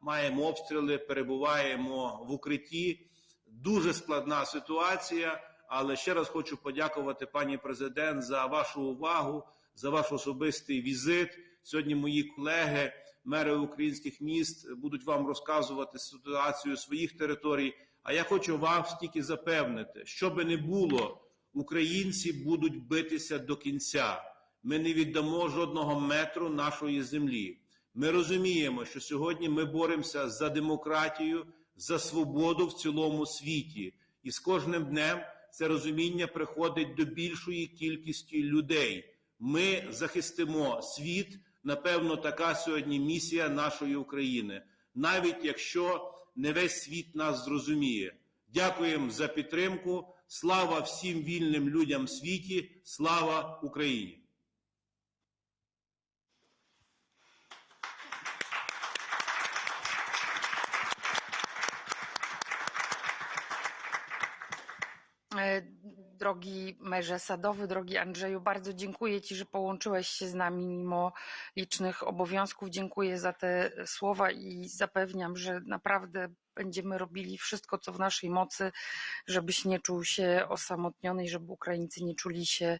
маємо обстріли, перебуваємо в укритті. Дуже складна ситуація, але ще раз хочу подякувати, пані президент, за вашу увагу, за ваш особистий візит. Сьогодні мої колеги, мери українських міст, будуть вам розказувати ситуацію своїх територій. А я хочу вас тільки запевнити, що би не було, українці будуть битися до кінця. Ми не віддамо жодного метру нашої землі. Ми розуміємо, що сьогодні ми боремося за демократію, за свободу в цілому світі. І з кожним днем це розуміння приходить до більшої кількості людей. Ми захистимо світ, напевно, така сьогодні місія нашої України. Навіть якщо не весь світ нас зрозуміє. Дякуємо за підтримку. Слава всім вільним людям в світі. Слава Україні! Drogi merze Sadowy, drogi Andrzeju, bardzo dziękuję Ci, że połączyłeś się z nami mimo licznych obowiązków. Dziękuję za te słowa i zapewniam, że naprawdę będziemy robili wszystko, co w naszej mocy, żebyś nie czuł się osamotniony i żeby Ukraińcy nie czuli się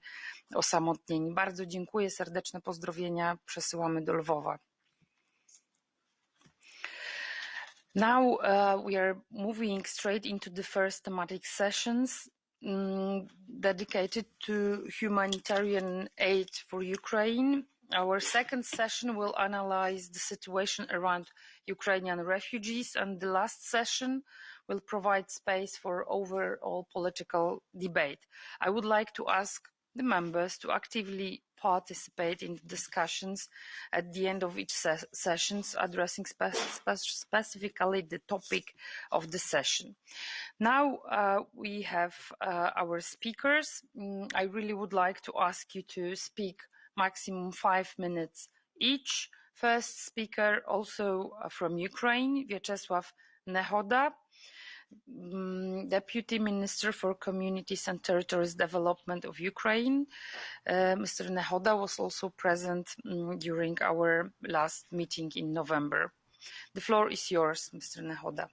osamotnieni. Bardzo dziękuję, serdeczne pozdrowienia przesyłamy do Lwowa. Now we are moving straight into the first thematic sessions dedicated to humanitarian aid for Ukraine. Our second session will analyze the situation around Ukrainian refugees, and the last session will provide space for overall political debate. I would like to ask the members to actively participate in the discussions at the end of each sessions, addressing specifically the topic of the session. Now we have our speakers. I really would like to ask you to speak maximum 5 minutes each. First speaker, also from Ukraine, Viaczesław Nehoda, Deputy Minister for Communities and Territories Development of Ukraine. Mr. Nehoda was also present during our last meeting in November. The floor is yours, Mr. Nehoda.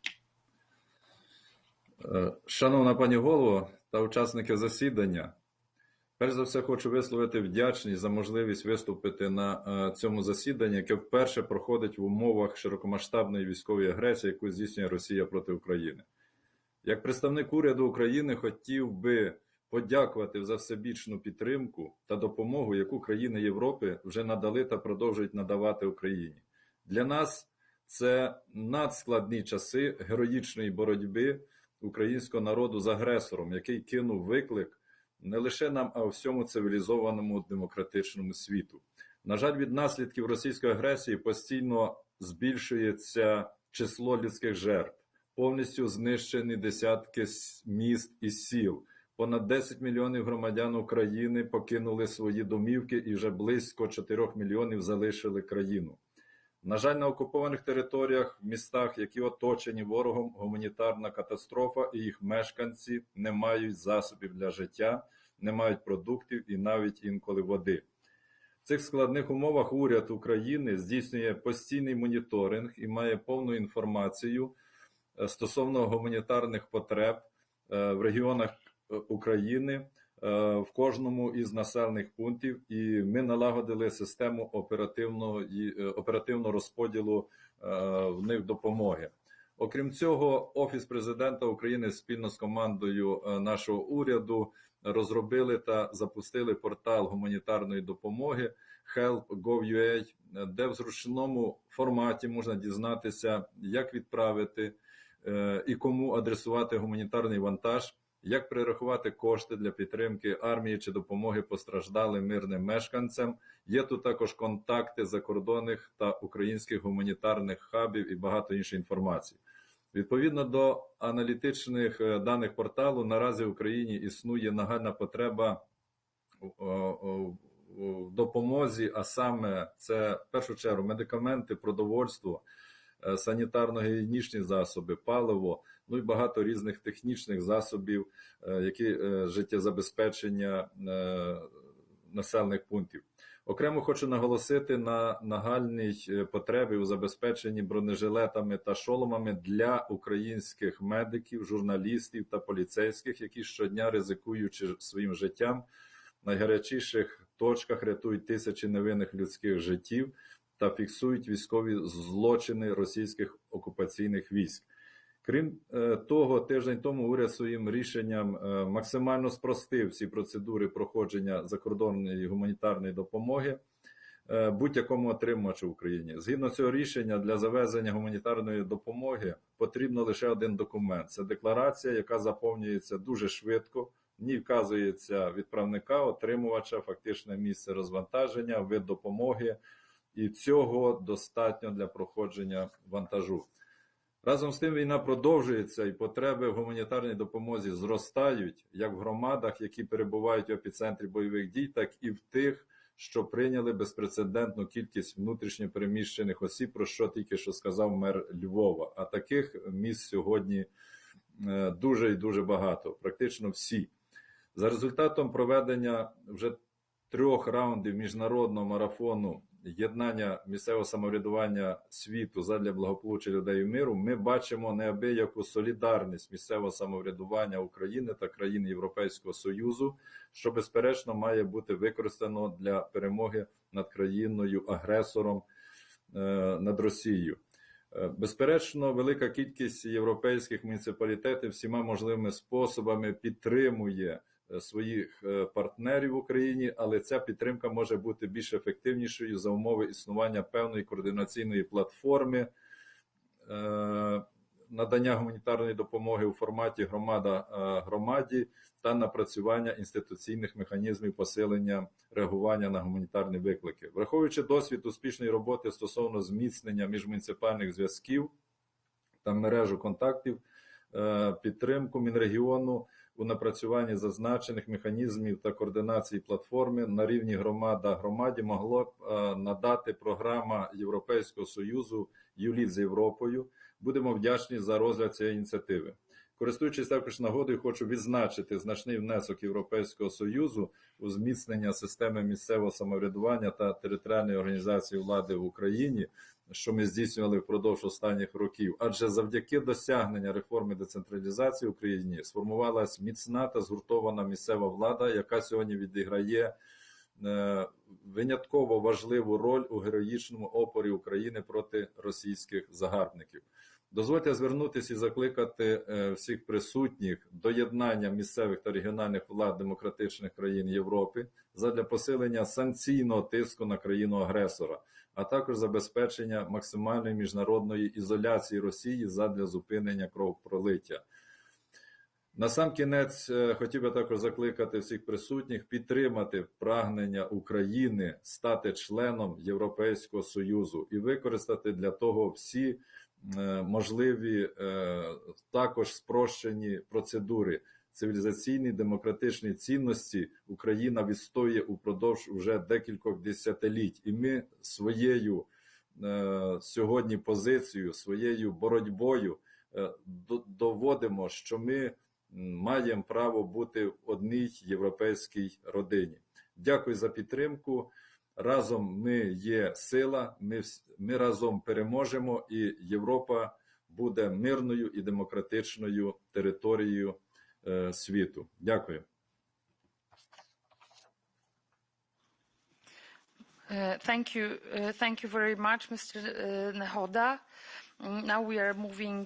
Шановна пані голово та учасники засідання, перш за все хочу висловити вдячність за можливість виступити на цьому засіданні, яке вперше проходить в умовах широкомасштабної військової агресії, яку здійснює Росія проти України. Як представник уряду України хотів би подякувати за всебічну підтримку та допомогу, яку країни Європи вже надали та продовжують надавати Україні. Для нас це надскладні часи героїчної боротьби українського народу з агресором, який кинув виклик не лише нам, а всьому цивілізованому демократичному світу. На жаль, від наслідків російської агресії постійно збільшується число людських жертв. Повністю знищені десятки міст і сіл. Понад 10 мільйонів громадян України покинули свої домівки і вже близько 4 мільйонів залишили країну. На жаль, на окупованих територіях, в містах, які оточені ворогом, гуманітарна катастрофа і їх мешканці не мають засобів для життя, не мають продуктів і навіть інколи води. В цих складних умовах уряд України здійснює постійний моніторинг і має повну інформацію стосовно гуманітарних потреб в регіонах України, в кожному із населених пунктів, і ми налагодили систему оперативного розподілу в них допомоги. Окрім цього, Офіс президента України спільно з командою нашого уряду розробили та запустили портал гуманітарної допомоги help.gov.ua, де в зручному форматі можна дізнатися, як відправити і кому адресувати гуманітарний вантаж, як перерахувати кошти для підтримки армії чи допомоги постраждалим мирним мешканцям. Є тут також контакти закордонних та українських гуманітарних хабів і багато іншої інформації. Відповідно до аналітичних даних порталу, наразі в Україні існує нагальна потреба в допомозі, а саме це в першу чергу медикаменти, продовольство, санітарно-гігієнічні засоби, паливо, ну і багато різних технічних засобів, які життєзабезпечення населених пунктів. Окремо хочу наголосити на нагальній потребі у забезпеченні бронежилетами та шоломами для українських медиків, журналістів та поліцейських, які щодня, ризикуючи своїм життям, в найгарячіших точках рятують тисячі невинних людських життів та фіксують військові злочини російських окупаційних військ. Крім того, тиждень тому уряд своїм рішенням максимально спростив всі процедури проходження закордонної гуманітарної допомоги будь-якому отримувачу в Україні. Згідно цього рішення, для завезення гуманітарної допомоги потрібно лише один документ. Це декларація, яка заповнюється дуже швидко, в ній вказується відправника, отримувача, фактичне місце розвантаження, вид допомоги, і цього достатньо для проходження вантажу. Разом з тим війна продовжується і потреби в гуманітарній допомозі зростають як в громадах, які перебувають в епіцентрі бойових дій, так і в тих, що прийняли безпрецедентну кількість внутрішньо переміщених осіб, про що тільки що сказав мер Львова. А таких місць сьогодні дуже і дуже багато, практично всі. За результатом проведення вже 3 раундів міжнародного марафону єднання місцевого самоврядування світу задля благополуччя людей і миру, ми бачимо неабияку солідарність місцевого самоврядування України та країн Європейського Союзу, що безперечно має бути використано для перемоги над країною-агресором, над Росією. Безперечно, велика кількість європейських муніципалітетів всіма можливими способами підтримує своїх партнерів в Україні, але ця підтримка може бути більш ефективнішою за умови існування певної координаційної платформи надання гуманітарної допомоги у форматі громада громаді та напрацювання інституційних механізмів посилення реагування на гуманітарні виклики. Враховуючи досвід успішної роботи стосовно зміцнення міжмуніципальних зв'язків та мережу контактів, підтримку Мінрегіону у напрацюванні зазначених механізмів та координації платформи на рівні громада-громаді могло б надати програма Європейського Союзу «Юліт з Європою». Будемо вдячні за розгляд цієї ініціативи. Користуючись також нагодою, хочу відзначити значний внесок Європейського Союзу у зміцнення системи місцевого самоврядування та територіальної організації влади в Україні, що ми здійснювали впродовж останніх років. Адже завдяки досягненню реформи децентралізації в Україні сформувалась міцна та згуртована місцева влада, яка сьогодні відіграє винятково важливу роль у героїчному опорі України проти російських загарбників. Дозвольте звернутися і закликати всіх присутніх до єднання місцевих та регіональних влад демократичних країн Європи задля посилення санкційного тиску на країну-агресора, а також забезпечення максимальної міжнародної ізоляції Росії задля зупинення кровопролиття. Насамкінець хотів би також закликати всіх присутніх підтримати прагнення України стати членом Європейського Союзу і використати для того всі можливі також спрощені процедури. Цивілізаційні демократичні цінності Україна відстоює упродовж уже декількох десятиліть. І ми своєю сьогодні позицією, своєю боротьбою доводимо, що ми маємо право бути в одній європейській родині. Дякую за підтримку. Разом ми є сила, ми разом переможемо, і Європа буде мирною і демократичною територією світу. Дякую. Thank you very much, Mr. Nehoda. Now we are moving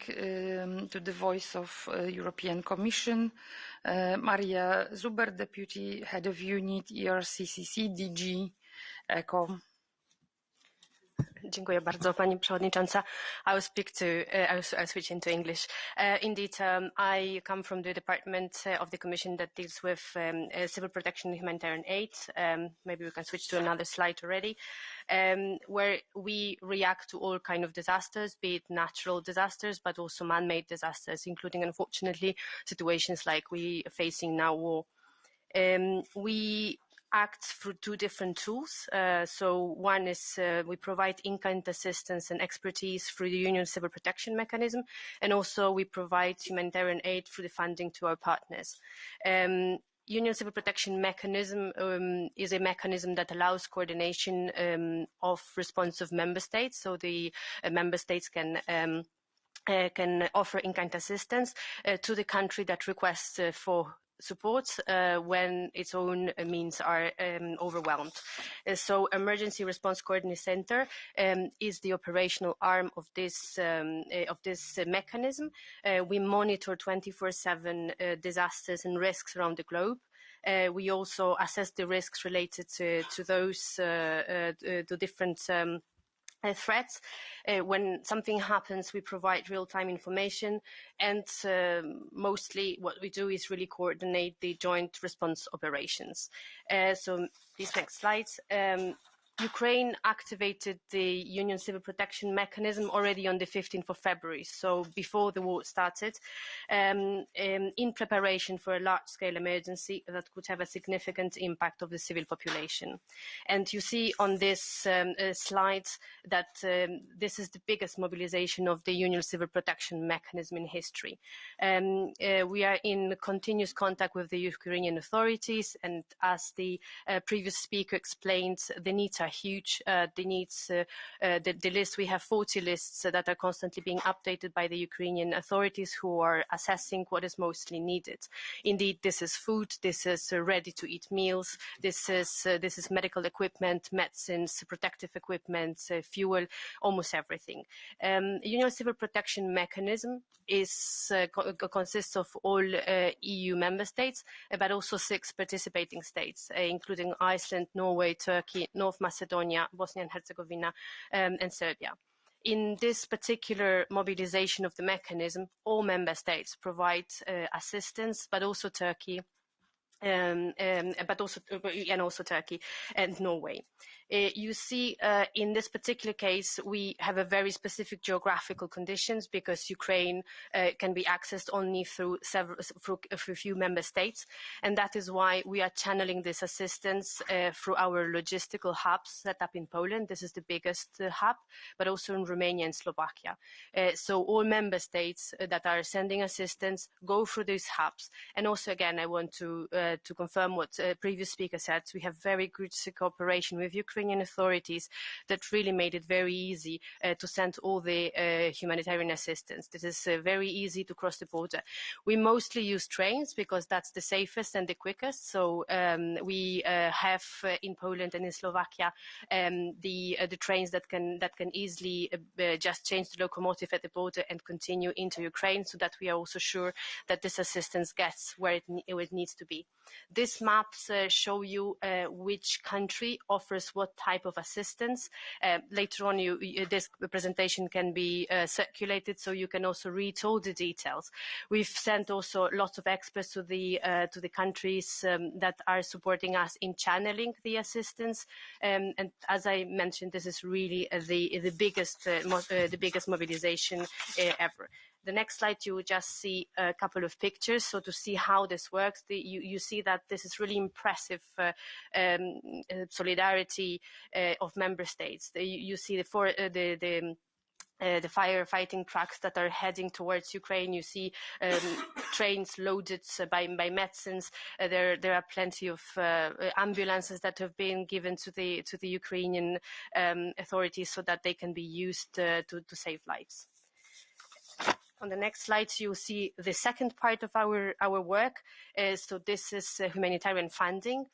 to the voice of European Commission. Maria Zuber, Deputy Head of Unit, ERCCC, DG ECHO. Dziękuję bardzo, Pani Przewodnicząca. I'll switch into English. Indeed, I come from the department of the Commission that deals with civil protection and humanitarian aid. Maybe we can switch to another slide already, where we react to all kinds of disasters, be it natural disasters, but also man-made disasters, including, unfortunately, situations like we are facing now, war. We act through 2 different tools. So one is we provide in-kind assistance and expertise through the Union Civil Protection Mechanism, and also we provide humanitarian aid through the funding to our partners. Union Civil Protection Mechanism is a mechanism that allows coordination of response of member states. So the member states can offer in-kind assistance to the country that requests for support when its own means are overwhelmed. So Emergency Response Coordination Center is the operational arm of this mechanism. We monitor 24/7 disasters and risks around the globe. We also assess the risks related to those to different threats. When something happens, we provide real-time information, and mostly what we do is really coordinate the joint response operations. So these next slides. Ukraine activated the Union Civil Protection Mechanism already on the 15th of February, so before the war started, in preparation for a large-scale emergency that could have a significant impact on the civil population. And you see on this slide that this is the biggest mobilization of the Union Civil Protection Mechanism in history. We are in continuous contact with the Ukrainian authorities, and as the previous speaker explained, the needs are huge. The list, we have 40 lists that are constantly being updated by the Ukrainian authorities, who are assessing what is mostly needed. Indeed, this is food, this is ready-to-eat meals, this is medical equipment, medicines, protective equipment, fuel, almost everything. Union Civil Protection Mechanism consists of all EU member states, but also 6 participating states, including Iceland, Norway, Turkey, North Macedonia, Bosnia and Herzegovina, and Serbia. In this particular mobilization of the mechanism, all member states provide assistance, but also Turkey, also Turkey and Norway. You see, in this particular case, we have a very specific geographical conditions, because Ukraine can be accessed only through a few member states, and that is why we are channeling this assistance through our logistical hubs set up in Poland. This is the biggest hub, but also in Romania and Slovakia. So all member states that are sending assistance go through these hubs. And also, again, I want to confirm what previous speaker said. We have very good cooperation with Ukrainian authorities that really made it very easy to send all the humanitarian assistance. This is very easy to cross the border. We mostly use trains because that's the safest and the quickest. So we have in Poland and in Slovakia the trains that can easily just change the locomotive at the border and continue into Ukraine, so that we are also sure that this assistance gets where it needs to be. These maps show you which country offers what type of assistance. Later on, this presentation can be circulated, so you can also read all the details. We've sent also lots of experts to the countries that are supporting us in channeling the assistance. And as I mentioned, this is really the biggest mobilization ever. The next slide, you will just see a couple of pictures. So to see how this works, you see that this is really impressive solidarity of member states. You see the firefighting trucks that are heading towards Ukraine. You see trains loaded by medicines. There are plenty of ambulances that have been given to the Ukrainian authorities, so that they can be used to save lives. On the next slides, you'll see the second part of our work. So this is humanitarian funding.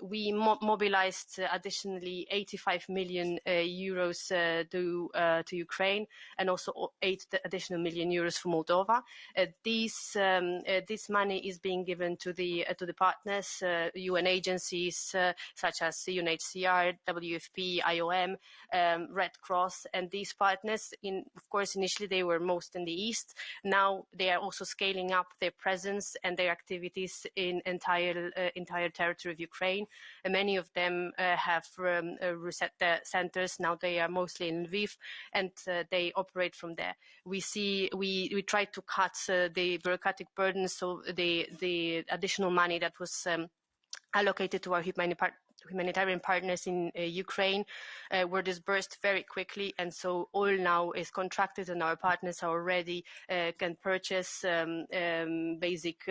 We mobilized additionally 85 million euros to Ukraine, and also 8 additional million euros for Moldova. This money is being given to the partners, UN agencies such as UNHCR, WFP, IOM, Red Cross, and these partners. Of course, initially they were most in the east. Now they are also scaling up their presence and their activities in entire territory of Ukraine. And many of them have reset their centers. Now they are mostly in Lviv, and they operate from there. We try to cut the bureaucratic burden, so the additional money that was allocated to our humanitarian partners in Ukraine were disbursed very quickly, and so all now is contracted, and our partners are already can purchase basic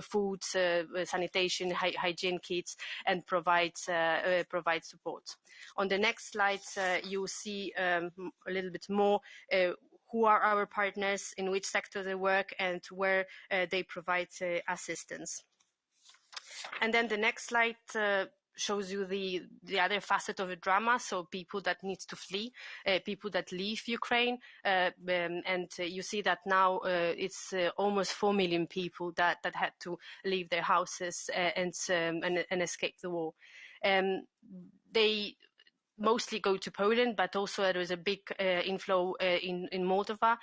food, sanitation, hygiene kits, and provide support. On the next slide, you see a little bit more who are our partners, in which sector they work, and where they provide assistance. And then the next slide shows you the other facet of the drama, so people that need to flee, people that leave Ukraine, and you see that now it's almost 4 million people that had to leave their houses and escape the war. They mostly go to Poland, but also there is a big inflow in Moldova,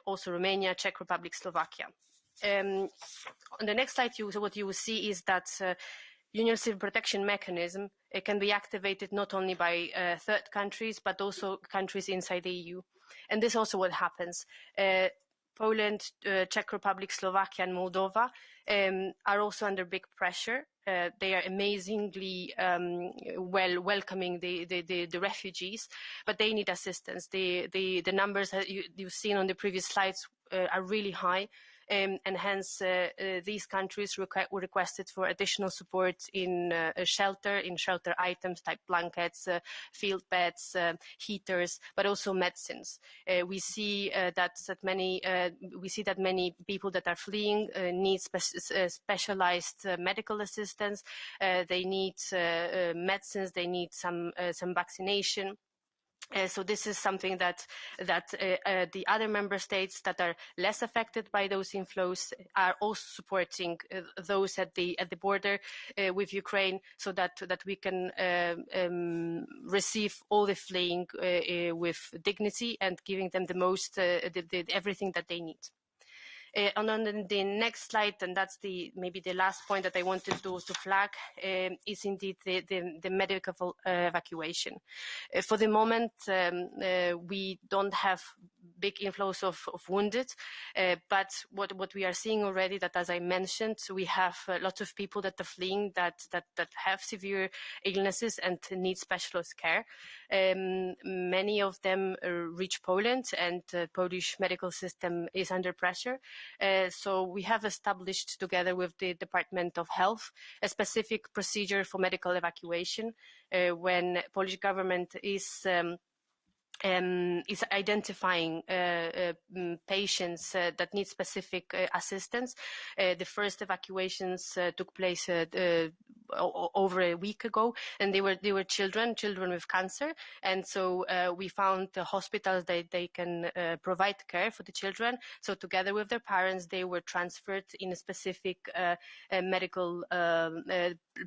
also Romania, Czech Republic, Slovakia. On the next slide, what you will see is that Union Civil Protection Mechanism can be activated not only by third countries, but also countries inside the EU. And this is also what happens. Poland, Czech Republic, Slovakia, and Moldova are also under big pressure. They are amazingly welcoming the refugees, but they need assistance. The numbers that you've seen on the previous slides are really high. And hence these countries requested for additional support in shelter items type blankets, field beds, heaters, but also medicines. We see that many people that are fleeing need specialized medical assistance. They need medicines. They need some vaccination. So this is something that the other member states that are less affected by those inflows are also supporting those at the border with Ukraine, so that we can receive all the fleeing with dignity and giving them the most everything that they need. And on the next slide, and that's maybe the last point that I wanted to flag, is indeed the medical evacuation. For the moment, we don't have big inflows of wounded, but what we are seeing already, that as I mentioned, we have lots of people that are fleeing that have severe illnesses and need specialist care. Many of them reach Poland, and the Polish medical system is under pressure. So we have established, together with the Department of Health, a specific procedure for medical evacuation when Polish government is identifying patients that need specific assistance. The first evacuations took place over a week ago, and they were children with cancer, and so we found the hospitals that they can provide care for the children. So together with their parents, they were transferred in a specific medical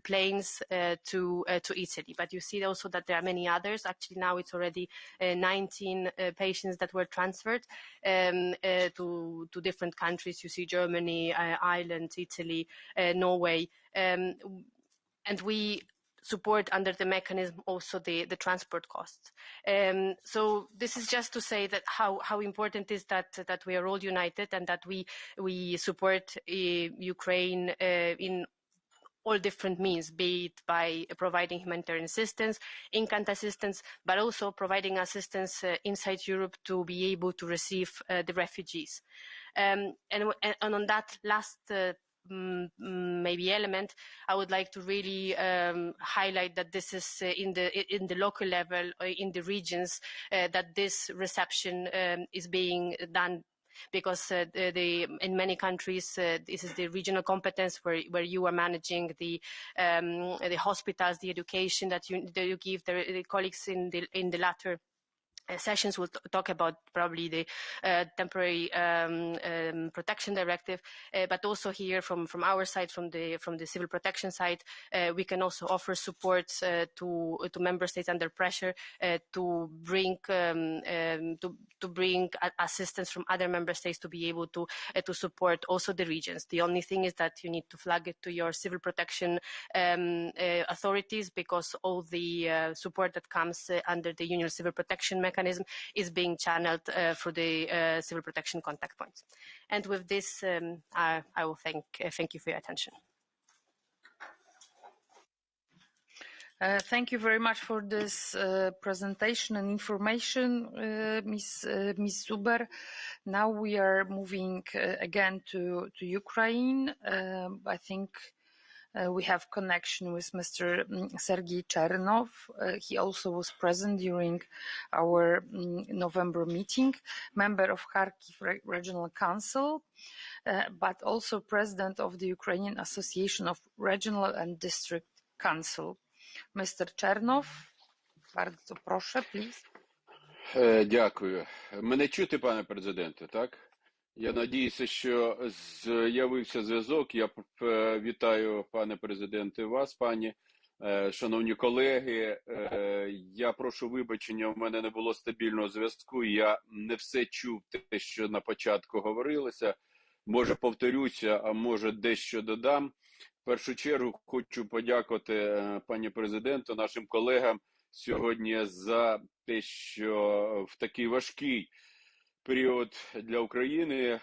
planes to Italy. But you see also that there are many others. Actually, now it's already 19 patients that were transferred to different countries. You see Germany, Ireland, Italy, Norway, and we support under the mechanism also the transport costs. So this is just to say that how important is that we are all united, and that we support Ukraine in all different means, be it by providing humanitarian assistance, in-country assistance, but also providing assistance inside Europe to be able to receive the refugees. And on that last maybe element, I would like to really highlight that this is in the local level, in the regions, that this reception is being done. Because in many countries, this is the regional competence where you are managing the hospitals, the education that you give. The colleagues in the latter sessions will talk about probably the temporary protection directive, but also here from our side, from the civil protection side, we can also offer support to member states under pressure to bring assistance from other member states to be able to support also the regions. The only thing is that you need to flag it to your civil protection authorities, because all the support that comes under the Union Civil Protection Mechanism is being channeled through the civil protection contact points. And with this, I will thank you for your attention. Thank you very much for this presentation and information, Ms. Zuber. Now we are moving again to Ukraine. I think we have connection with Mr. Sergyi Chernov. He also was present during our November meeting, member of Kharkiv Regional Council, but also president of the Ukrainian Association of Regional and District Council. Mr. Chernov, bardzo proszę, please. Дякую. Мене чути, пане президенте, так? Я надіюся, що з'явився зв'язок. Я вітаю, пане президенте, вас, пані, шановні колеги. Я прошу вибачення, у мене не було стабільного зв'язку. Я не все чув те, що на початку говорилося. Може повторюся, а може дещо додам. В першу чергу хочу подякувати пані президенту, нашим колегам сьогодні за те, що в такий важкий період для України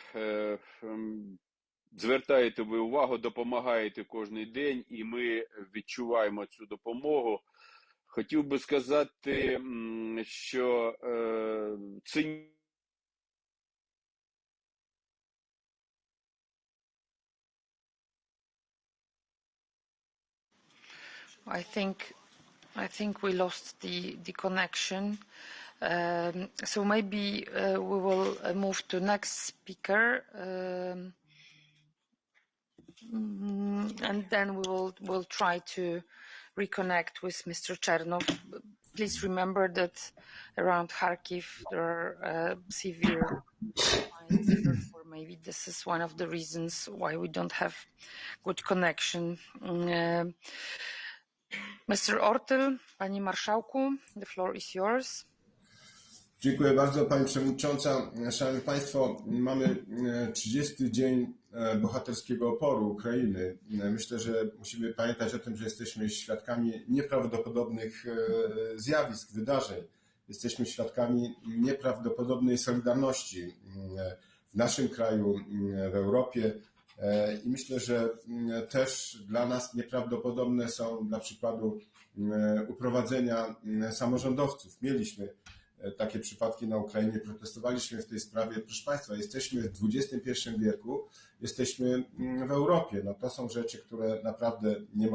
звертаєте ви увагу, допомагаєте кожен день, і ми відчуваємо цю допомогу. Хотів би сказати, що це I think we lost the connection. So maybe we will move to next speaker, and then we'll try to reconnect with Mr. Chernov. Please remember that around Kharkiv there are severe fires, therefore maybe this is one of the reasons why we don't have good connection. Mr. Ortyl, Pani Marszałku, the floor is yours. Dziękuję bardzo, Pani Przewodnicząca. Szanowni Państwo, mamy 30. dzień bohaterskiego oporu Ukrainy. Myślę, że musimy pamiętać o tym, że jesteśmy świadkami nieprawdopodobnych zjawisk, wydarzeń. Jesteśmy świadkami nieprawdopodobnej solidarności w naszym kraju, w Europie. I myślę, że też dla nas nieprawdopodobne są dla przykładu uprowadzenia samorządowców. Mieliśmy takie przypadki na Ukrainie, protestowaliśmy w tej sprawie. Proszę Państwa, jesteśmy w XXI wieku, jesteśmy w Europie. No to są rzeczy, które naprawdę nie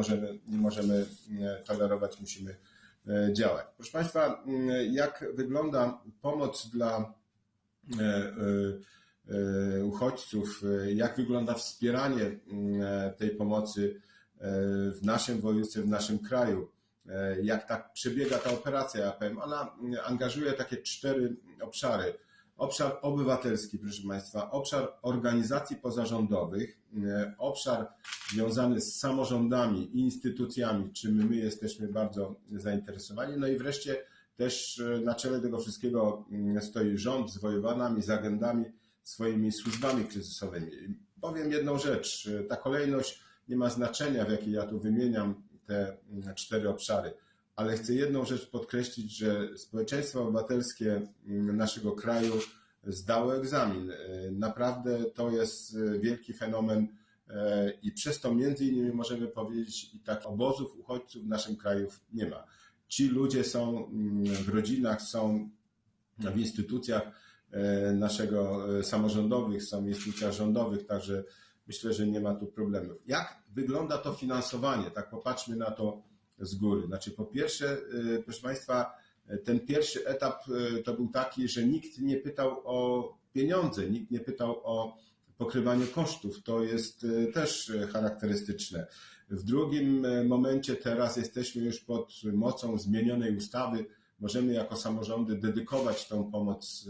możemy tolerować, musimy działać. Proszę Państwa, jak wygląda pomoc dla uchodźców, jak wygląda wspieranie tej pomocy w naszym województwie, w naszym kraju, jak tak przebiega ta operacja, ja powiem, ona angażuje takie 4 obszary. Obszar obywatelski, proszę Państwa, obszar organizacji pozarządowych, obszar związany z samorządami i instytucjami, czym my jesteśmy bardzo zainteresowani, no i wreszcie też na czele tego wszystkiego stoi rząd z wojewodanami, z agendami, swoimi służbami kryzysowymi. Powiem jedną rzecz, ta kolejność nie ma znaczenia, w jakiej ja tu wymieniam te 4 obszary, ale chcę jedną rzecz podkreślić, że społeczeństwo obywatelskie naszego kraju zdało egzamin. Naprawdę to jest wielki fenomen i przez to między innymi możemy powiedzieć, i tak obozów uchodźców w naszym kraju nie ma. Ci ludzie są w rodzinach, są w instytucjach naszego samorządowych, są w instytucjach rządowych, także myślę, że nie ma tu problemów. Jak wygląda to finansowanie? Tak popatrzmy na to z góry. Znaczy po pierwsze, proszę Państwa, ten pierwszy etap to był taki, że nikt nie pytał o pieniądze, nikt nie pytał o pokrywanie kosztów. To jest też charakterystyczne. W drugim momencie teraz jesteśmy już pod mocą zmienionej ustawy. Możemy jako samorządy dedykować tą pomoc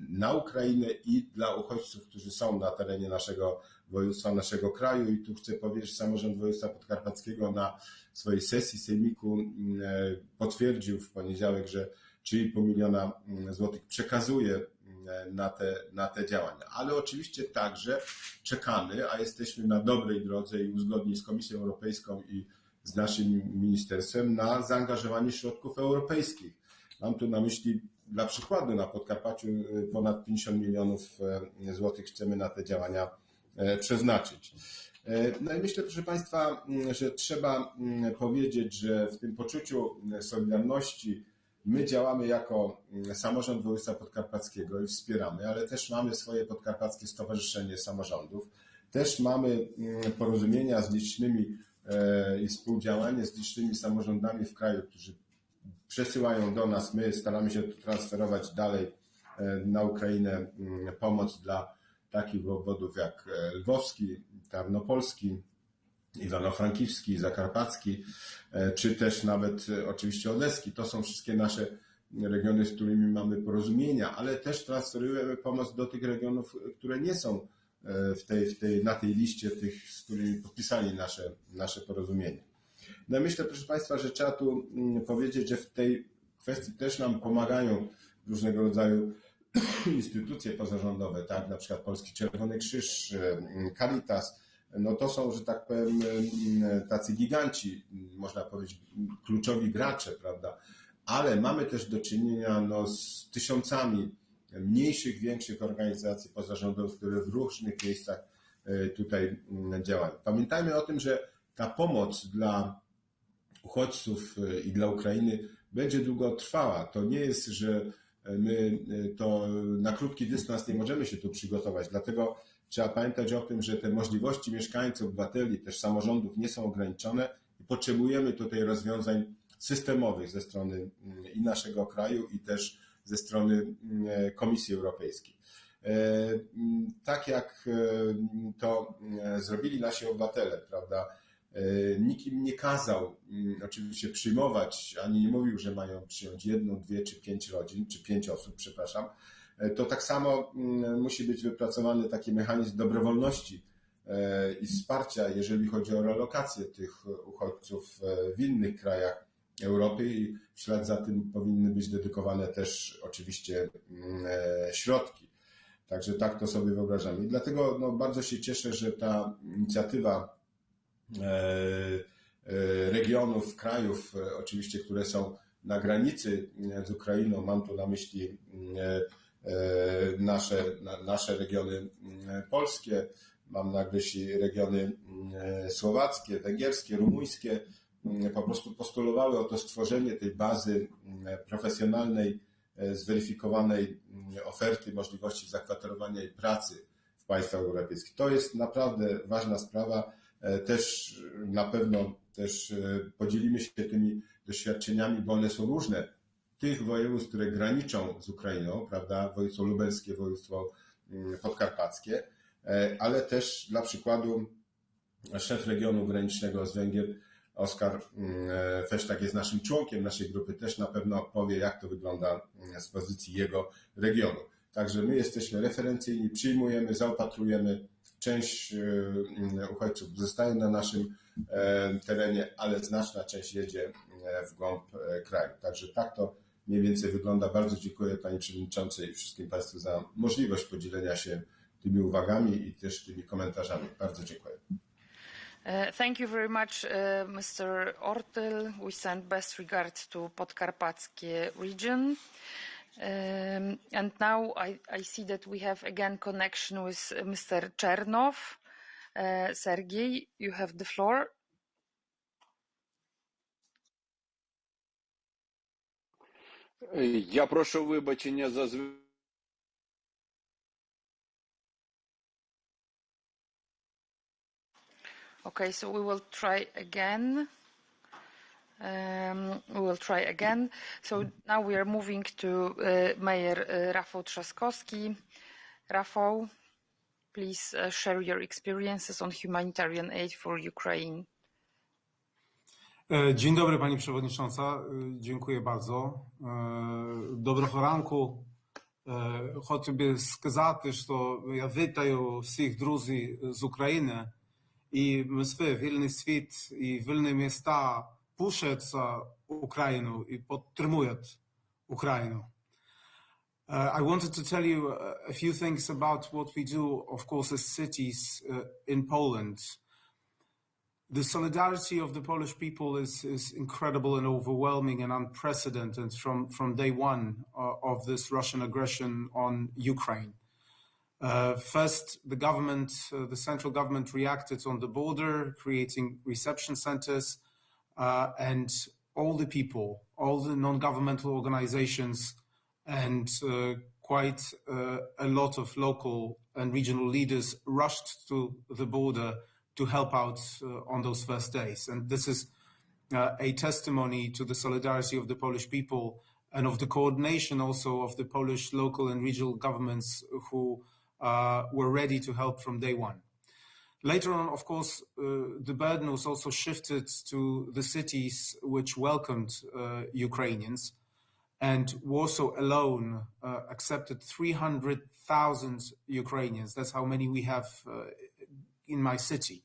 na Ukrainę i dla uchodźców, którzy są na terenie naszego województwa, naszego kraju. I tu chcę powiedzieć, że samorząd województwa podkarpackiego na swojej sesji sejmiku potwierdził w poniedziałek, że 3,5 miliona złotych przekazuje na te działania. Ale oczywiście także czekamy, a jesteśmy na dobrej drodze i uzgodnieni z Komisją Europejską i z naszym ministerstwem na zaangażowanie środków europejskich. Mam tu na myśli, dla przykładu, na Podkarpaciu ponad 50 milionów złotych chcemy na te działania przeznaczyć. No i myślę, proszę Państwa, że trzeba powiedzieć, że w tym poczuciu solidarności my działamy jako samorząd województwa podkarpackiego i wspieramy, ale też mamy swoje podkarpackie stowarzyszenie samorządów, też mamy porozumienia z licznymi i współdziałanie z licznymi samorządami w kraju, którzy przesyłają do nas, my staramy się transferować dalej na Ukrainę pomoc dla takich obwodów jak lwowski, tarnopolski, iwano-frankiwski, zakarpacki, czy też nawet oczywiście odeski. To są wszystkie nasze regiony, z którymi mamy porozumienia, ale też transferujemy pomoc do tych regionów, które nie są na tej liście tych, z którymi podpisali nasze porozumienie. No myślę, proszę Państwa, że trzeba tu powiedzieć, że w tej kwestii też nam pomagają różnego rodzaju instytucje pozarządowe, tak, na przykład Polski Czerwony Krzyż, Caritas. No to są, że tak powiem, tacy giganci, można powiedzieć, kluczowi gracze, prawda? Ale mamy też do czynienia z tysiącami mniejszych, większych organizacji pozarządowych, które w różnych miejscach tutaj działają. Pamiętajmy o tym, że ta pomoc dla uchodźców i dla Ukrainy będzie długotrwała. To nie jest, że my to na krótki dystans nie możemy się tu przygotować, dlatego trzeba pamiętać o tym, że te możliwości mieszkańców, obywateli, też samorządów nie są ograniczone i potrzebujemy tutaj rozwiązań systemowych ze strony i naszego kraju, i też ze strony Komisji Europejskiej. Tak jak to zrobili nasi obywatele, prawda? Nikt im nie kazał oczywiście przyjmować, ani nie mówił, że mają przyjąć 1, 2 czy 5 rodzin, czy 5 osób, przepraszam. To tak samo musi być wypracowany taki mechanizm dobrowolności i wsparcia, jeżeli chodzi o relokację tych uchodźców w innych krajach Europy, i w ślad za tym powinny być dedykowane też oczywiście środki. Także tak to sobie wyobrażamy. I dlatego bardzo się cieszę, że ta inicjatywa regionów, krajów oczywiście, które są na granicy z Ukrainą, mam tu na myśli nasze regiony polskie, mam na myśli regiony słowackie, węgierskie, rumuńskie, po prostu postulowały o to stworzenie tej bazy profesjonalnej, zweryfikowanej oferty, możliwości zakwaterowania i pracy w państwach europejskich. To jest naprawdę ważna sprawa. Też na pewno też podzielimy się tymi doświadczeniami, bo one są różne. Tych województw, które graniczą z Ukrainą, prawda, województwo lubelskie, województwo podkarpackie, ale też dla przykładu szef regionu granicznego z Węgier, Oskar Fesztak, jest naszym członkiem naszej grupy, też na pewno powie, jak to wygląda z pozycji jego regionu. Także my jesteśmy referencyjni, przyjmujemy, zaopatrujemy. Część uchodźców zostaje na naszym terenie, ale znaczna część jedzie w głąb kraju. Także tak to mniej więcej wygląda. Bardzo dziękuję Pani Przewodniczącej i wszystkim Państwu za możliwość podzielenia się tymi uwagami i też tymi komentarzami. Bardzo dziękuję. Thank you very much, Mr. Ortyl. We send best regards to Podkarpackie region. And now I see that we have again connection with Mr. Chernov. Sergyi, you have the floor. Я прошу вибачення за Okay, so we will try again. So now we are moving to Mayor Rafał Trzaskowski. Rafał, please share your experiences on humanitarian aid for Ukraine. Dzień dobry Pani Przewodnicząca, dziękuję bardzo. Доброго ранку. Хочу би сказати, що я вітаю всіх друзів з України. І Москви, вільний світ і вільні міста пушаться Україну і підтримують Україну. I wanted to tell you a few things about what we do, of course, as cities in Poland. The solidarity of the Polish people is incredible and overwhelming and unprecedented from day one of this Russian aggression on Ukraine. First, the government, the central government reacted on the border, creating reception centers, and all the people, all the non-governmental organizations, and quite a lot of local and regional leaders rushed to the border to help out on those first days. And this is a testimony to the solidarity of the Polish people and of the coordination also of the Polish local and regional governments who were ready to help from day one. Later on, of course, the burden was also shifted to the cities which welcomed Ukrainians, and Warsaw alone accepted 300,000 Ukrainians. That's how many we have in my city.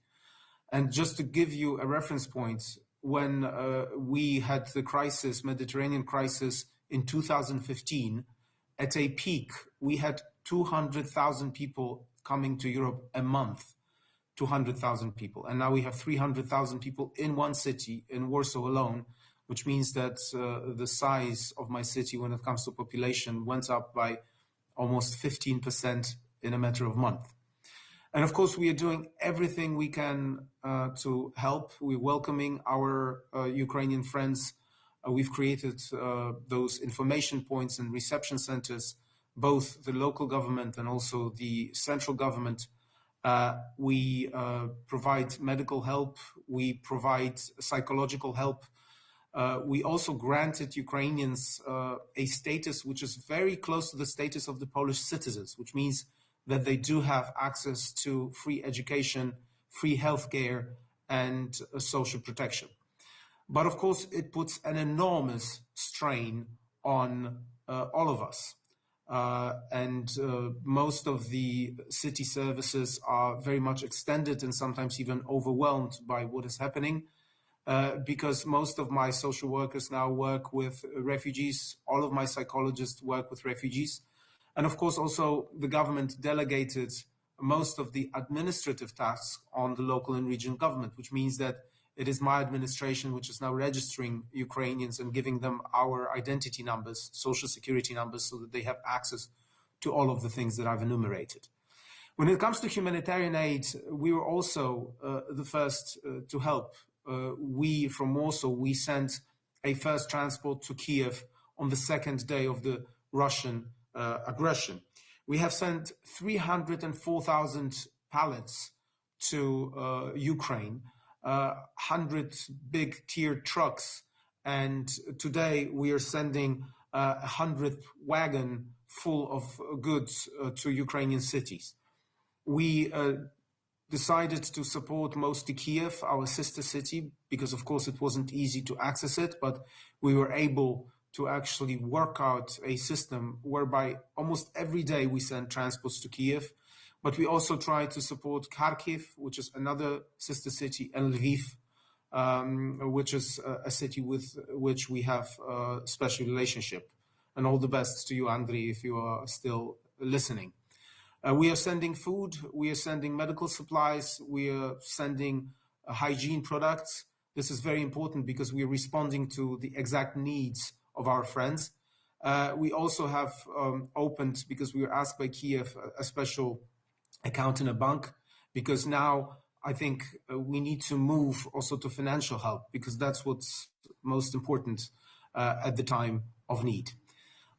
And just to give you a reference point, when we had the crisis, Mediterranean crisis in 2015, at a peak, we had 200,000 people coming to Europe a month, 200,000 people. And now we have 300,000 people in one city, in Warsaw alone, which means that the size of my city when it comes to population went up by almost 15% in a matter of months. And of course, we are doing everything we can to help. We're welcoming our Ukrainian friends. We've created those information points and reception centers, both the local government and also the central government. We provide medical help. We provide psychological help. We also granted Ukrainians a status which is very close to the status of the Polish citizens, which means that they do have access to free education, free healthcare, and social protection. But of course, it puts an enormous strain on all of us. Most of the city services are very much extended and sometimes even overwhelmed by what is happening, because most of my social workers now work with refugees. All of my psychologists work with refugees. And of course, also the government delegated most of the administrative tasks on the local and regional government, which means that it is my administration which is now registering Ukrainians and giving them our identity numbers, social security numbers, so that they have access to all of the things that I've enumerated. When it comes to humanitarian aid, we were also the first to help. We, from Warsaw, we sent a first transport to Kiev on the second day of the Russian aggression. We have sent 304,000 pallets to Ukraine, 100 big tiered trucks, and today we are sending 100 wagon full of goods to Ukrainian cities. We decided to support mostly Kiev, our sister city, because of course it wasn't easy to access it, but we were able to actually work out a system whereby almost every day we send transports to Kiev. But we also try to support Kharkiv, which is another sister city, and Lviv, which is a city with which we have a special relationship. And all the best to you, Andriy, if you are still listening. We are sending food, we are sending medical supplies, we are sending hygiene products. This is very important because we are responding to the exact needs of our friends. We also have opened, because we were asked by Kiev, a special account in a bank, because now I think we need to move also to financial help, because that's what's most important at the time of need.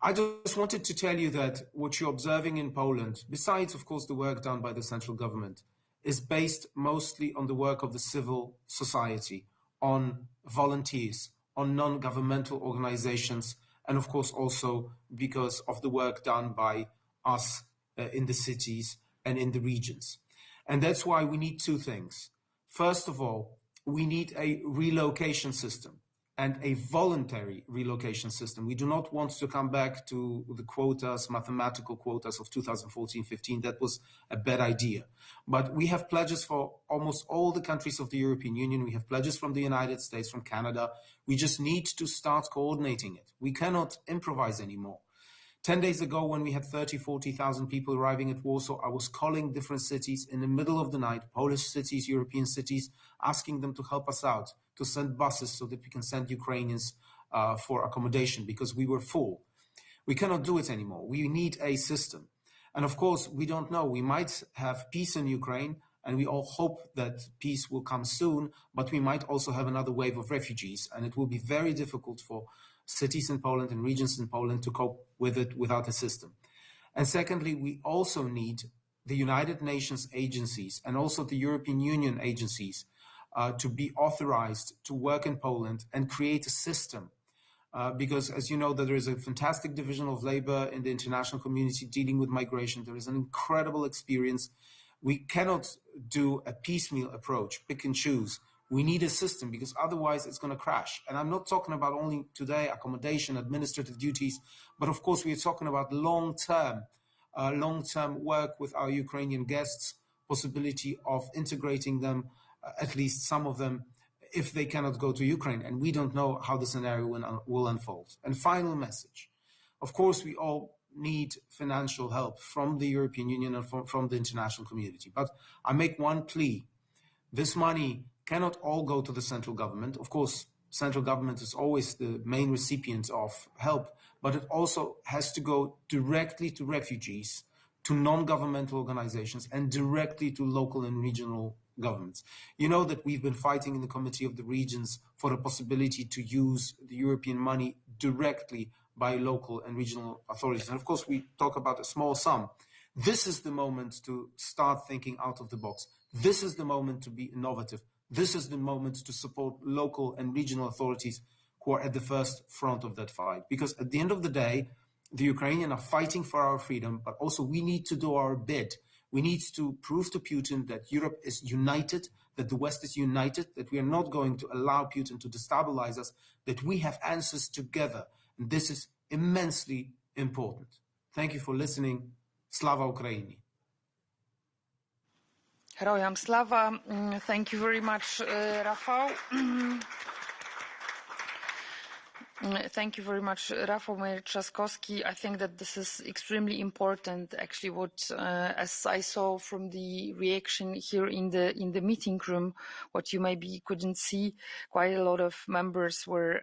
I just wanted to tell you that what you're observing in Poland, besides, of course, the work done by the central government, is based mostly on the work of the civil society, on volunteers, on non-governmental organizations, and of course also because of the work done by us in the cities and in the regions. And that's why we need two things. First of all, we need a relocation system, and a voluntary relocation system. We do not want to come back to the quotas, mathematical quotas of 2014-15. That was a bad idea. But we have pledges for almost all the countries of the European Union. We have pledges from the United States, from Canada. We just need to start coordinating it. We cannot improvise anymore. 10 days ago, when we had 30, 40,000 people arriving at Warsaw, I was calling different cities in the middle of the night, Polish cities, European cities, asking them to help us out, to send buses so that we can send Ukrainians for accommodation, because we were full. We cannot do it anymore. We need a system. And of course, we don't know. We might have peace in Ukraine, and we all hope that peace will come soon, but we might also have another wave of refugees, and it will be very difficult for cities in Poland and regions in Poland to cope with it without a system. And secondly, we also need the United Nations agencies and also the European Union agencies to be authorized to work in Poland and create a system. Because as you know, that there is a fantastic division of labor in the international community dealing with migration. There is an incredible experience. We cannot do a piecemeal approach, pick and choose. We need a system because otherwise it's going to crash. And I'm not talking about only today accommodation, administrative duties, but of course we're talking about long-term work with our Ukrainian guests, possibility of integrating them, at least some of them, if they cannot go to Ukraine. And we don't know how the scenario will unfold. And final message. Of course, we all need financial help from the European Union and from the international community. But I make one plea. This money cannot all go to the central government. Of course, central government is always the main recipient of help, but it also has to go directly to refugees, to non-governmental organizations, and directly to local and regional governments. You know that we've been fighting in the Committee of the Regions for the possibility to use the European money directly by local and regional authorities. And of course, we talk about a small sum. This is the moment to start thinking out of the box. This is the moment to be innovative. This is the moment to support local and regional authorities who are at the first front of that fight. Because at the end of the day, the Ukrainians are fighting for our freedom, but also we need to do our bit. We need to prove to Putin that Europe is united, that the West is united, that we are not going to allow Putin to destabilize us, that we have answers together. And this is immensely important. Thank you for listening. Slava Ukraini. Heroям slava. Thank you very much, Rafał. Thank you very much, Rafał Trzaskowski. I think that this is extremely important. Actually, what as I saw from the reaction here in the meeting room, what you maybe couldn't see, quite a lot of members were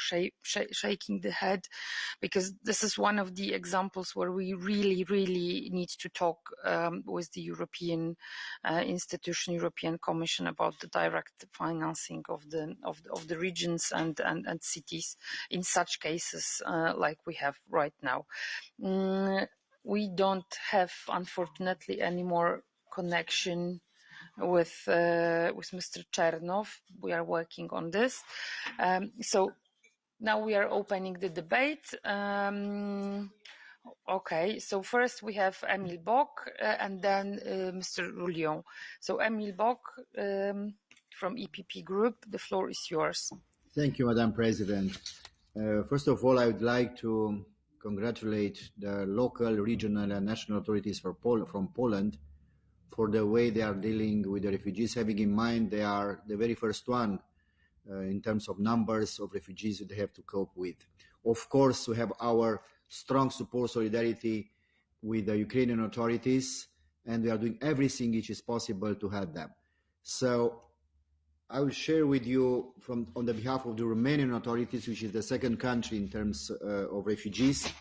shaking the head, because this is one of the examples where we really need to talk with the European institution, European Commission, about the direct financing of the regions and cities in such cases like we have right now. We don't have, unfortunately, any more connection with Mr. Chernov. We are working on this. So now we are opening the debate. Okay, so first we have Emil Bock and then Mr. Roulion. So Emil Bock from EPP Group, the floor is yours. Thank you, Madam President. First of all, I would like to congratulate the local, regional and national authorities from Poland for the way they are dealing with the refugees, having in mind they are the very first one in terms of numbers of refugees that they have to cope with. Of course, we have our strong support, solidarity with the Ukrainian authorities, and we are doing everything which is possible to help them. So I will share with you on the behalf of the Romanian authorities, which is the second country in terms of refugees,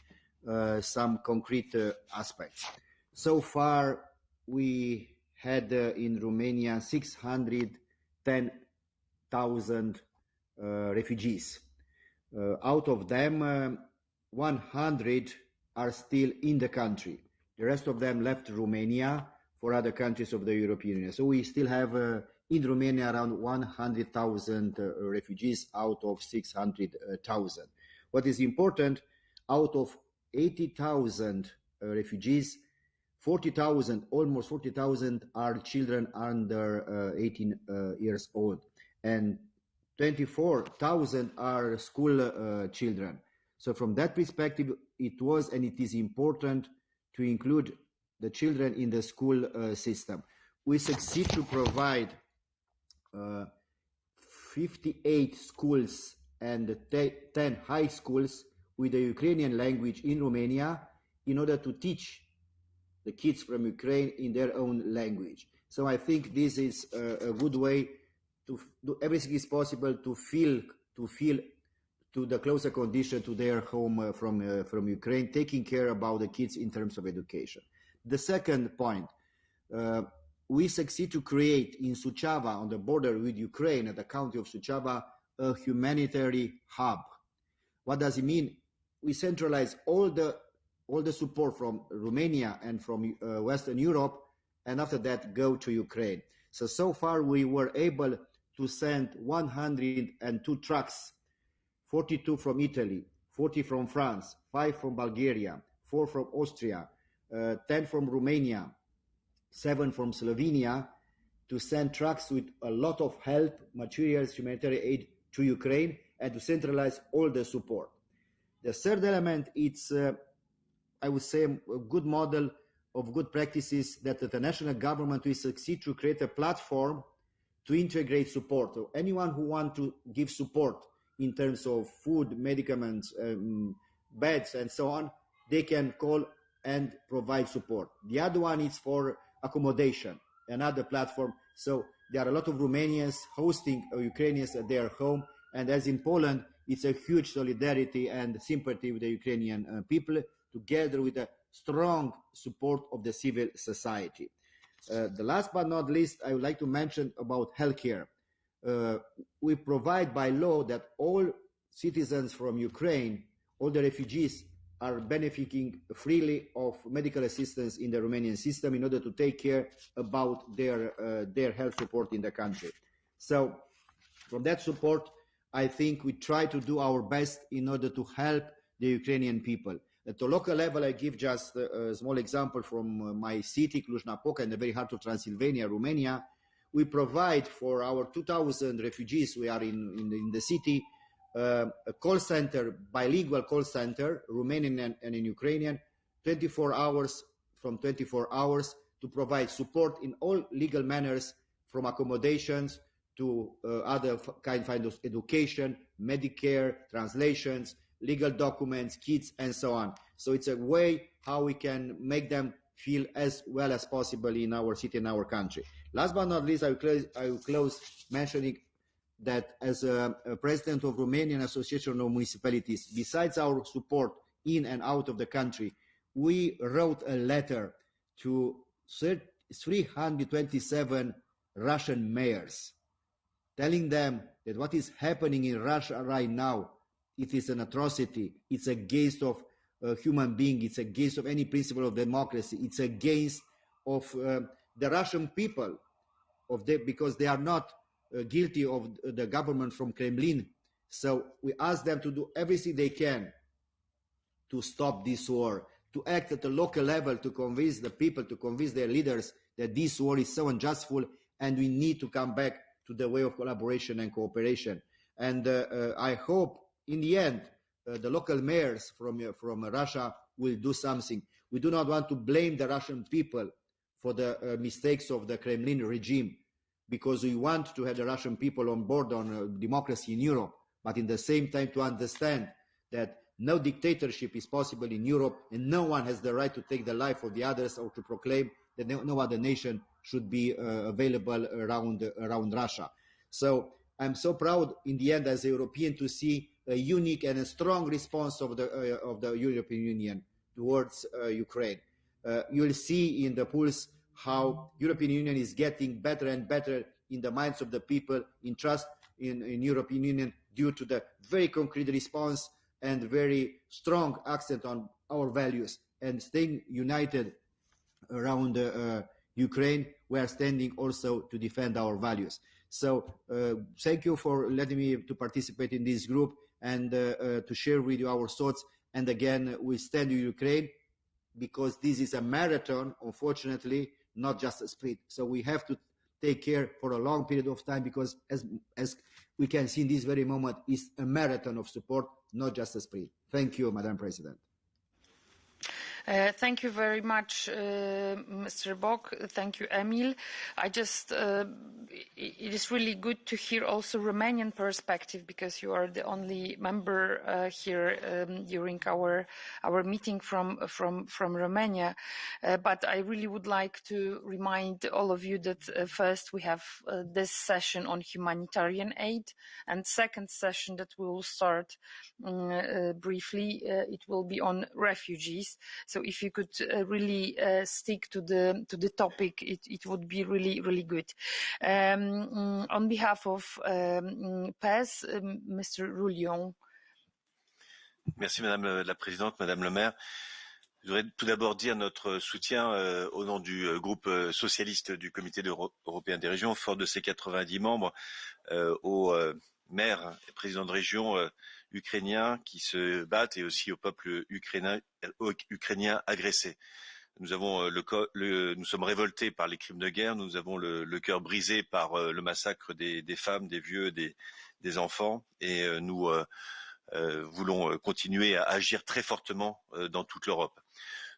some concrete aspects. So far, we had in Romania 610,000 refugees. Out of them, 100 are still in the country. The rest of them left Romania for other countries of the European Union. So we still have in Romania around 100,000 refugees out of 600,000. What is important, out of 80,000 refugees, 40,000, almost 40,000 are children under 18 years old, and 24,000 are school children. So from that perspective, it was and it is important to include the children in the school system. We succeed to provide 58 schools and 10 high schools with the Ukrainian language in Romania in order to teach the kids from Ukraine in their own language. So I think this is a good way to do everything is possible to to the closer condition to their home from Ukraine, taking care about the kids in terms of education. The second point, we succeed to create in Suceava, on the border with Ukraine, at the county of Suceava, a humanitarian hub. What does it mean? We centralize all the support from Romania and from Western Europe, and after that go to Ukraine. So far we were able to send 102 trucks, 42 from Italy, 40 from France, 5 from Bulgaria, 4 from Austria, 10 from Romania, 7 from Slovenia, to send trucks with a lot of help, materials, humanitarian aid to Ukraine, and to centralize all the support. The third element, it's, I would say, a good model of good practices that the national government will succeed to create a platform to integrate support. So anyone who wants to give support in terms of food, medicaments, beds, and so on, they can call and provide support. The other one is for accommodation, another platform. So there are a lot of Romanians hosting Ukrainians at their home, and as in Poland, it's a huge solidarity and sympathy with the Ukrainian people, together with a strong support of the civil society. The last but not least, I would like to mention about healthcare. We provide by law that all citizens from Ukraine, all the refugees, are benefiting freely of medical assistance in the Romanian system in order to take care about their health support in the country. So from that support, I think we try to do our best in order to help the Ukrainian people. At the local level, I give just a small example from my city, Cluj-Napoca, in the very heart of Transylvania, Romania. We provide for our 2,000 refugees we are in the city, a call center, bilingual call center, Romanian and in Ukrainian, 24 hours to provide support in all legal manners, from accommodations to other kind of education, Medicare, translations, legal documents, kids, and so on. So it's a way how we can make them feel as well as possible in our city and our country. Last but not least, I will close mentioning that as a president of Romanian Association of Municipalities, besides our support in and out of the country, we wrote a letter to 327 Russian mayors, telling them that what is happening in Russia right now, it is an atrocity. It's against of human being. It's against of any principle of democracy. It's against of the Russian people, because they are not guilty of the government from Kremlin. So we ask them to do everything they can to stop this war, to act at the local level, to convince the people, to convince their leaders that this war is so unjustful and we need to come back to the way of collaboration and cooperation. And I hope in the end, the local mayors from Russia will do something. We do not want to blame the Russian people for the mistakes of the Kremlin regime, because we want to have the Russian people on board on democracy in Europe, but in the same time to understand that no dictatorship is possible in Europe, and no one has the right to take the life of the others or to proclaim that no other nation should be available around Russia. So I'm so proud in the end as a European to see a unique and a strong response of the European Union towards Ukraine. You'll see in the polls how European Union is getting better and better in the minds of the people, in trust in European Union, due to the very concrete response and very strong accent on our values. And staying united around Ukraine, we are standing also to defend our values. So thank you for letting me to participate in this group and to share with you our thoughts. And again, we stand with Ukraine because this is a marathon, unfortunately, not just a sprint. So we have to take care for a long period of time, because as we can see in this very moment, it's a marathon of support, not just a sprint. Thank you, Madam President. Thank you very much, Mr. Bok. Thank you, Emil. It is really good to hear also Romanian perspective, because you are the only member here during our meeting from Romania. But I really would like to remind all of you that first we have this session on humanitarian aid, and second session that we will start briefly, it will be on refugees. So if you could really stick to the topic, it would be really good. On behalf of PES, Mr. Roulion. Merci Madame la Présidente, Madame le maire. Je voudrais tout d'abord dire notre soutien au nom du groupe socialiste du Comité européen des régions, fort de ses 90 membres, aux maires et présidents de région ukrainiens qui se battent, et aussi au peuple ukrainien agressé. Nous sommes révoltés par les crimes de guerre, nous avons le cœur brisé par le massacre des femmes, des vieux, des enfants, et nous voulons continuer à agir très fortement dans toute l'Europe.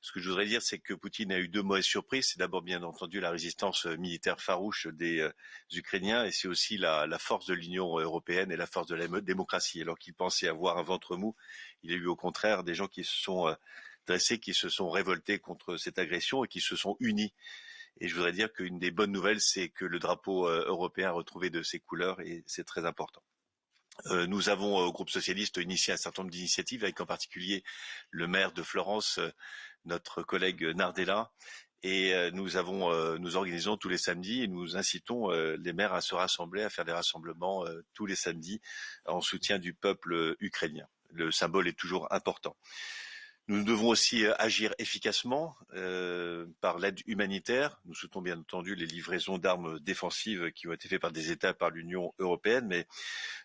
Ce que je voudrais dire, c'est que Poutine a eu deux mauvaises surprises. C'est d'abord, bien entendu, la résistance militaire farouche des Ukrainiens, et c'est aussi la force de l'Union européenne et la force de la démocratie. Alors qu'il pensait avoir un ventre mou, il y a eu au contraire des gens qui se sont dressés, qui se sont révoltés contre cette agression et qui se sont unis. Et je voudrais dire qu'une des bonnes nouvelles, c'est que le drapeau européen a retrouvé de ses couleurs, et c'est très important. Nous avons au groupe socialiste initié un certain nombre d'initiatives, avec en particulier le maire de Florence, notre collègue Nardella, et nous organisons tous les samedis, et nous incitons les maires à se rassembler, à faire des rassemblements tous les samedis en soutien du peuple ukrainien. Le symbole est toujours important. Nous devons aussi agir efficacement par l'aide humanitaire. Nous soutenons bien entendu les livraisons d'armes défensives qui ont été faites par des États, par l'Union européenne, mais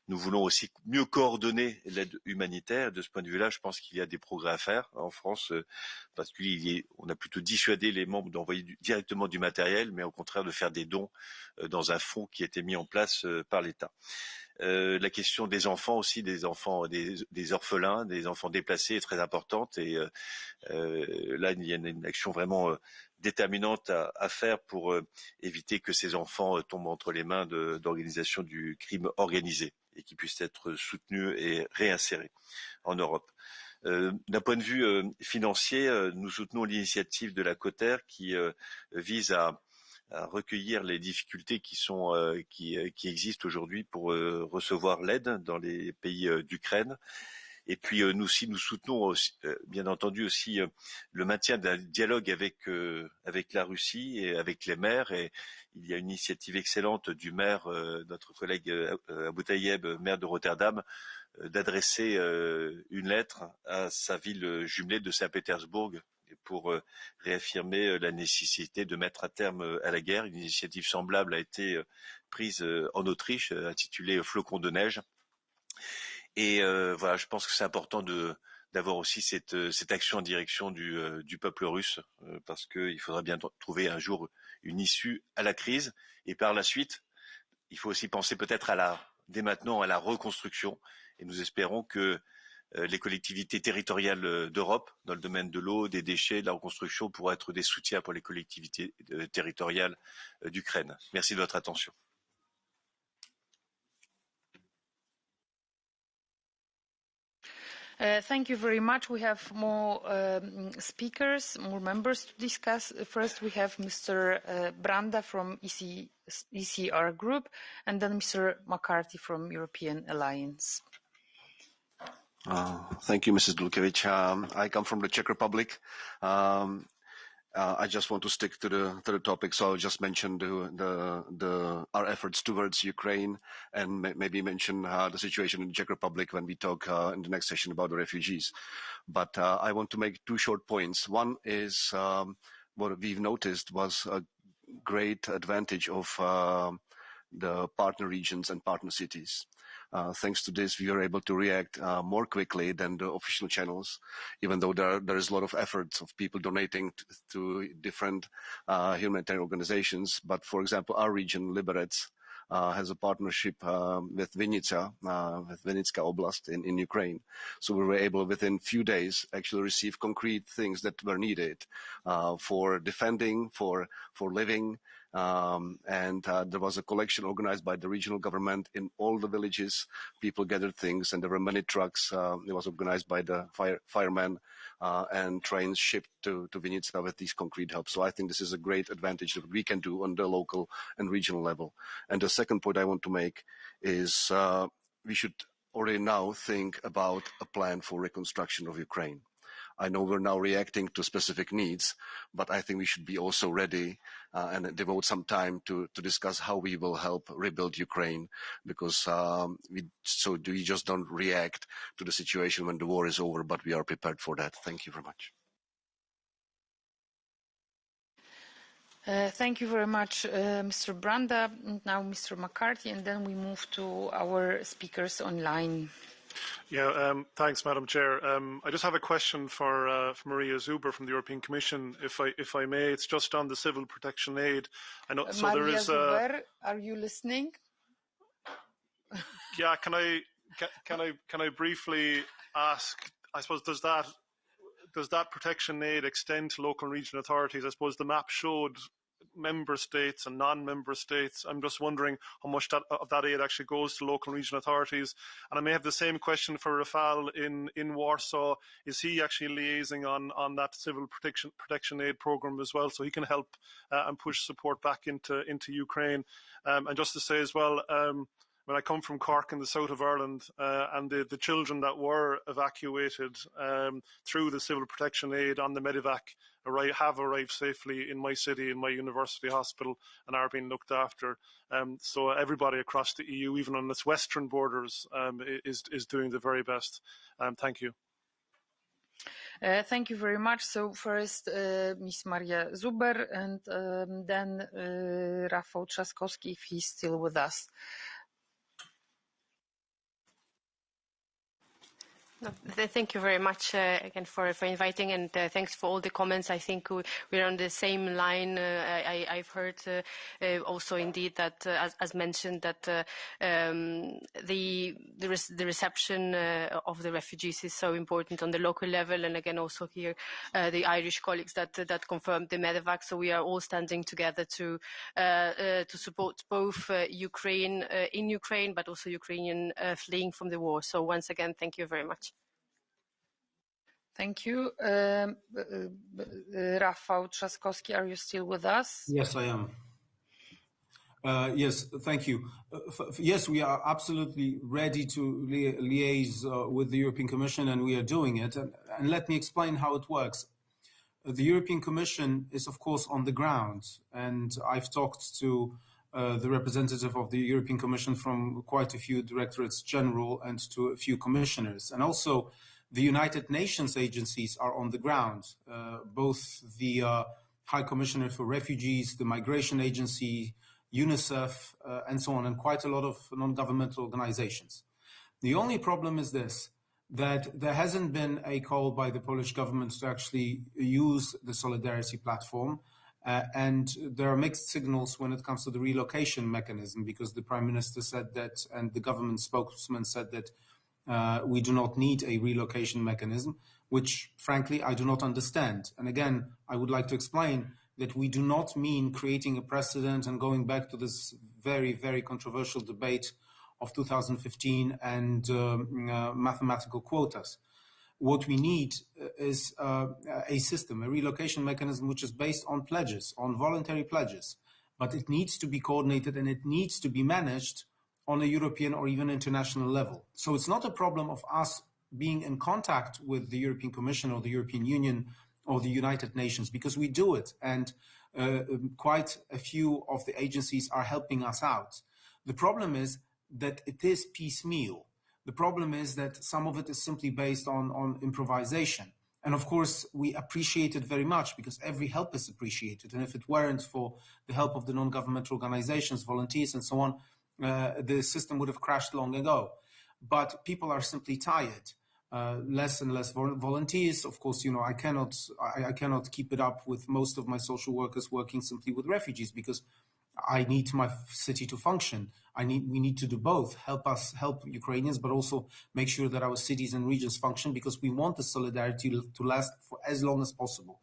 nous voulons aussi mieux coordonner l'aide humanitaire. De ce point de vue-là, je pense qu'il y a des progrès à faire en France, parce qu'on a plutôt dissuadé les membres d'envoyer directement du matériel, mais au contraire de faire des dons dans un fonds qui a été mis en place par l'État. La question des enfants aussi, des orphelins, des enfants déplacés est très importante, et là il y a une action vraiment déterminante à faire pour éviter que ces enfants tombent entre les mains d'organisations du crime organisé et qu'ils puissent être soutenus et réinsérés en Europe. D'un point de vue financier, nous soutenons l'initiative de la Coter qui vise à recueillir les difficultés qui existent aujourd'hui pour recevoir l'aide dans les pays d'Ukraine. Et puis nous soutenons aussi, bien entendu aussi le maintien d'un dialogue avec la Russie et avec les maires. Et il y a une initiative excellente du maire, notre collègue Aboutayeb, maire de Rotterdam, d'adresser une lettre à sa ville jumelée de Saint-Pétersbourg pour réaffirmer la nécessité de mettre un terme à la guerre. Une initiative semblable a été prise en Autriche, intitulée Flocons de neige. Et voilà, je pense que c'est important d'avoir aussi cette action en direction du peuple russe, parce qu'il faudra bien trouver un jour une issue à la crise. Et par la suite, il faut aussi penser peut-être dès maintenant à la reconstruction. Et nous espérons que les collectivités territoriales d'Europe, dans le domaine de l'eau, des déchets, de la reconstruction, pourront être des soutiens pour les collectivités territoriales d'Ukraine. Merci de votre attention. Thank you very much. We have more speakers, more members to discuss. First, we have Mr. Branda from ECR Group, and then Mr. McCarthy from European Alliance. Thank you, Mrs. Dulkevich. I come from the Czech Republic. I just want to stick to the topic, so I'll just mention our efforts towards Ukraine, and maybe mention the situation in the Czech Republic when we talk in the next session about the refugees. But I want to make two short points. One is what we've noticed was a great advantage of the partner regions and partner cities. Thanks to this, we are able to react more quickly than the official channels, even though there is a lot of efforts of people donating to different humanitarian organizations. But for example, our region, Liberec, has a partnership with Vinnytsia, with Vinnytska Oblast in Ukraine. So we were able within few days actually receive concrete things that were needed for defending, for living. And there was a collection organized by the regional government in all the villages. People gathered things, and there were many trucks. It was organized by the firemen and trains shipped to Vinnytsia with these concrete help. So I think this is a great advantage that we can do on the local and regional level. And the second point I want to make is we should already now think about a plan for reconstruction of Ukraine. I know we're now reacting to specific needs, but I think we should be also ready and devote some time to discuss how we will help rebuild Ukraine, because we just don't react to the situation when the war is over, but we are prepared for that. Thank you very much. Thank you very much, Mr. Branda. Now, Mr. McCarthy, and then we move to our speakers online. Yeah, thanks, Madam Chair. I just have a question for Maria Zuber from the European Commission, if I may. It's just on the civil protection aid. I know. So Maria there is. Zuber, are you listening? Yeah, can I briefly ask? I suppose does that protection aid extend to local and regional authorities? I suppose the map showed member states and non-member states. I'm just wondering how much of that aid actually goes to local and regional authorities. And I may have the same question for Rafal in Warsaw. Is he actually liaising on that civil protection aid program as well, so he can help and push support back into Ukraine? And just to say as well, when I come from Cork in the south of Ireland, and the children that were evacuated through the civil protection aid on the Medivac have arrived safely in my city, in my university hospital, and are being looked after. So everybody across the EU, even on its western borders, is doing the very best. Thank you. Thank you very much. So first, Ms. Maria Zuber, and then Rafał Trzaskowski, if he's still with us. No, thank you very much again for inviting, and thanks for all the comments. I think we're on the same line. I've heard also indeed that, as mentioned, that the reception of the refugees is so important on the local level, and again also here the Irish colleagues that confirmed the medevac. So we are all standing together to support both Ukraine in Ukraine, but also Ukrainian fleeing from the war. So once again, thank you very much. Thank you. Rafał Trzaskowski, are you still with us? Yes, I am. Yes, thank you. Yes, we are absolutely ready to liaise with the European Commission, and we are doing it. And let me explain how it works. The European Commission is, of course, on the ground, and I've talked to the representative of the European Commission from quite a few directorates general and to a few commissioners. And also, the United Nations agencies are on the ground, both the High Commissioner for Refugees, the Migration Agency, UNICEF, and so on, and quite a lot of non-governmental organizations. The only problem is this, that there hasn't been a call by the Polish government to actually use the Solidarity platform, and there are mixed signals when it comes to the relocation mechanism, because the Prime Minister said that, and the government spokesman said that we do not need a relocation mechanism, which, frankly, I do not understand. And again, I would like to explain that we do not mean creating a precedent and going back to this very, very controversial debate of 2015 and mathematical quotas. What we need is a system, a relocation mechanism, which is based on pledges, on voluntary pledges. But it needs to be coordinated and it needs to be managed on a European or even international level. So it's not a problem of us being in contact with the European Commission or the European Union or the United Nations, because we do it, and quite a few of the agencies are helping us out. The problem is that it is piecemeal. The problem is that some of it is simply based on improvisation. And of course, we appreciate it very much, because every help is appreciated. And if it weren't for the help of the non-governmental organizations, volunteers, and so on, the system would have crashed long ago. But people are simply tired. Less and less volunteers. Of course, you know, I cannot keep it up with most of my social workers working simply with refugees, because I need my city to function. We need to do both, help Ukrainians, but also make sure that our cities and regions function, because we want the solidarity to last for as long as possible.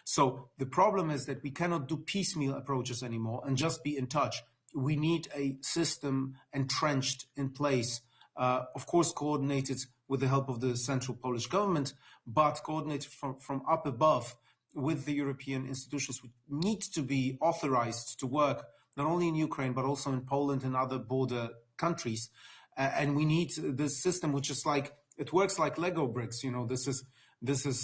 So the problem is that we cannot do piecemeal approaches anymore and just be in touch. We need a system entrenched in place, of course coordinated with the help of the central Polish government, but coordinated from up above with the European institutions, which need to be authorized to work not only in Ukraine, but also in Poland and other border countries. And we need this system, which is like, it works like Lego bricks. You know, this is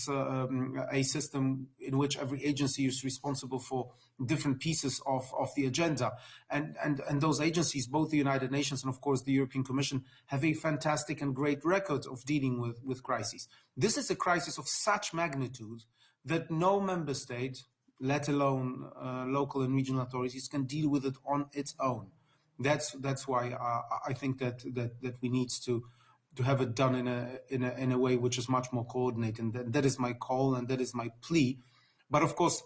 a system in which every agency is responsible for different pieces of the agenda. And those agencies, both the United Nations and of course the European Commission, have a fantastic and great record of dealing with crises. This is a crisis of such magnitude that no member state, let alone local and regional authorities, can deal with it on its own. That's why I think that we need to have it done in a way which is much more coordinated. And that is my call and that is my plea. But of course,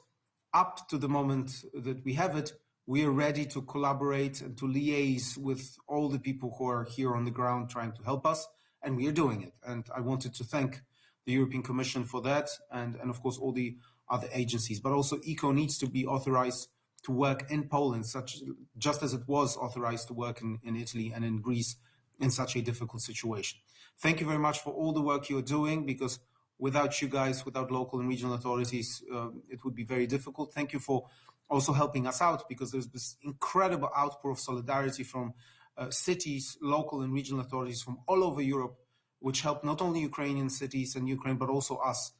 up to the moment that we have it, we are ready to collaborate and to liaise with all the people who are here on the ground trying to help us, and we are doing it. And I wanted to thank the European Commission for that, and of course all the other agencies. But also ECO needs to be authorized to work in Poland, just as it was authorized to work in Italy and in Greece in such a difficult situation. Thank you very much for all the work you're doing, because without you guys, without local and regional authorities, it would be very difficult. Thank you for also helping us out, because there's this incredible outpour of solidarity from cities, local and regional authorities from all over Europe, which help not only Ukrainian cities and Ukraine, but also us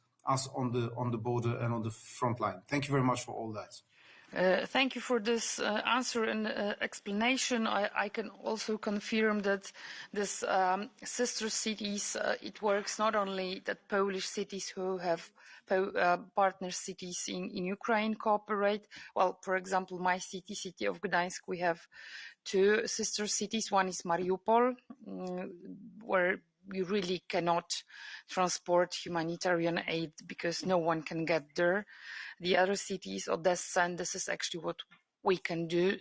on the border and on the front line. Thank you very much for all that. Thank you for this answer and explanation. I can also confirm that this sister cities, it works not only that Polish cities who have partner cities in Ukraine cooperate. Well, for example, my city of Gdańsk, we have two sister cities. One is Mariupol, where you really cannot transport humanitarian aid because no one can get there. The other cities, Odessa, and this is actually what we can do,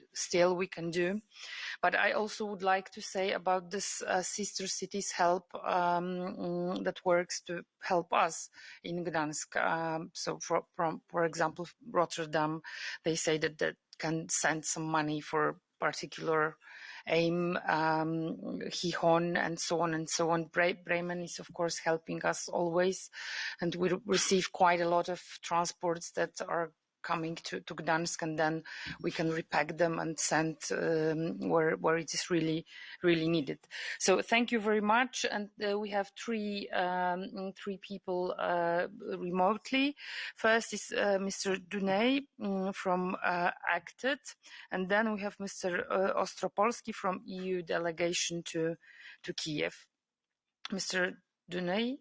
we can do. But I also would like to say about this sister cities help that works to help us in Gdańsk. So for example, Rotterdam, they say that can send some money for particular aim, Gijón, and so on and so on. Bremen is, of course, helping us always, and we receive quite a lot of transports that are coming to Gdańsk, and then we can repack them and send where it is really needed. So thank you very much. And we have three people remotely. First is Mr. Dunay from Acted, and then we have Mr. Ostropolski from EU delegation to Kiev. Mr. Dunay?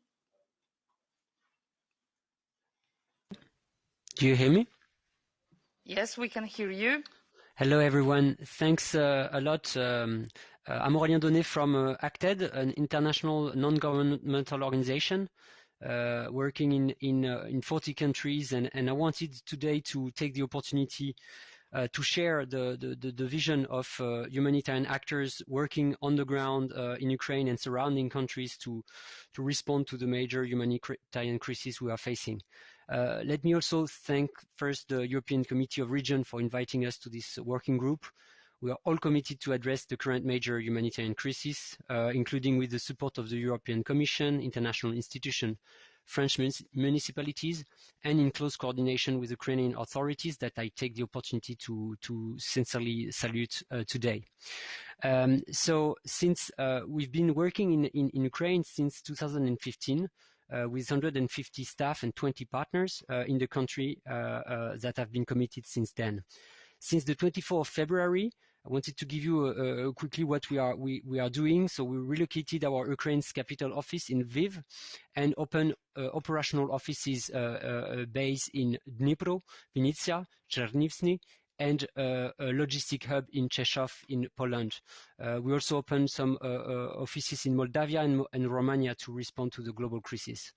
Do you hear me? Yes, we can hear you. Hello, everyone. Thanks a lot. I'm Aurélien Donnet from Acted, an international non-governmental organization working in 40 countries. And I wanted today to take the opportunity to share the vision of humanitarian actors working on the ground in Ukraine and surrounding countries to respond to the major humanitarian crisis we are facing. Let me also thank first the European Committee of Regions for inviting us to this working group. We are all committed to address the current major humanitarian crisis, including with the support of the European Commission, international institutions, French municipalities, and in close coordination with Ukrainian authorities that I take the opportunity to sincerely salute today. So since we've been working in Ukraine since 2015, with 150 staff and 20 partners in the country that have been committed since then. Since the 24th of February, I wanted to give you quickly what we are doing. So we relocated our Ukraine's capital office in Lviv and opened operational offices based in Dnipro, Vinnytsia, Chernivtsi, and a logistic hub in Chernov in Poland. We also opened some offices in Moldavia and Romania to respond to the global crisis.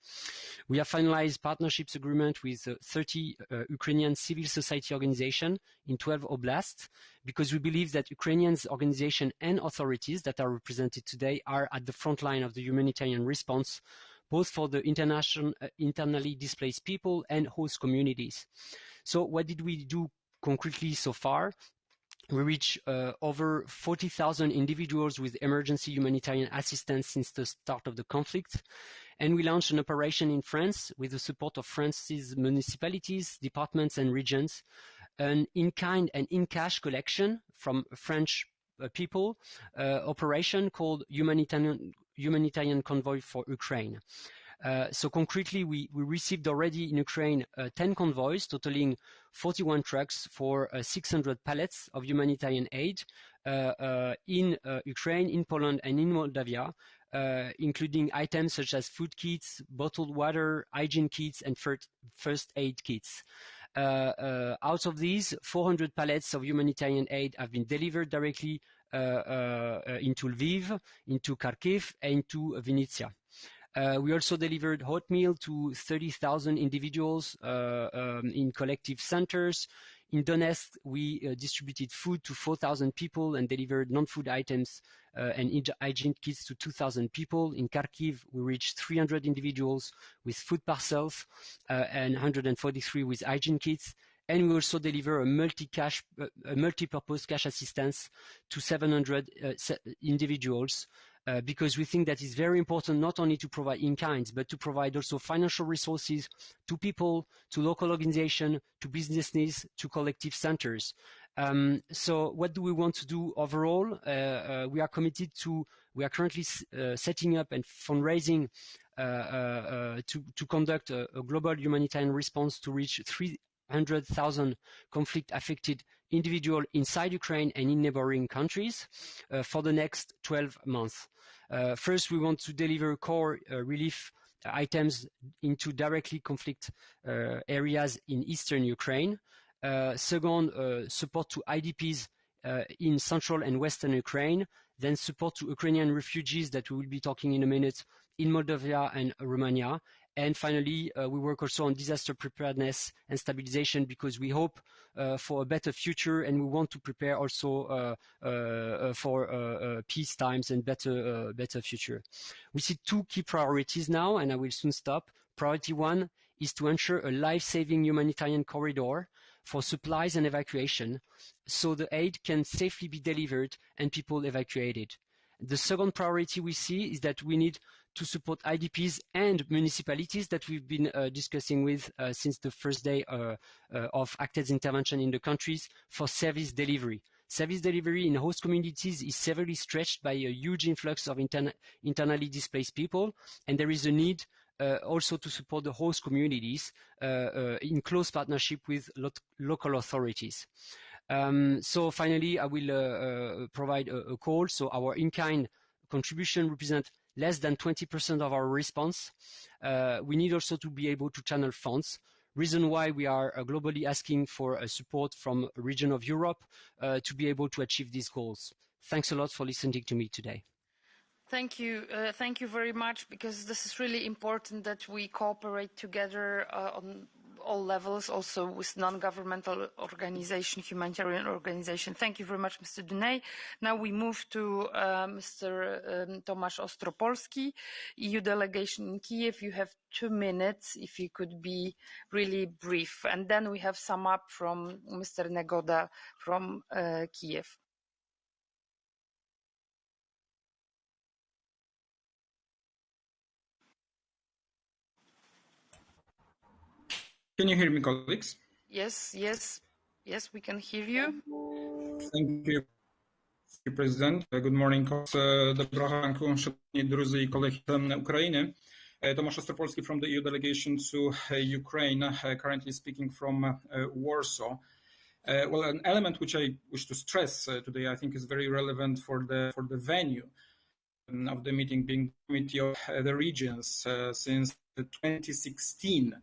We have finalized partnerships agreement with 30 Ukrainian civil society organizations in 12 oblasts, because we believe that Ukrainian organizations and authorities that are represented today are at the front line of the humanitarian response, both for the internally displaced people and host communities. So what did we do concretely so far? We reached over 40,000 individuals with emergency humanitarian assistance since the start of the conflict. And we launched an operation in France with the support of France's municipalities, departments, and regions, an in-kind and in-cash collection from French people operation called Humanitarian Convoy for Ukraine. So concretely, we received already in Ukraine 10 convoys totaling 41 trucks for 600 pallets of humanitarian aid in Ukraine, in Poland, and in Moldavia, including items such as food kits, bottled water, hygiene kits, and first aid kits. Out of these, 400 pallets of humanitarian aid have been delivered directly into Lviv, into Kharkiv, and into Vinnytsia. We also delivered hot meal to 30,000 individuals in collective centers. In Donetsk, we distributed food to 4,000 people and delivered non-food items and hygiene kits to 2,000 people. In Kharkiv, we reached 300 individuals with food parcels and 143 with hygiene kits. And we also deliver a multi-purpose cash assistance to 700 individuals, because we think that it's very important not only to provide in-kind, but to provide also financial resources to people, to local organizations, to businesses, to collective centers. So what do we want to do overall? We are committed to, we are currently setting up and fundraising to conduct a global humanitarian response to reach 300,000 conflict-affected individuals inside Ukraine and in neighboring countries for the next 12 months. First, we want to deliver core relief items into directly conflict areas in eastern Ukraine. Second, support to IDPs in central and western Ukraine. Then support to Ukrainian refugees that we will be talking in a minute in Moldavia and Romania. And finally, we work also on disaster preparedness and stabilization, because we hope for a better future, and we want to prepare also for peace times and better future. We see two key priorities now, and I will soon stop. Priority one is to ensure a life-saving humanitarian corridor for supplies and evacuation, so the aid can safely be delivered and people evacuated. The second priority we see is that we need to support IDPs and municipalities that we've been discussing with since the first day of ACTED's intervention in the countries for service delivery. Service delivery in host communities is severely stretched by a huge influx of internally displaced people, and there is a need also to support the host communities in close partnership with local authorities. So finally, I will provide a call. So our in-kind contribution represents less than 20% of our response. We need also to be able to channel funds. Reason why we are globally asking for support from a region of Europe to be able to achieve these goals. Thanks a lot for listening to me today. Thank you very much, because this is really important that we cooperate together on all levels, also with non-governmental organization, humanitarian organization. Thank you very much, Mr. Dunay. Now we move to Mr. Tomasz Ostropolski, EU delegation in Kiev. You have 2 minutes, if you could be really brief. And then we have sum up from Mr. Negoda from Kiev. Can you hear me, colleagues? Yes, we can hear you. Thank you, President. Good morning. Доброго ранку, шановні друзі і колеги України. Tomasz Ostropolski from the EU delegation to Ukraine, currently speaking from Warsaw. Well, an element which I wish to stress today, I think, is very relevant for the venue of the meeting, being Committee of the Regions. Since 2016,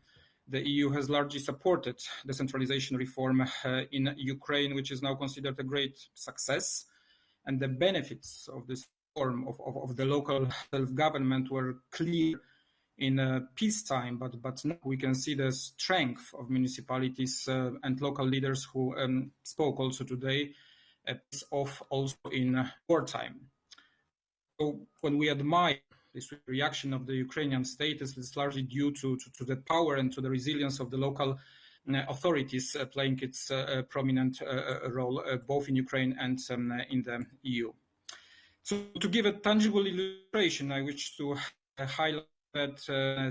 the EU has largely supported decentralization reform in Ukraine, which is now considered a great success. And the benefits of this form of the local self-government were clear in peacetime, but now we can see the strength of municipalities and local leaders who spoke also today of also in wartime. So when we admire this reaction of the Ukrainian state, it's largely due to the power and to the resilience of the local authorities playing its prominent role both in Ukraine and in the EU. So to give a tangible illustration, I wish to highlight that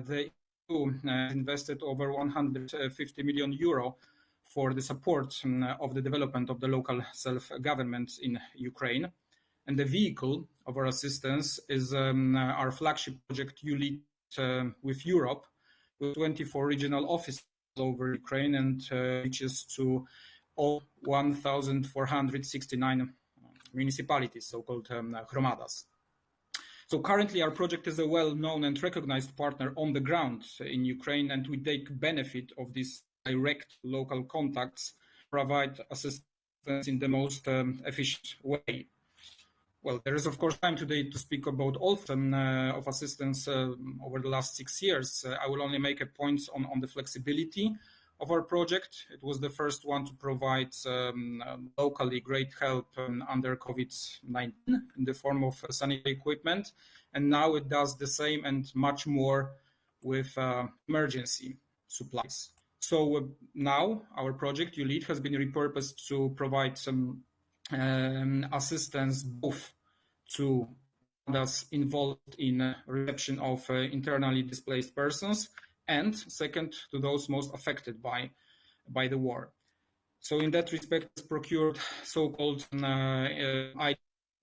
the EU invested over 150 million euro for the support of the development of the local self-government in Ukraine. And the vehicle of our assistance is our flagship project, ULEAD with Europe, with 24 regional offices all over Ukraine and reaches to all 1,469 municipalities, so-called hromadas. So currently our project is a well-known and recognized partner on the ground in Ukraine, and we take benefit of these direct local contacts, provide assistance in the most efficient way. Well, there is of course time today to speak about all of assistance over the last 6 years. I will only make a point on the flexibility of our project. It was the first one to provide locally great help under COVID-19 in the form of sanitary equipment. And now it does the same and much more with emergency supplies. So now our project, ULEAD, has been repurposed to provide some assistance both to those involved in reception of internally displaced persons, and second, to those most affected by the war. So in that respect, it's procured so-called IT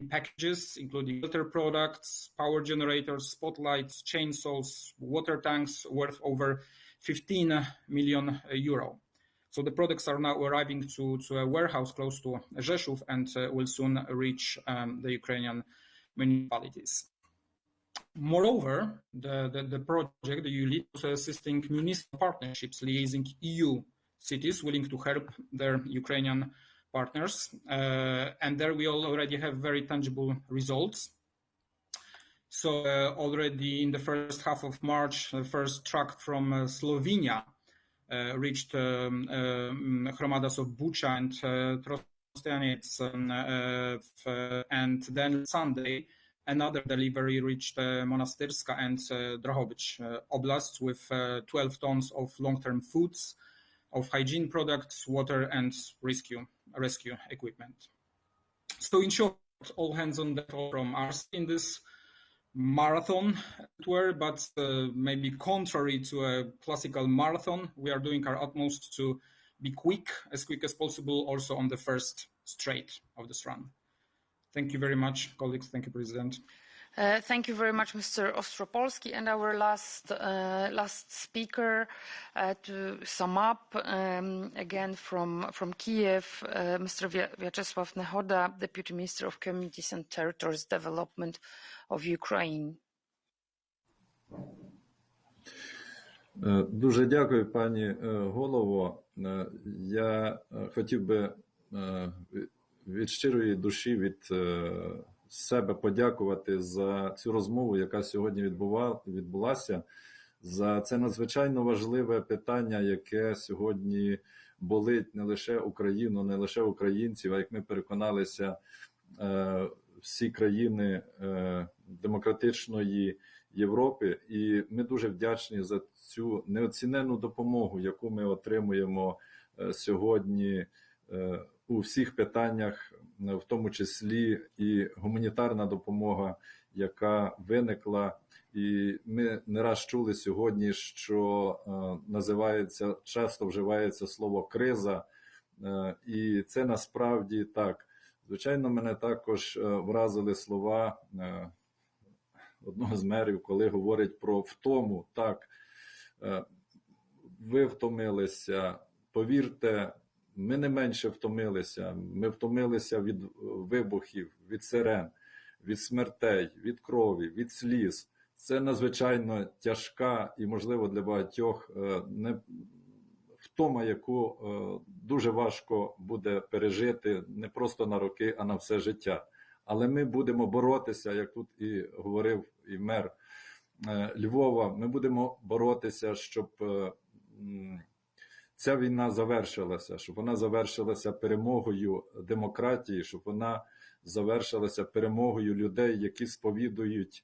packages, including filter products, power generators, spotlights, chainsaws, water tanks worth over 15 million euro. So the products are now arriving to a warehouse close to Rzeszów and will soon reach the Ukrainian municipalities. Moreover, the project, the ULEAD, is assisting municipal partnerships, liaising EU cities willing to help their Ukrainian partners. And there we already have very tangible results. So already in the first half of March, the first truck from Slovenia reached hromadas of Bucha and Trostianets, and then Sunday, another delivery reached Monastyrska and Drohobych oblasts with 12 tons of long-term foods, of hygiene products, water, and rescue equipment. So in short, all hands on deck from us in this marathon tour, but maybe contrary to a classical marathon, we are doing our utmost to be quick as possible also on the first straight of this run. Thank you very much, colleagues. Thank you, President. Thank you very much, Mr. Ostropolski. And our last speaker to sum up, again from Kiev, Mr. Vyacheslav Nehoda, Deputy Minister of Communities and Territories Development of Ukraine. Дуже дякую, пані голово. Я хотів би від щирої душі, від себе подякувати за цю розмову, яка сьогодні відбулася, за це надзвичайно важливе питання, яке сьогодні болить не лише Україну, не лише українців, а як ми переконалися, всі країни демократичної Європи. І ми дуже вдячні за цю неоціненну допомогу, яку ми отримуємо сьогодні у всіх питаннях, в тому числі і гуманітарна допомога, яка виникла. І ми не раз чули сьогодні, що називається, часто вживається слово «криза», і це насправді так. Звичайно, мене також вразили слова одного з мерів, коли говорить про втому. Так, ви втомилися, повірте, ми не менше втомилися. Ми втомилися від вибухів, від сирен, від смертей, від крові, від сліз. Це надзвичайно тяжка і, можливо, для багатьох втома, яку дуже важко буде пережити не просто на роки, а на все життя. Але ми будемо боротися, як тут і говорив і мер Львова, ми будемо боротися, щоб ця війна завершилася, щоб вона завершилася перемогою демократії, щоб вона завершилася перемогою людей, які сповідують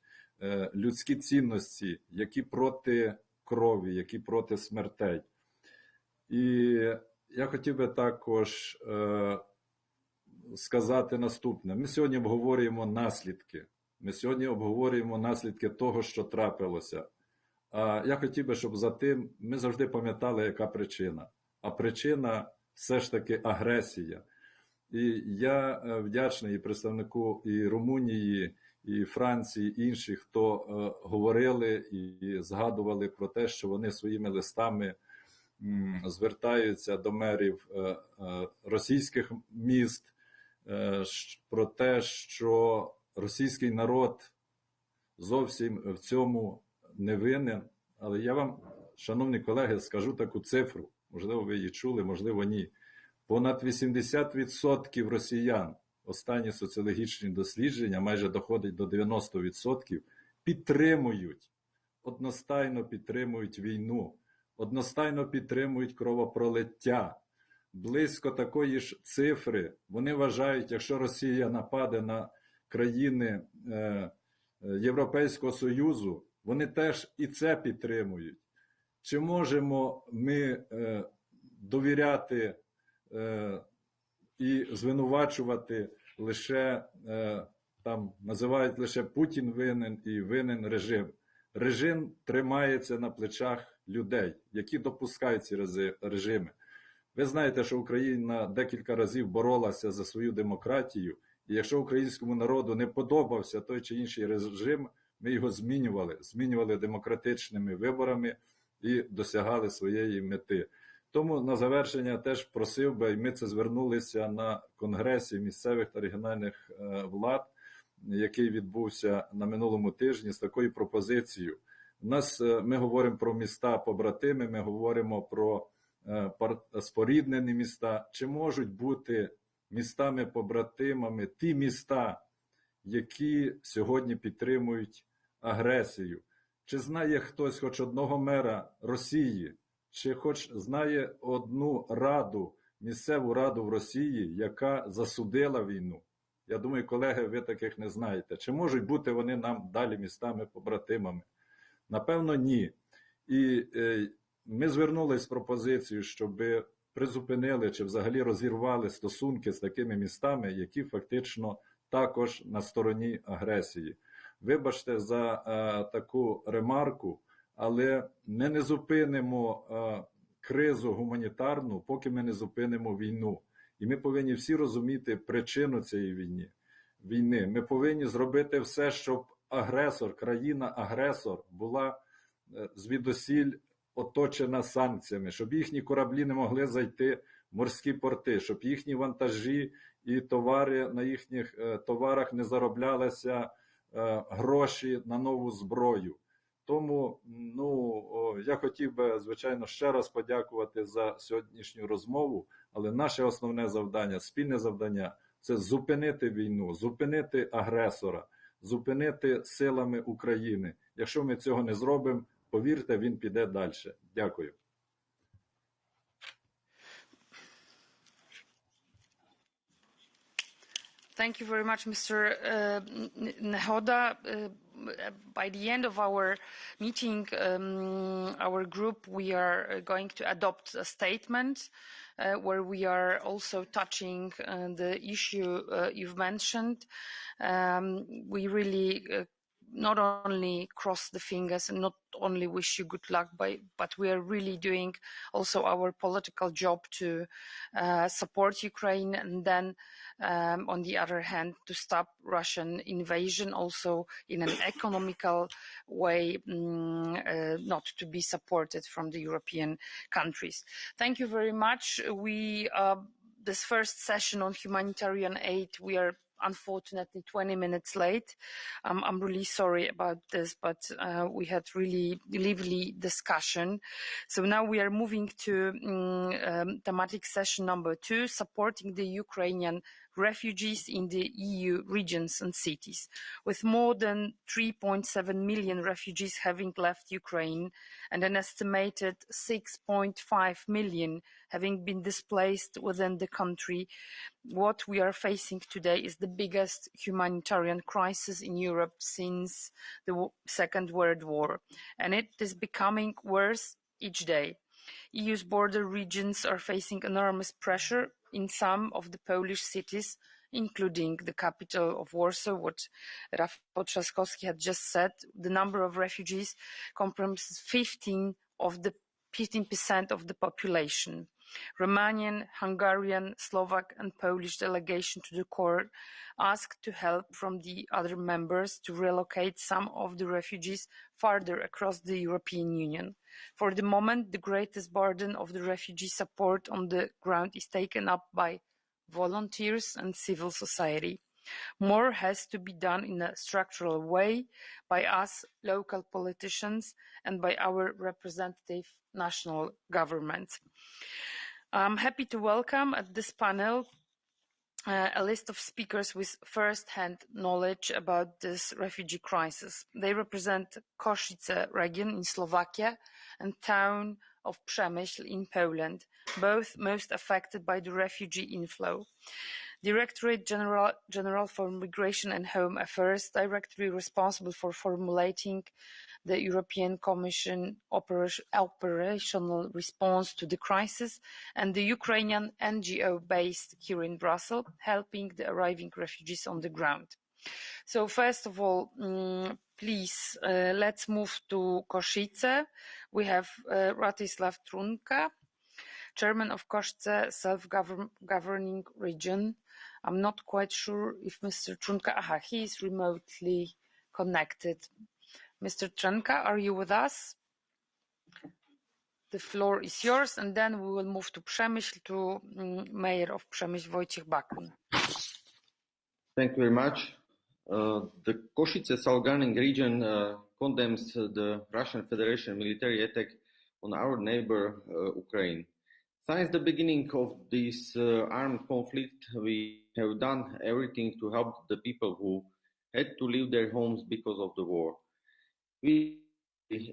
людські цінності, які проти крові, які проти смертей. І я хотів би також сказати наступне. Ми сьогодні обговорюємо наслідки. Ми сьогодні обговорюємо наслідки того, що трапилося. А я хотів би, щоб за тим ми завжди пам'ятали, яка причина. А причина все ж таки агресія. І я вдячний і представнику і Румунії, і Франції, і інших, хто говорили і згадували про те, що вони своїми листами звертаються до мерів російських міст, про те, що російський народ зовсім в цьому не винен. Але я вам, шановні колеги, скажу таку цифру. Можливо, ви її чули, можливо, ні. Понад 80% росіян, останні соціологічні дослідження, майже доходить до 90%, підтримують, одностайно підтримують війну, одностайно підтримують кровопролиття. Близько такої ж цифри вони вважають, якщо Росія нападе на країни Європейського Союзу, вони теж і це підтримують. Чи можемо ми довіряти і звинувачувати лише, там називають лише Путін винен і винен режим. Режим тримається на плечах людей, які допускають ці режими. Ви знаєте, що Україна декілька разів боролася за свою демократію, і якщо українському народу не подобався той чи інший режим, ми його змінювали демократичними виборами і досягали своєї мети. Тому на завершення теж просив би, і ми це звернулися на Конгресі місцевих та регіональних влад, який відбувся на минулому тижні, з такою пропозицією. Ми говоримо про міста-побратими, ми говоримо про споріднені міста. Чи можуть бути містами-побратимами ті міста, які сьогодні підтримують агресію? Чи знає хтось хоч одного мера Росії, чи хоч знає одну раду, місцеву раду в Росії, яка засудила війну? Я думаю, колеги, ви таких не знаєте. Чи можуть бути вони нам далі містами-побратимами? Напевно, ні. І ми звернулися з пропозицією, щоб призупинили чи взагалі розірвали стосунки з такими містами, які фактично також на стороні агресії. Вибачте за таку ремарку, але ми не зупинимо кризу гуманітарну, поки ми не зупинимо війну. І ми повинні всі розуміти причину цієї війни. Ми повинні зробити все, щоб агресор, країна-агресор була звідусіль оточена санкціями, щоб їхні кораблі не могли зайти в морські порти, щоб їхні вантажі і товари на їхніх товарах не зароблялися гроші на нову зброю. Тому я хотів би, звичайно, ще раз подякувати за сьогоднішню розмову, але наше основне завдання, спільне завдання – це зупинити війну, зупинити агресора, зупинити силами України. Якщо ми цього не зробимо, повірте, він піде далі. Дякую. Thank you very much, Mr. Nehoda. By the end of our meeting, our group, we are going to adopt a statement where we are also touching the issue you've mentioned. We really not only cross the fingers and not only wish you good luck, but we are really doing also our political job to support Ukraine, and then on the other hand to stop Russian invasion also in an economical way, not to be supported from the European countries. Thank you very much. This first session on humanitarian aid, we are unfortunately 20 minutes late. I'm really sorry about this, but we had really lively discussion. So now we are moving to thematic session number 2, supporting the Ukrainian refugees in the EU regions and cities. With more than 3.7 million refugees having left Ukraine and an estimated 6.5 million having been displaced within the country, what we are facing today is the biggest humanitarian crisis in Europe since the Second World War, and it is becoming worse each day. EU's border regions are facing enormous pressure in some of the Polish cities, including the capital of Warsaw. What Rafał Trzaskowski had just said, the number of refugees comprises 15% of the population. Romanian, Hungarian, Slovak and Polish delegation to the court asked to help from the other members to relocate some of the refugees farther across the European Union. For the moment, the greatest burden of the refugee support on the ground is taken up by volunteers and civil society. More has to be done in a structural way by us local politicians and by our representative national governments. I'm happy to welcome at this panel a list of speakers with first-hand knowledge about this refugee crisis. They represent Košice region in Slovakia and town of Przemyśl in Poland, both most affected by the refugee inflow. Directorate General for Migration and Home Affairs, directly responsible for formulating the European Commission operational response to the crisis, and the Ukrainian NGO based here in Brussels, helping the arriving refugees on the ground. So first of all, please, let's move to Košice. We have Rastislav Trunka, Chairman of Košice Self-Governing Region. I'm not quite sure if Mr. Trunka, he is remotely connected. Mr. Trunka, are you with us? The floor is yours, and then we will move to Przemyśl, to Mayor of Przemyśl, Wojciech Bakun. Thank you very much. The Košice Self-Governing Region condemns the Russian Federation military attack on our neighbor Ukraine. Since the beginning of this armed conflict, we have done everything to help the people who had to leave their homes because of the war. We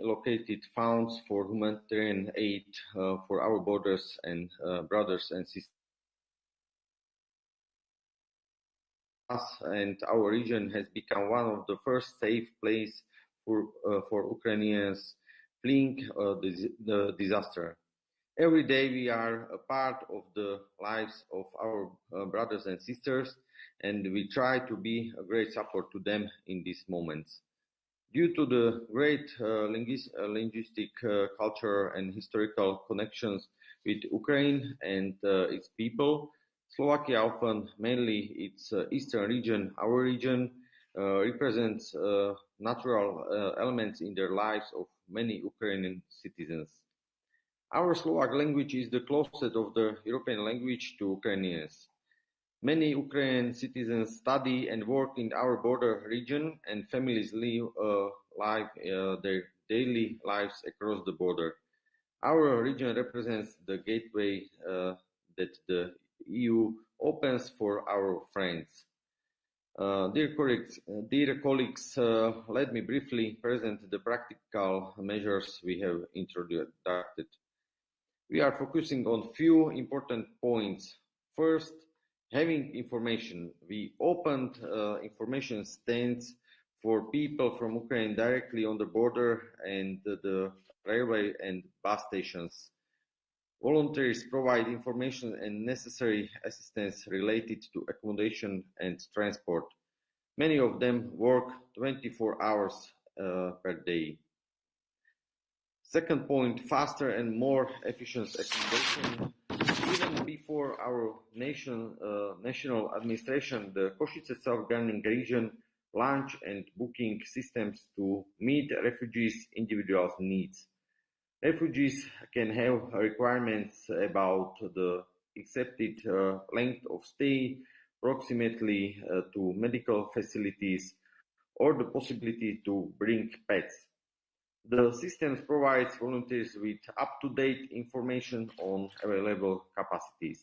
allocated funds for humanitarian aid for our borders and brothers and sisters. Us and our region has become one of the first safe places for Ukrainians fleeing the disaster. Every day we are a part of the lives of our brothers and sisters, and we try to be a great support to them in these moments. Due to the great linguistic, culture and historical connections with Ukraine and its people, Slovakia, often mainly its eastern region, our region, represents natural elements in their lives of many Ukrainian citizens. Our Slovak language is the closest of the European language to Ukrainians. Many Ukrainian citizens study and work in our border region, and families live their daily lives across the border. Our region represents the gateway that the EU opens for our friends. Dear colleagues, let me briefly present the practical measures we have introduced. We are focusing on few important points. First, having information. We opened information stands for people from Ukraine directly on the border and the railway and bus stations. Volunteers provide information and necessary assistance related to accommodation and transport. Many of them work 24 hours per day. Second point, faster and more efficient accommodation. Even before our national administration, the Košice Self-Governing Region launched and booking systems to meet refugees' individual needs. Refugees can have requirements about the accepted length of stay, proximately to medical facilities, or the possibility to bring pets. The system provides volunteers with up-to-date information on available capacities.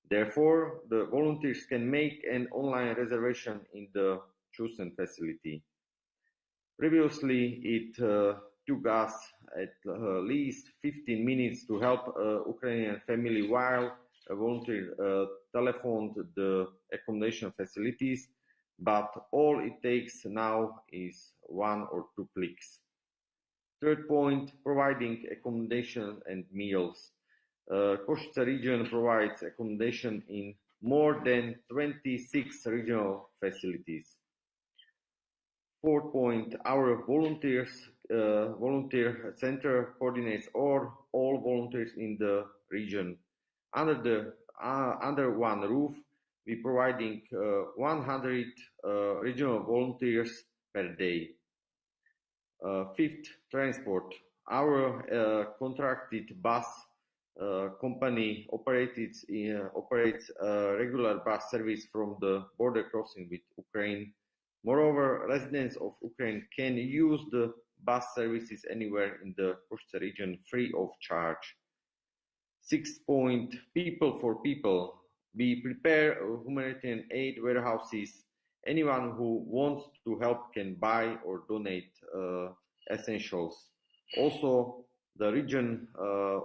Therefore, the volunteers can make an online reservation in the chosen facility. Previously, it took us at least 15 minutes to help a Ukrainian family while a volunteer telephoned the accommodation facilities, but all it takes now is 1 or 2 clicks. Third point, providing accommodation and meals. Košice region provides accommodation in more than 26 regional facilities. Fourth point, our volunteer center coordinates all volunteers in the region. Under one roof, we providing 100 regional volunteers per day. Fifth, transport. Our contracted bus company operates regular bus service from the border crossing with Ukraine. Moreover, residents of Ukraine can use the bus services anywhere in the Košice region free of charge. Sixth point, people for people. We prepare humanitarian aid warehouses. Anyone who wants to help can buy or donate essentials. Also, the region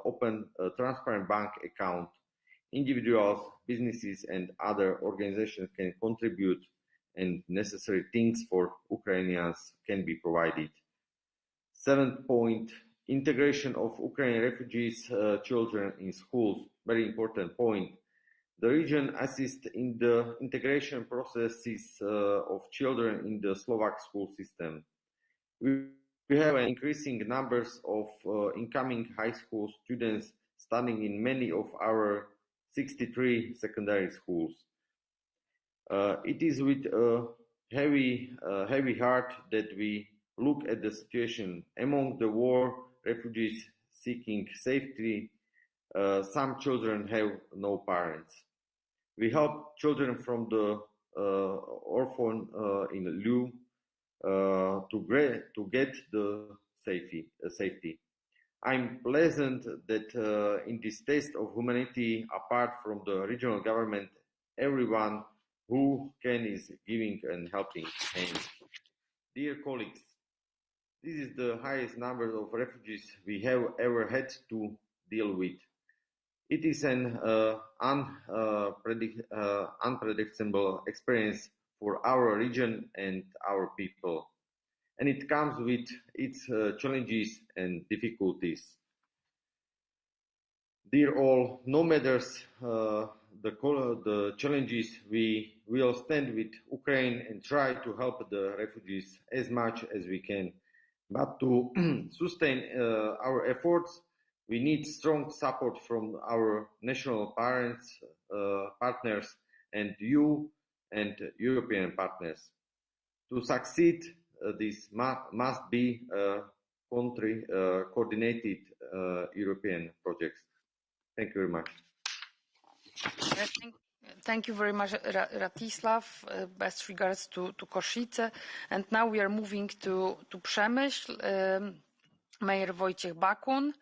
opened a transparent bank account. Individuals, businesses, and other organizations can contribute, and necessary things for Ukrainians can be provided. Seventh point, integration of Ukrainian refugees children in schools. Very important point. The region assists in the integration processes of children in the Slovak school system. We have an increasing numbers of incoming high school students studying in many of our 63 secondary schools. It is with a heavy heart that we look at the situation among the war refugees seeking safety. Some children have no parents. We help children from the orphan in Lviv to get the safety. I'm pleasant that in this test of humanity, apart from the regional government, everyone who can is giving and helping hand. Dear colleagues, this is the highest number of refugees we have ever had to deal with. It is an unpredictable experience for our region and our people, and it comes with its challenges and difficulties. Dear all, no matter the challenges, we will stand with Ukraine and try to help the refugees as much as we can. But to sustain our efforts, we need strong support from our national partners and you and European partners. To succeed, this must be a coordinated European project. Thank you very much. Thank you very much, Ratislav. Best regards to Košice. And now we are moving to Przemyśl. Mayor Wojciech Bakun.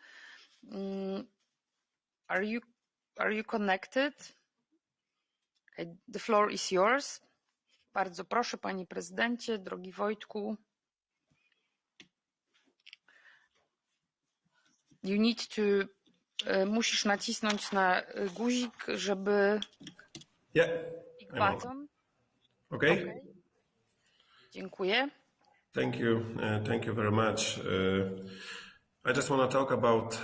Are you connected? Okay, the floor is yours. Bardzo proszę, panie prezydencie, drogi Wojtku. You need to musisz nacisnąć na guzik, żeby button. Okay. Dziękuję. Thank you very much. I just want to talk about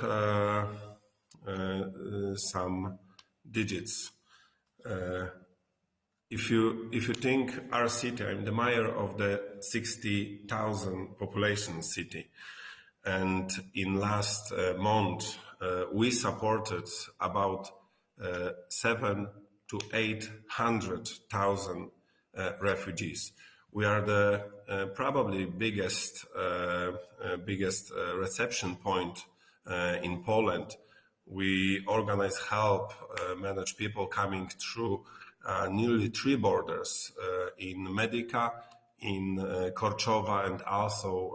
some digits. If you think our city, I'm the mayor of the 60,000 population city, and in last month we supported about 700,000 to 800,000 refugees. We are the probably biggest reception point in Poland. We organize help, manage people coming through nearly 3 borders in Medica, in Korchova, and also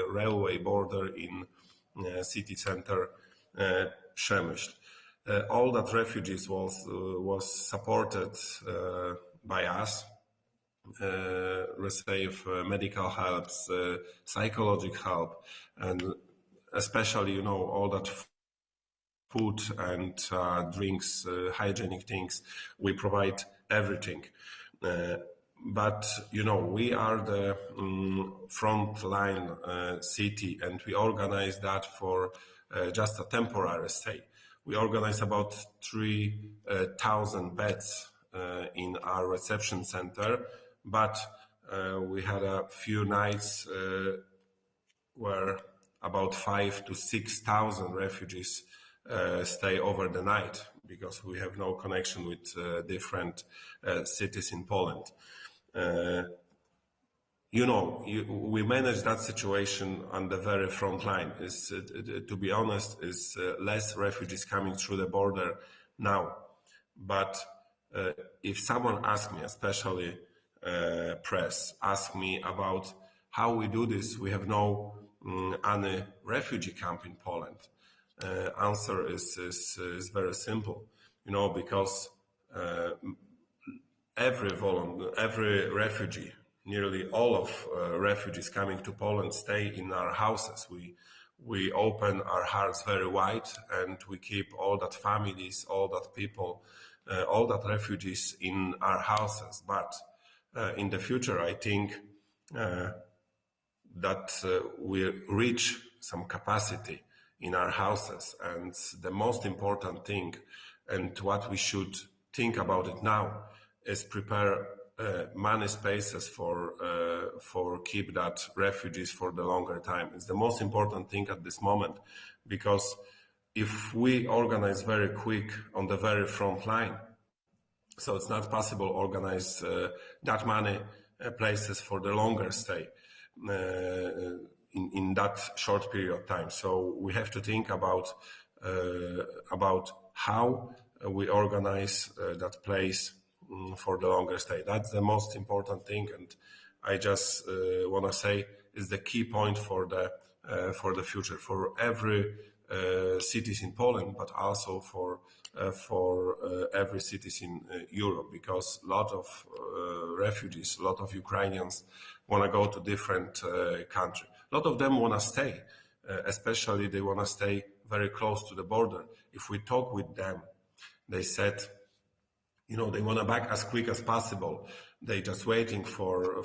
railway border in city center Przemyśl. All that refugees was supported by us. Receive medical helps, psychological help, and especially, all that food and drinks, hygienic things. We provide everything. But, we are the frontline city, and we organize that for just a temporary stay. We organize about 3,000 beds in our reception center, but we had a few nights where about 5,000 to 6,000 refugees stay over the night because we have no connection with different cities in Poland. We manage that situation on the very front line. To be honest, is less refugees coming through the border now. But if someone asks me, especially press, ask me about how we do this, we have no any refugee camp in Poland. Answer is very simple, because every refugee, nearly all of refugees coming to Poland stay in our houses. We open our hearts very wide, and we keep all that families, all that people, all that refugees in our houses. But in the future, I think that we reach some capacity in our houses. And the most important thing, and what we should think about it now, is prepare many spaces for keep that refugees for the longer time. It's the most important thing at this moment, because if we organize very quick on the very front line, so it's not possible organize that many places for the longer stay in that short period of time. So we have to think about how we organize that place for the longer stay. That's the most important thing, and I just want to say is the key point for the future for every cities in Poland, but also for every cities in Europe, because a lot of refugees, a lot of Ukrainians want to go to different countries. A lot of them want to stay, especially they want to stay very close to the border. If we talk with them, they said, they want to back as quick as possible. They just waiting for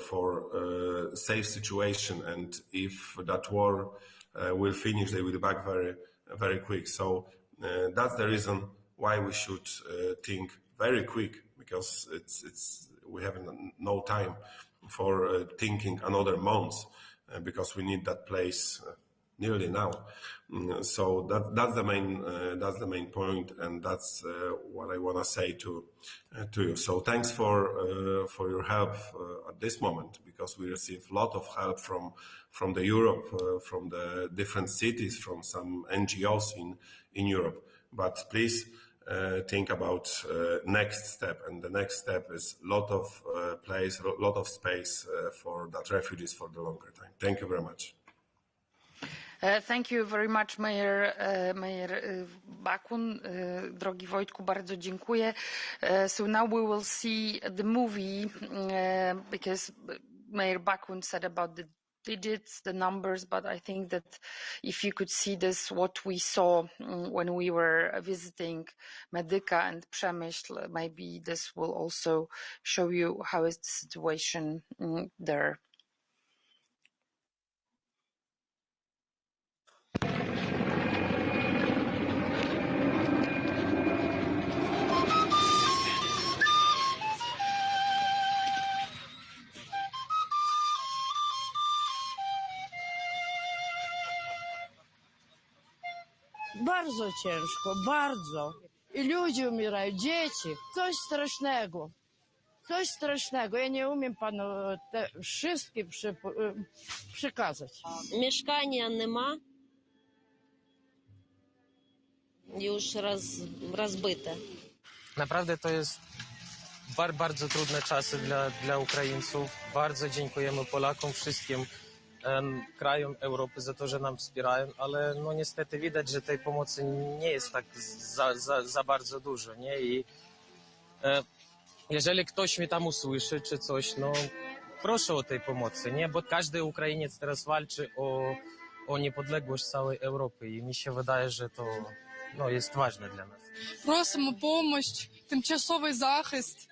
a safe situation, and if that war will finish, they will back very, very quick. So that's the reason why we should think very quick, because we have no time for thinking another month, because we need that place nearly now. So that's the main point, and that's what I want to say to you. So thanks for your help at this moment, because we receive a lot of help from the Europe, from the different cities, from some NGOs in Europe. But please think about next step, and the next step is a lot of place, a lot of space for that refugees for the longer time. Thank you very much. Thank you very much, Mayor Bakun. Drogi Wojtku, bardzo dziękuję. So now we will see the movie, because Mayor Bakun said about the digits, the numbers, but I think that if you could see this, what we saw when we were visiting Medyka and Przemyśl, maybe this will also show you how is the situation there. Bardzo ciężko, bardzo. I ludzie umierają, dzieci. Coś strasznego. Coś strasznego. Ja nie umiem panu te wszystkie przekazać. Mieszkania nема. Już rozbite. Naprawdę to jest bardzo trudne czasy dla Ukraińców. Bardzo dziękujemy Polakom, wszystkim krajom Europy za to, że nam wspierają, ale no niestety widać, że tej pomocy nie jest tak za bardzo dużo, nie? I jeżeli ktoś mnie tam usłyszy czy coś, no proszę o tej pomocy, nie? Bo każdy Ukrainiec teraz walczy o niepodległość całej Europy i mi się wydaje, że to jest ważne dla nas. Просимо допомогу, тимчасовий захист.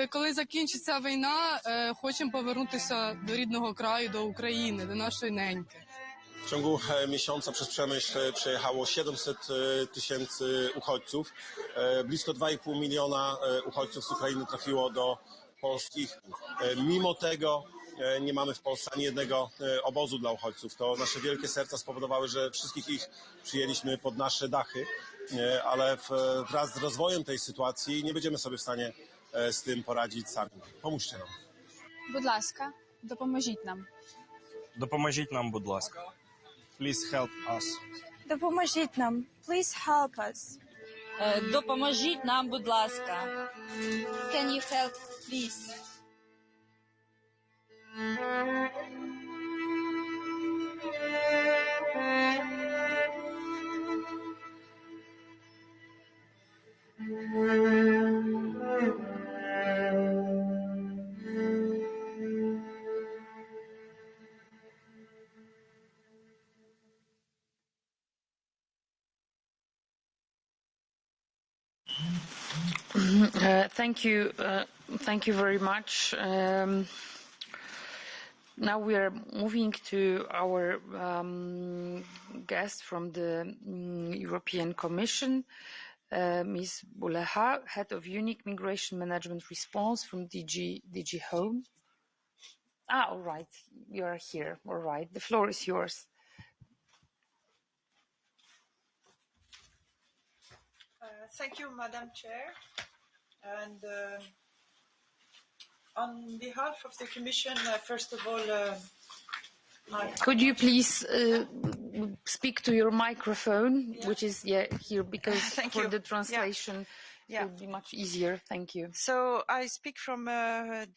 Коли закінчиться війна, хочемо повернутися до рідного краю, до України, до нашої неньки. W ciągu miesiąca przez Przemyśl przejechało 700 tysięcy uchodźców. Blisko 2,5 miliona uchodźców z Ukrainy trafiło do Polski. Mimo tego nie mamy w Polsce ani jednego obozu dla uchodźców. To nasze wielkie serca spowodowały, że wszystkich ich przyjęliśmy pod nasze dachy, ale wraz z rozwojem tej sytuacji nie będziemy sobie w stanie z tym poradzić sami. Pomóżcie nam. Будь ласка, допоможіть нам. Допоможіть нам, будь ласка. Please help us. Допоможіть нам. Please help us. Допоможіть нам, будь ласка. Can you help, please? Thank you very much. Now we are moving to our guest from the European Commission, Ms. Buleha, Head of Unique Migration Management Response from DG Home. All right, you are here. All right, the floor is yours. Thank you, Madam Chair. And on behalf of the Commission, first of all, could you please speak to your microphone, which is here, because for the translation it would be much easier. Thank you. So I speak from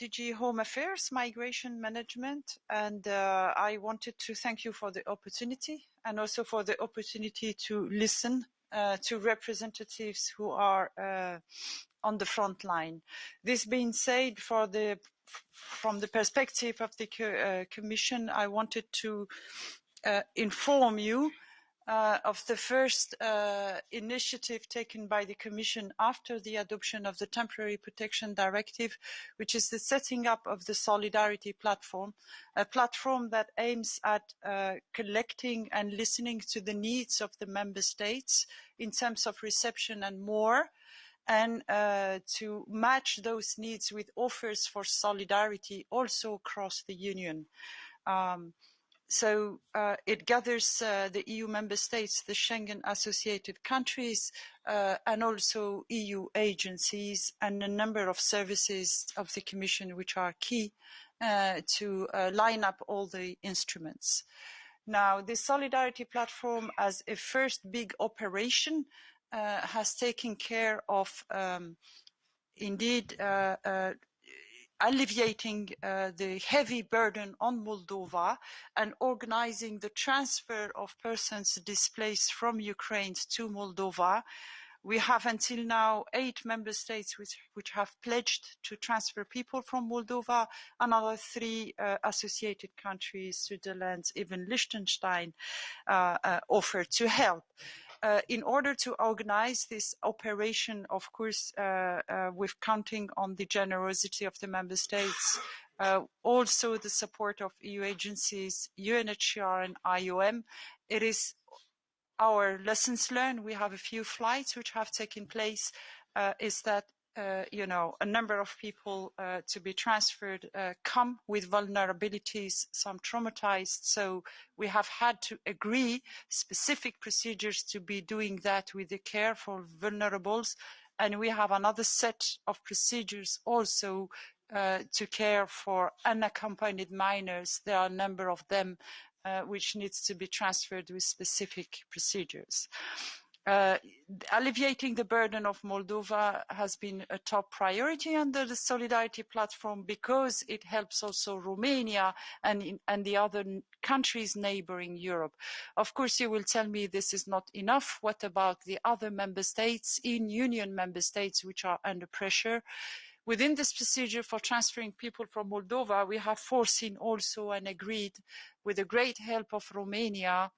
DG Home Affairs, Migration Management, and I wanted to thank you for the opportunity and also for the opportunity to listen to representatives who are on the front line. This being said, from the perspective of the Commission, I wanted to inform you of the first initiative taken by the Commission after the adoption of the Temporary Protection Directive, which is the setting up of the Solidarity Platform, a platform that aims at collecting and listening to the needs of the Member States in terms of reception and more, and to match those needs with offers for solidarity also across the Union. So it gathers the EU member states, the Schengen associated countries, and also EU agencies and a number of services of the Commission which are key to line up all the instruments. Now, the Solidarity Platform, as a first big operation, has taken care of indeed alleviating the heavy burden on Moldova and organizing the transfer of persons displaced from Ukraine to Moldova. We have until now 8 member states which have pledged to transfer people from Moldova, another 3 associated countries, Switzerland, even Liechtenstein, offered to help. In order to organize this operation, of course, with counting on the generosity of the member states, also the support of EU agencies, UNHCR and IOM, it is our lessons learned. We have a few flights which have taken place, is that a number of people to be transferred come with vulnerabilities, some traumatized. So we have had to agree specific procedures to be doing that with the care for vulnerables. And we have another set of procedures also to care for unaccompanied minors. There are a number of them which needs to be transferred with specific procedures. alleviating the burden of Moldova has been a top priority under the Solidarity Platform because it helps also Romania and the other countries neighboring Europe. Of course, you will tell me this is not enough. What about the other member states, Union member states, which are under pressure? Within this procedure for transferring people from Moldova, we have foreseen also and agreed, with the great help of Romania,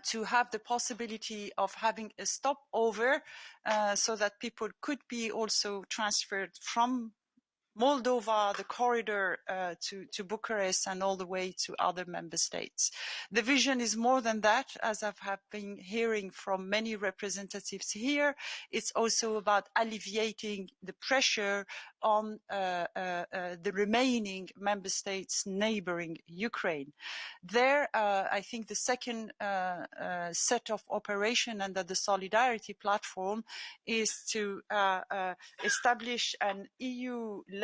to have the possibility of having a stopover so that people could be also transferred from Moldova, the corridor to Bucharest and all the way to other member states. The vision is more than that, as I have been hearing from many representatives here. It's also about alleviating the pressure on the remaining member states neighboring Ukraine. There, I think the second set of operation under the Solidarity Platform is to establish an EU-level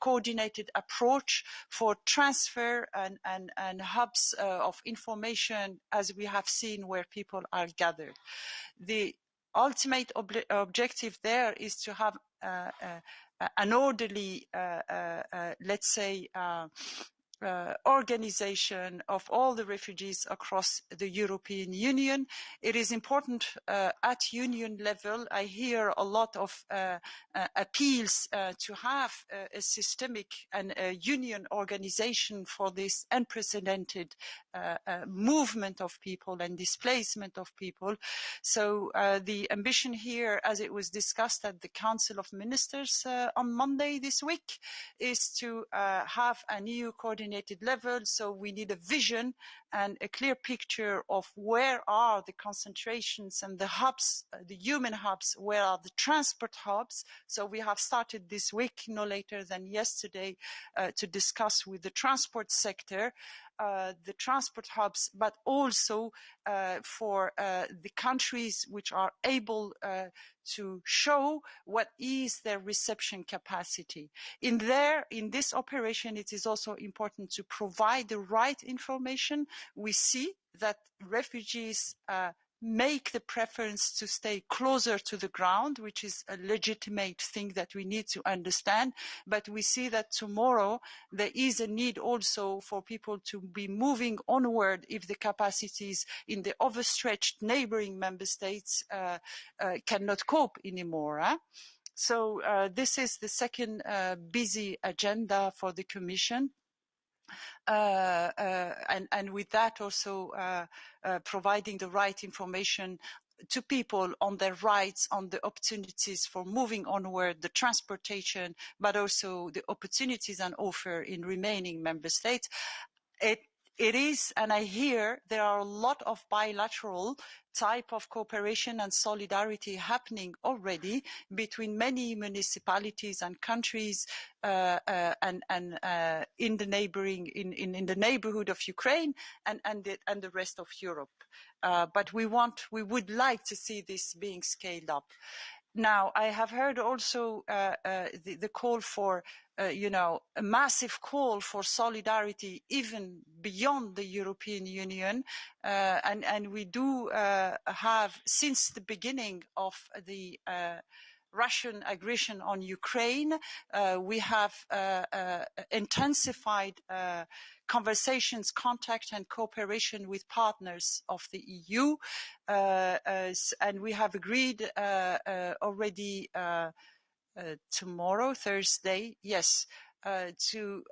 coordinated approach for transfer and hubs of information, as we have seen, where people are gathered. The ultimate objective there is to have an orderly, let's say, organization of all the refugees across the European Union. It is important at union level. I hear a lot of appeals to have a systemic and a union organization for this unprecedented movement of people and displacement of people. So the ambition here, as it was discussed at the Council of Ministers on Monday this week, is to have an EU coordinated level. So we need a vision and a clear picture of where are the concentrations and the hubs, the human hubs, where are the transport hubs. So we have started this week, no later than yesterday, to discuss with the transport sector the transport hubs, but also for the countries which are able to show what is their reception capacity. In this operation, it is also important to provide the right information. We see that refugees make the preference to stay closer to the ground, which is a legitimate thing that we need to understand. But we see that tomorrow there is a need also for people to be moving onward if the capacities in the overstretched neighboring member states cannot cope anymore. So this is the second busy agenda for the Commission. And with that also providing the right information to people on their rights, on the opportunities for moving onward, the transportation, but also the opportunities and offer in remaining member states. It is, and I hear there are a lot of bilateral type of cooperation and solidarity happening already between many municipalities and countries and in the neighboring, in the neighborhood of Ukraine and the rest of Europe. But we would like to see this being scaled up. Now, I have heard also the call for, a massive call for solidarity even beyond the European Union. And we do have, since the beginning of the Russian aggression on Ukraine, we have intensified conversations, contact and cooperation with partners of the EU. And we have agreed already tomorrow, Thursday, yes, to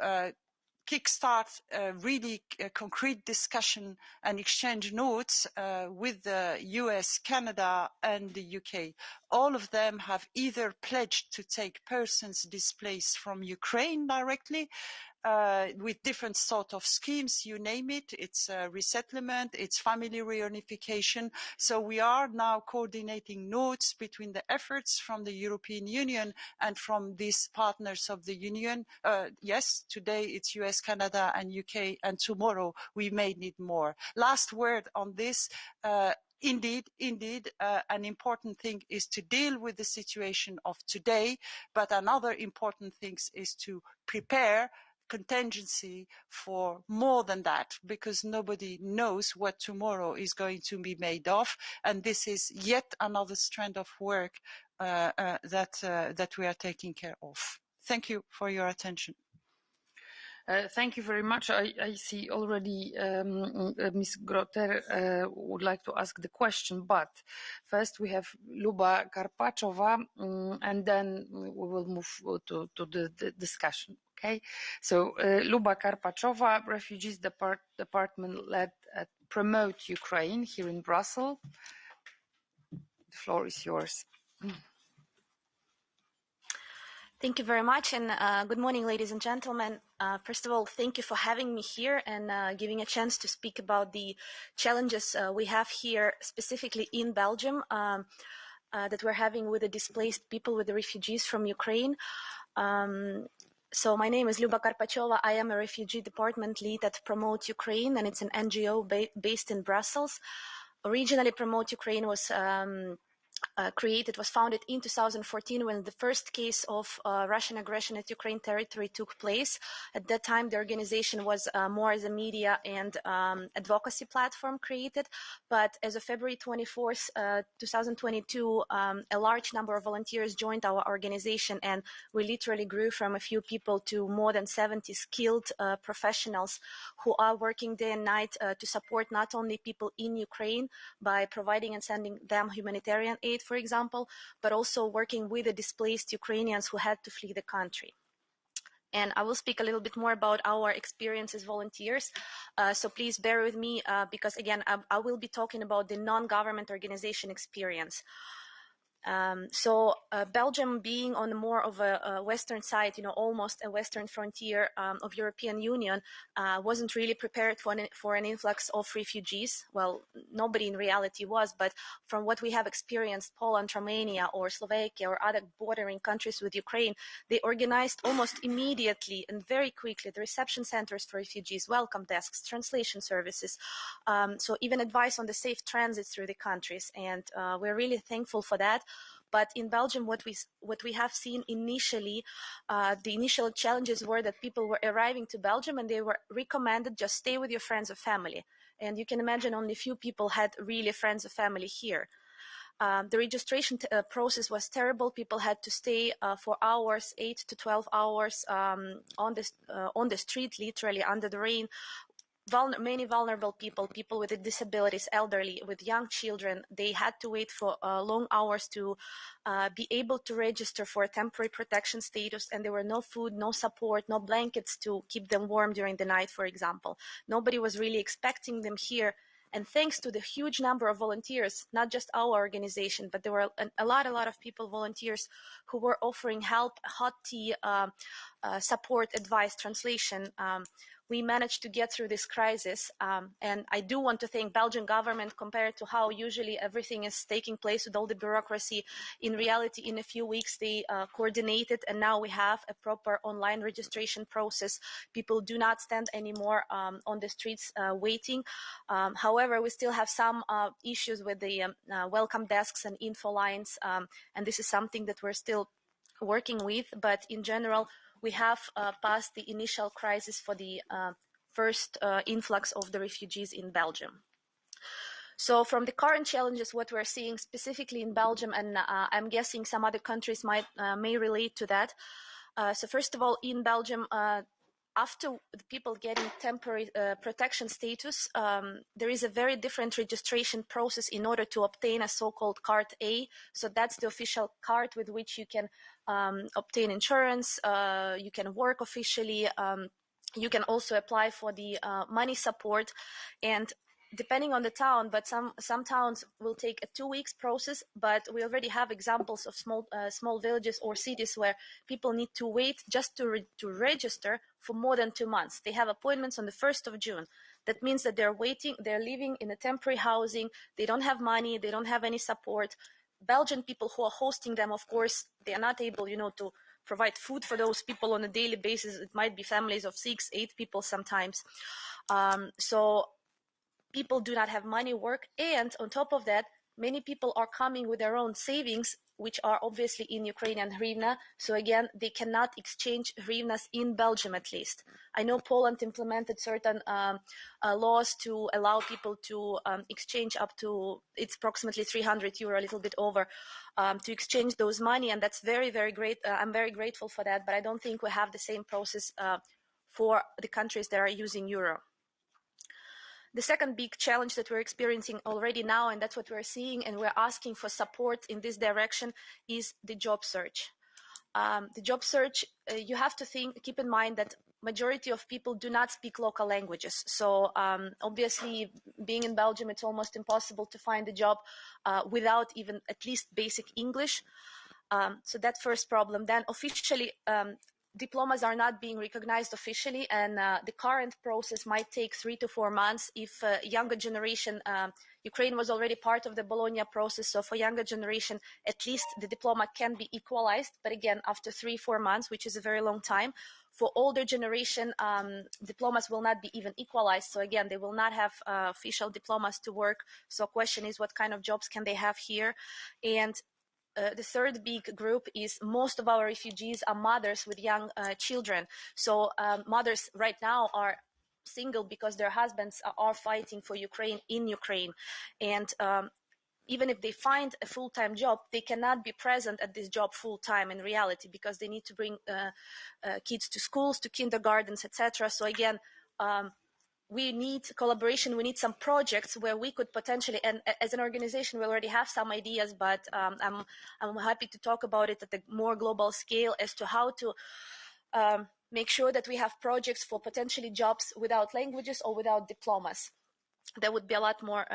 kickstart a really concrete discussion and exchange notes with the US, Canada and the UK. All of them have either pledged to take persons displaced from Ukraine directly with different sort of schemes, you name it. It's resettlement, it's family reunification. So we are now coordinating notes between the efforts from the European Union and from these partners of the Union. Yes, today it's US, Canada and UK, and tomorrow we may need more. Last word on this. Indeed, an important thing is to deal with the situation of today, but another important thing is to prepare contingency for more than that, because nobody knows what tomorrow is going to be made of, and this is yet another strand of work that we are taking care of. Thank you for your attention. Thank you very much. I see already Ms. Groter would like to ask the question, but first we have Luba Karpachova, and then we will move to the discussion. Okay, so Luba Karpachova, Refugees Department led at Promote Ukraine here in Brussels. The floor is yours. Thank you very much, and good morning, ladies and gentlemen. First of all, thank you for having me here and giving a chance to speak about the challenges we have here, specifically in Belgium, that we're having with the displaced people, with the refugees from Ukraine. So my name is Luba Karpachova. I am a refugee department lead at Promote Ukraine, and it's an NGO based in Brussels. Originally, Promote Ukraine was was founded in 2014 when the first case of Russian aggression at Ukraine territory took place. At that time, the organization was more as a media and advocacy platform created. But as of February 24th, 2022, a large number of volunteers joined our organization, and we literally grew from a few people to more than 70 skilled professionals who are working day and night to support not only people in Ukraine by providing and sending them humanitarian aid, for example, but also working with the displaced Ukrainians who had to flee the country. And I will speak a little bit more about our experience as volunteers. So please bear with me because, again, I will be talking about the non-government organization experience. Belgium, being on more of a western side, almost a western frontier of European Union, wasn't really prepared for an influx of refugees. Well, nobody in reality was, but from what we have experienced, Poland, Romania, or Slovakia, or other bordering countries with Ukraine, they organized almost immediately and very quickly the reception centers for refugees, welcome desks, translation services, so even advice on the safe transit through the countries, and we're really thankful for that. But in Belgium, what we have seen initially, the initial challenges were that people were arriving to Belgium and they were recommended just stay with your friends or family. And you can imagine only few people had really friends or family here. The registration process was terrible. People had to stay for hours, 8 to 12 hours on the street, literally under the rain. Many vulnerable people with disabilities, elderly, with young children, they had to wait for long hours to be able to register for a temporary protection status, and there were no food, no support, no blankets to keep them warm during the night, for example. Nobody was really expecting them here. And thanks to the huge number of volunteers, not just our organization, but there were a lot of people, volunteers, who were offering help, hot tea, support, advice, translation. We managed to get through this crisis. And I do want to thank Belgian government compared to how usually everything is taking place with all the bureaucracy. In reality, in a few weeks, they coordinated, and now we have a proper online registration process. People do not stand anymore on the streets waiting. However, we still have some issues with the welcome desks and info lines, and this is something that we're still working with, but in general, we have passed the initial crisis for the first influx of the refugees in Belgium. So from the current challenges, what we're seeing specifically in Belgium, and I'm guessing some other countries may relate to that. So first of all, in Belgium, after the people getting temporary protection status, there is a very different registration process in order to obtain a so-called Card A. So that's the official card with which you can obtain insurance, you can work officially, you can also apply for the money support, and depending on the town, but some towns will take a 2 weeks process, but we already have examples of small villages or cities where people need to wait just to register for more than 2 months. They have appointments on the 1st of June. That means that they're living in a temporary housing, they don't have money, they don't have any support. Belgian people who are hosting them, of course, they are not able, to provide food for those people on a daily basis. It might be families of 6, 8 people sometimes. So people do not have money, work, and on top of that, many people are coming with their own savings which are obviously in Ukrainian hryvnia. So again, they cannot exchange hryvnias in Belgium, at least. I know Poland implemented certain laws to allow people to exchange up to, it's approximately 300 euro, a little bit over, to exchange those money. And that's very, very great. I'm very grateful for that, but I don't think we have the same process for the countries that are using euro. The second big challenge that we're experiencing already now, and that's what we're seeing, and we're asking for support in this direction, is the job search. The job search, you have to keep in mind that majority of people do not speak local languages. So obviously, being in Belgium, it's almost impossible to find a job without even at least basic English. So that's first problem. Then officially, diplomas are not being recognized officially, and the current process might take 3 to 4 months. If younger generation, Ukraine was already part of the Bologna process, so for younger generation, at least the diploma can be equalized, but again, after 3-4 months, which is a very long time. For older generation, diplomas will not be even equalized, so again, they will not have official diplomas to work. So question is, what kind of jobs can they have here? And the third big group is most of our refugees are mothers with young children. So mothers right now are single because their husbands are fighting for Ukraine in Ukraine. And even if they find a full-time job, they cannot be present at this job full-time in reality because they need to bring kids to schools, to kindergartens, etc. So again, we need collaboration, we need some projects where we could potentially, and as an organization, we already have some ideas, but I'm happy to talk about it at a more global scale as to how to make sure that we have projects for potentially jobs without languages or without diplomas. There would be a lot more,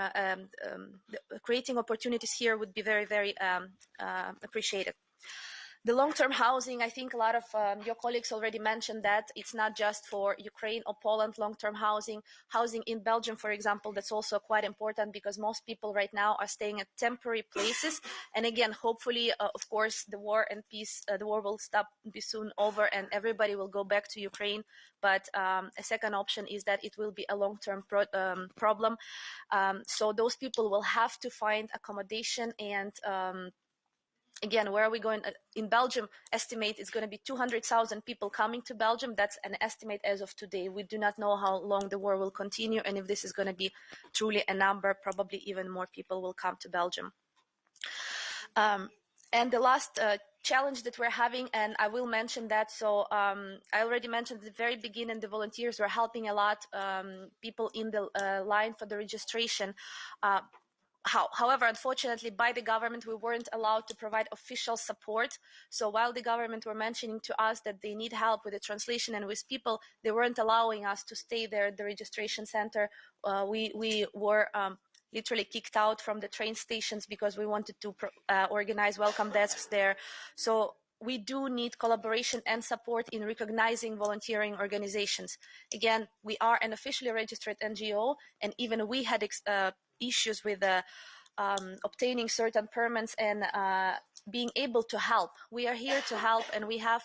creating opportunities here would be very, very appreciated. The long-term housing, I think a lot of your colleagues already mentioned that it's not just for Ukraine or Poland, long-term housing. Housing in Belgium, for example, that's also quite important because most people right now are staying at temporary places. And again, hopefully, of course, the war and peace, the war will be soon over and everybody will go back to Ukraine. But a second option is that it will be a long-term problem. So those people will have to find accommodation and again, where are we going? In Belgium, estimate it's going to be 200,000 people coming to Belgium. That's an estimate as of today. We do not know how long the war will continue, and if this is going to be truly a number, probably even more people will come to Belgium. And the last challenge that we're having, and I will mention that, so I already mentioned at the very beginning, the volunteers were helping a lot, people in the line for the registration. However, unfortunately, by the government, we weren't allowed to provide official support. So while the government were mentioning to us that they need help with the translation and with people, they weren't allowing us to stay there at the registration center. We were literally kicked out from the train stations because we wanted to organize welcome desks there. So we do need collaboration and support in recognizing volunteering organizations. Again, we are an officially registered NGO, and even we had issues with obtaining certain permits and being able to help. We are here to help, and we have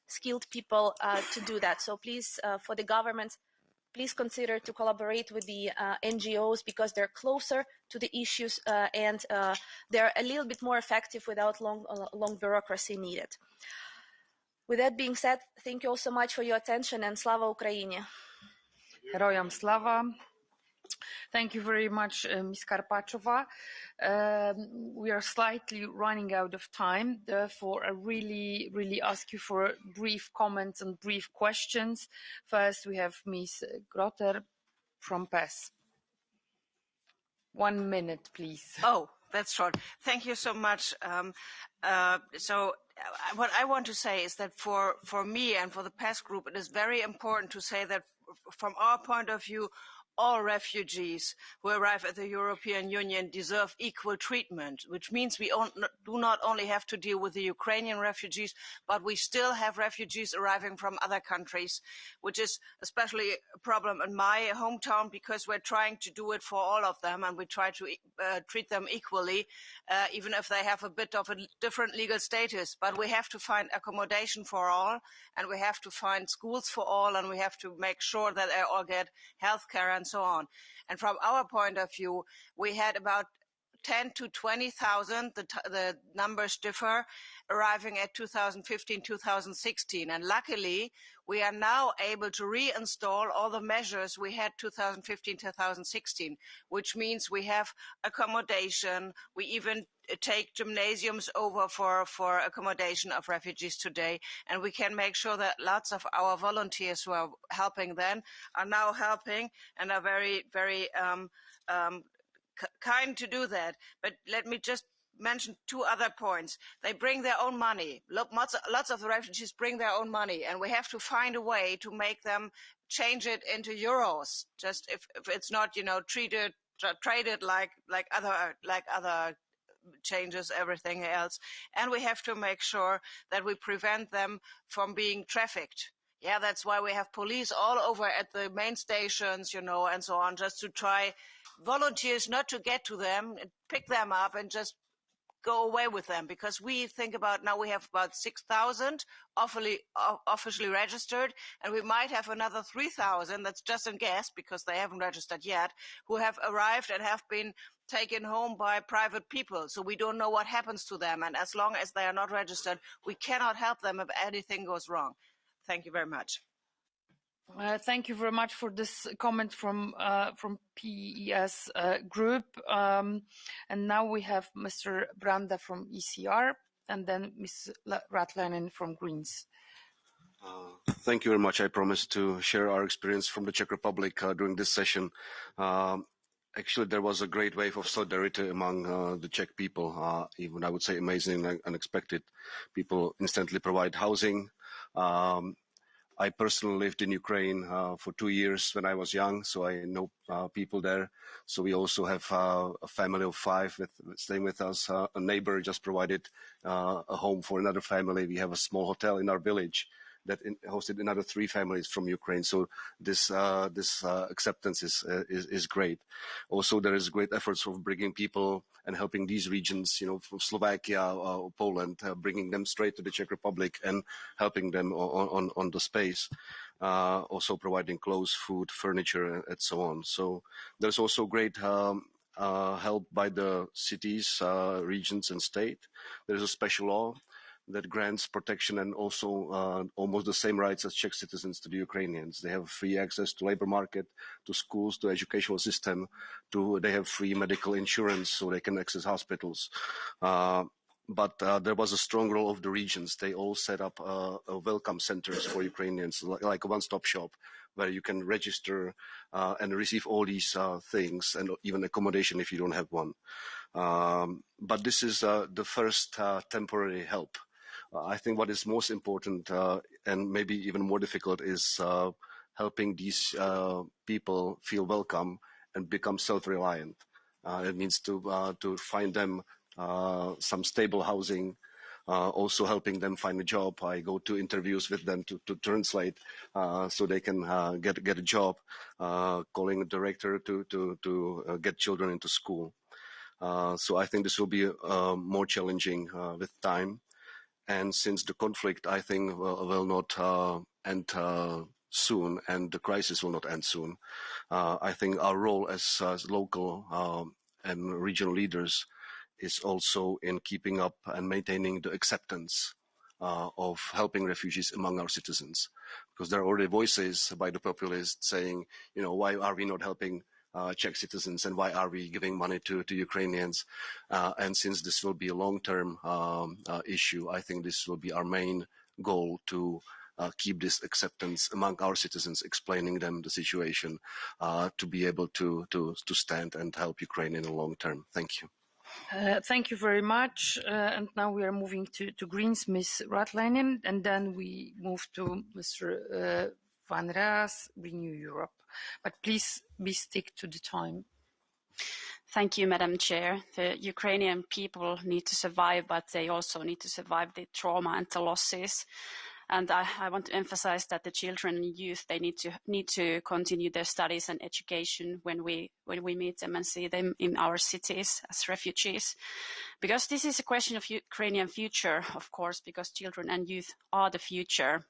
skilled people to do that. So please, for the government, please consider to collaborate with the NGOs because they're closer to the issues and they're a little bit more effective without long bureaucracy needed. With that being said, thank you all so much for your attention, and Slava Ukraini. Heroyam Slava. Thank you very much, Ms. Karpachova. We are slightly running out of time, therefore I really ask you for brief comments and brief questions. First, we have Ms. Grotter from PES. 1 minute, please. Oh, that's short. Thank you so much. So what I want to say is that for me and for the PES group, it is very important to say that from our point of view, all refugees who arrive at the European Union deserve equal treatment, which means we do not only have to deal with the Ukrainian refugees, but we still have refugees arriving from other countries, which is especially a problem in my hometown because we're trying to do it for all of them and we try to treat them equally, even if they have a bit of a different legal status. But we have to find accommodation for all, and we have to find schools for all, and we have to make sure that they all get health care and so on. And from our point of view, we had about 10 to 20,000. The numbers differ, arriving at 2015, 2016. And luckily, we are now able to reinstall all the measures we had 2015, 2016, which means we have accommodation. We even take gymnasiums over for accommodation of refugees today. And we can make sure that lots of our volunteers who are helping then are now helping and are very, very kind to do that. But let me just mention two other points. They bring their own money. Lots of the refugees bring their own money, and we have to find a way to make them change it into euros. Just if it's not, you know, traded like other changes, everything else. And we have to make sure that we prevent them from being trafficked. Yeah, that's why we have police all over at the main stations, you know, and so on, just to try volunteers not to get to them, pick them up and just go away with them. Because we think about, now we have about 6,000 officially registered, and we might have another 3,000, that's just a guess because they haven't registered yet, who have arrived and have been taken home by private people. So we don't know what happens to them. And as long as they are not registered, we cannot help them if anything goes wrong. Thank you very much. Thank you very much for this comment from PES group. And now we have Mr. Branda from ECR and then Ms. Ratlanen from Greens. Thank you very much. I promise to share our experience from the Czech Republic during this session. Actually, there was a great wave of solidarity among the Czech people, even I would say amazing and unexpected. People instantly provide housing. I personally lived in Ukraine for 2 years when I was young, so I know people there. So we also have a family of 5 staying with us. A neighbor just provided a home for another family. We have a small hotel in our village that hosted another 3 families from Ukraine. So this acceptance is great. Also, there is great efforts of bringing people and helping these regions, you know, from Slovakia or Poland, bringing them straight to the Czech Republic and helping them on the space. Also providing clothes, food, furniture, and so on. So there's also great help by the cities, regions, and state. There's a special law that grants protection and also almost the same rights as Czech citizens to the Ukrainians. They have free access to labor market, to schools, to educational system, they have free medical insurance so they can access hospitals. But there was a strong role of the regions. They all set up welcome centers for Ukrainians, like a one-stop shop where you can register and receive all these things and even accommodation if you don't have one. But this is the first temporary help. I think what is most important and maybe even more difficult is helping these people feel welcome and become self-reliant. It means to find them some stable housing, also helping them find a job. I go to interviews with them to translate so they can get a job, calling a director to get children into school. So I think this will be more challenging with time. And since the conflict, I think, will not end soon, and the crisis will not end soon, I think our role as local and regional leaders is also in keeping up and maintaining the acceptance of helping refugees among our citizens. Because there are already voices by the populists saying, you know, why are we not helping Czech citizens and why are we giving money to Ukrainians? And since this will be a long-term issue, I think this will be our main goal to keep this acceptance among our citizens, explaining them the situation, to be able to stand and help Ukraine in the long term. Thank you. Thank you very much. And now we are moving to Greens, Ms. Ratlanen, and then we move to Mr. Van Raas, Renew Europe. But please stick to the time. Thank you, Madam Chair. The Ukrainian people need to survive, but they also need to survive the trauma and the losses. And I want to emphasize that the children and youth, they need to continue their studies and education when we meet them and see them in our cities as refugees. Because this is a question of Ukrainian future, of course, because children and youth are the future.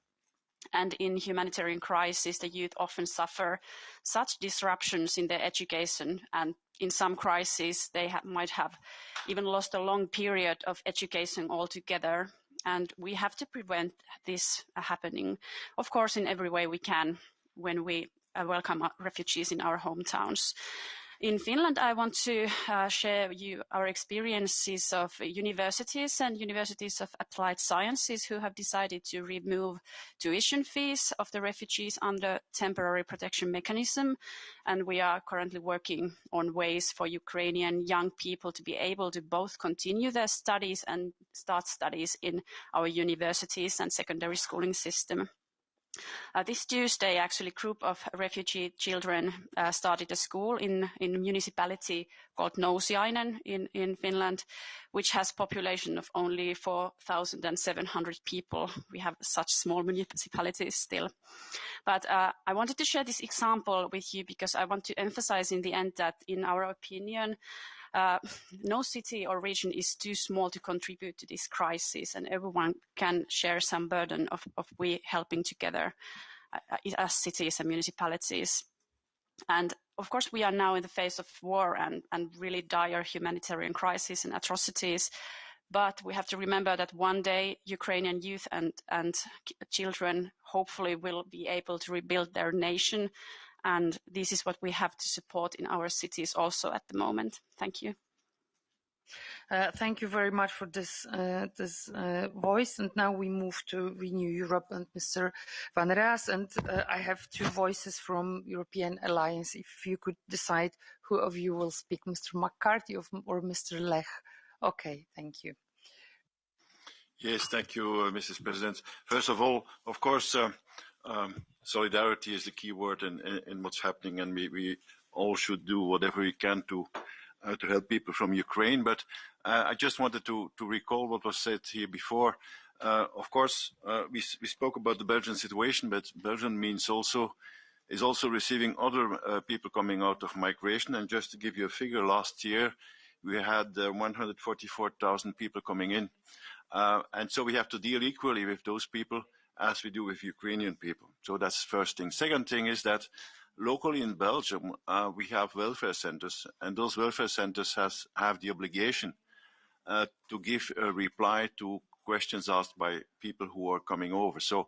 And in humanitarian crisis, the youth often suffer such disruptions in their education and in some crises, they might have even lost a long period of education altogether. And we have to prevent this happening, of course, in every way we can when we welcome refugees in our hometowns. In Finland, I want to share you our experiences of universities and universities of applied sciences who have decided to remove tuition fees of the refugees under temporary protection mechanism. And we are currently working on ways for Ukrainian young people to be able to both continue their studies and start studies in our universities and secondary schooling system. This Tuesday, actually, a group of refugee children started a school in a municipality called Nousiainen in Finland, which has a population of only 4,700 people. We have such small municipalities still. But I wanted to share this example with you because I want to emphasize in the end that, in our opinion, no city or region is too small to contribute to this crisis, and everyone can share some burden of we helping together as cities and municipalities. And of course, we are now in the face of war and really dire humanitarian crisis and atrocities. But we have to remember that one day Ukrainian youth and children hopefully will be able to rebuild their nation. And this is what we have to support in our cities also at the moment. Thank you. Thank you very much for this voice. And now we move to Renew Europe and Mr. Van Raas. And I have two voices from European Alliance. If you could decide who of you will speak, Mr. McCarthy or Mr. Lech. Okay, thank you. Yes, thank you, Mrs. President. First of all, of course, solidarity is the key word in what's happening, and we all should do whatever we can to help people from Ukraine. But I just wanted to recall what was said here before. Of course, we spoke about the Belgian situation, but Belgium is also receiving other people coming out of migration. And just to give you a figure, last year we had 144,000 people coming in. And so we have to deal equally with those people as we do with Ukrainian people. So that's the first thing. Second thing is that locally in Belgium, we have welfare centers, and those welfare centers have the obligation to give a reply to questions asked by people who are coming over. So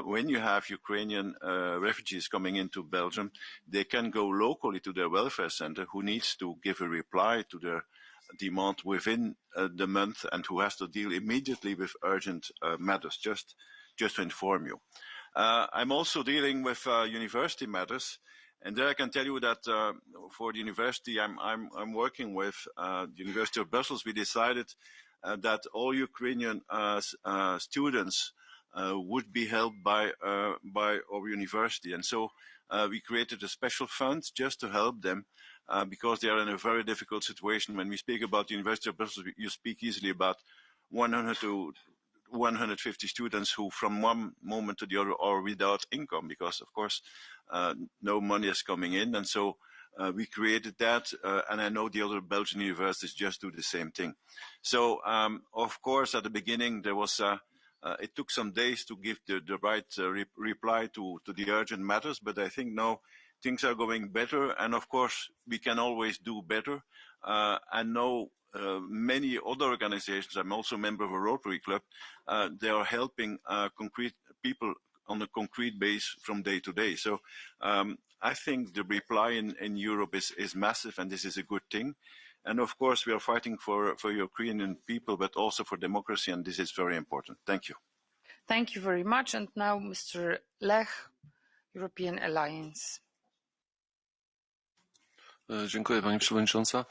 when you have Ukrainian refugees coming into Belgium, they can go locally to their welfare center who needs to give a reply to their demand within the month and who has to deal immediately with urgent matters, just to inform you. I'm also dealing with university matters, and there I can tell you that for the university I'm working with, the University of Brussels, we decided that all Ukrainian students would be helped by our university. And so we created a special fund just to help them because they are in a very difficult situation. When we speak about the University of Brussels, you speak easily about 100 to 150 students who from one moment to the other are without income because, of course, no money is coming in. And so we created that, and I know the other Belgian universities just do the same thing. So, of course, at the beginning, there was it took some days to give the right reply to the urgent matters, but I think now things are going better, and of course, we can always do better. And now many other organizations, I'm also a member of a Rotary Club, they are helping concrete people on a concrete base from day to day. So I think the reply in Europe is massive, and this is a good thing. And of course, we are fighting for Ukrainian people, but also for democracy, and this is very important. Thank you. Thank you very much. And now Mr. Lech, European Alliance. Dziękuję, Pani Przewodnicząca.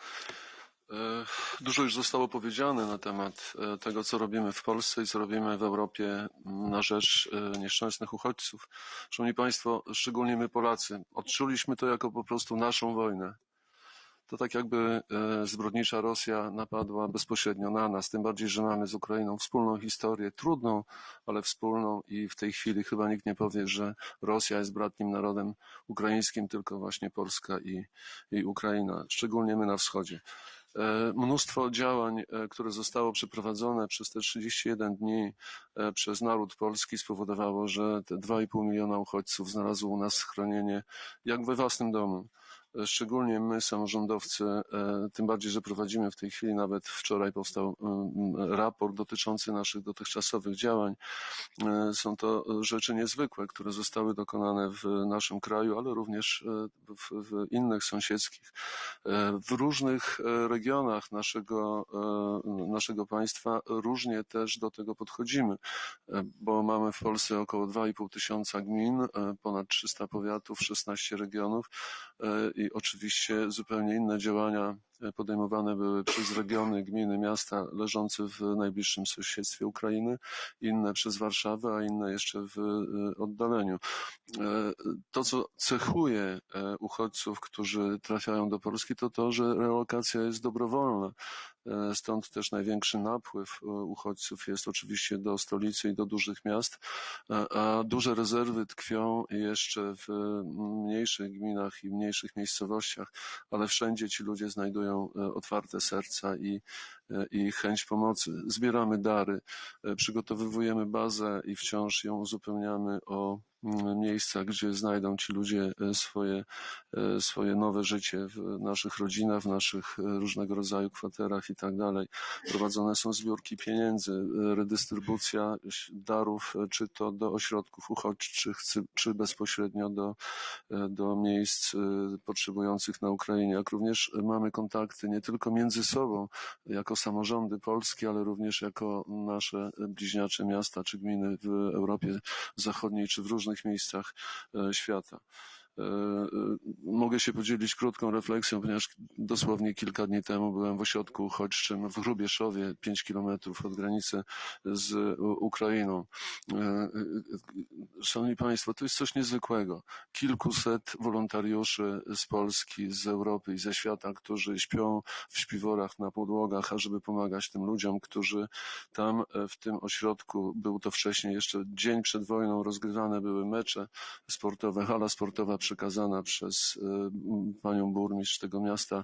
Dużo już zostało powiedziane na temat tego, co robimy w Polsce i co robimy w Europie na rzecz nieszczęsnych uchodźców. Szanowni Państwo, szczególnie my Polacy, odczuliśmy to jako po prostu naszą wojnę. To tak jakby zbrodnicza Rosja napadła bezpośrednio na nas, tym bardziej, że mamy z Ukrainą wspólną historię, trudną, ale wspólną i w tej chwili chyba nikt nie powie, że Rosja jest bratnim narodem ukraińskim, tylko właśnie Polska i Ukraina, szczególnie my na wschodzie. Mnóstwo działań, które zostało przeprowadzone przez te 31 dni przez naród polski spowodowało, że te 2,5 miliona uchodźców znalazło u nas schronienie jak we własnym domu. szczególnie my, samorządowcy, tym bardziej, że prowadzimy w tej chwili, nawet wczoraj powstał raport dotyczący naszych dotychczasowych działań. Są to rzeczy niezwykłe, które zostały dokonane w naszym kraju, ale również w innych sąsiedzkich. W różnych regionach naszego państwa różnie też do tego podchodzimy, bo mamy w Polsce około 2,5 tysiąca gmin, ponad 300 powiatów, 16 regionów i oczywiście zupełnie inne działania podejmowane były przez regiony, gminy, miasta leżące w najbliższym sąsiedztwie Ukrainy, inne przez Warszawę, a inne jeszcze w oddaleniu. To, co cechuje uchodźców, którzy trafiają do Polski, to to, że relokacja jest dobrowolna. Stąd też największy napływ uchodźców jest oczywiście do stolicy i do dużych miast, a duże rezerwy tkwią jeszcze w mniejszych gminach i mniejszych miejscowościach, ale wszędzie ci ludzie znajdują otwarte serca i chęć pomocy. Zbieramy dary, przygotowujemy bazę i wciąż ją uzupełniamy o miejsca, gdzie znajdą ci ludzie swoje nowe życie w naszych rodzinach, w naszych różnego rodzaju kwaterach i tak dalej. Prowadzone są zbiórki pieniędzy, redystrybucja darów, czy to do ośrodków uchodźczych, czy bezpośrednio do miejsc potrzebujących na Ukrainie. Jak również mamy kontakty nie tylko między sobą, jako samorządy polskie, ale również jako nasze bliźniacze miasta czy gminy w Europie Zachodniej, czy w różnych miejscach świata. Mogę się podzielić krótką refleksją, ponieważ dosłownie kilka dni temu byłem w ośrodku uchodźczym w Hrubieszowie, 5 kilometrów od granicy z Ukrainą. Szanowni Państwo, to jest coś niezwykłego. Kilkuset wolontariuszy z Polski, z Europy i ze świata, którzy śpią w śpiworach na podłogach, ażeby pomagać tym ludziom, którzy tam w tym ośrodku, był to wcześniej, jeszcze dzień przed wojną, rozgrywane były mecze sportowe, hala sportowa przekazana przez panią burmistrz tego miasta.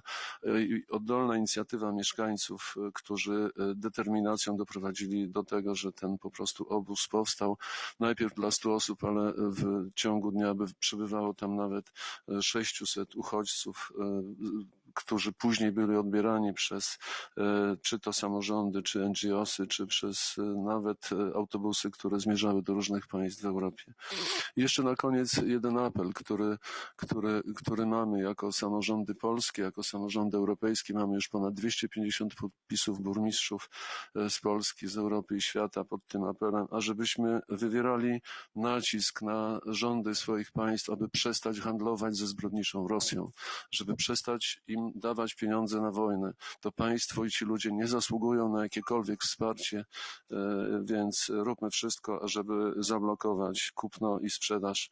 Oddolna inicjatywa mieszkańców, którzy determinacją doprowadzili do tego, że ten po prostu obóz powstał. Najpierw dla 100 osób, ale w ciągu dnia przebywało tam nawet 600 uchodźców, którzy później byli odbierani przez czy to samorządy, czy NGO-sy, czy przez nawet autobusy, które zmierzały do różnych państw w Europie. I jeszcze na koniec jeden apel, który mamy jako samorządy polskie, jako samorządy europejskie. Mamy już ponad 250 podpisów burmistrzów z Polski, z Europy i świata pod tym apelem, ażebyśmy wywierali nacisk na rządy swoich państw, aby przestać handlować ze zbrodniczą Rosją, żeby przestać im dawać pieniądze na wojnę. To państwo i ci ludzie nie zasługują na jakiekolwiek wsparcie, więc róbmy wszystko, ażeby zablokować kupno i sprzedaż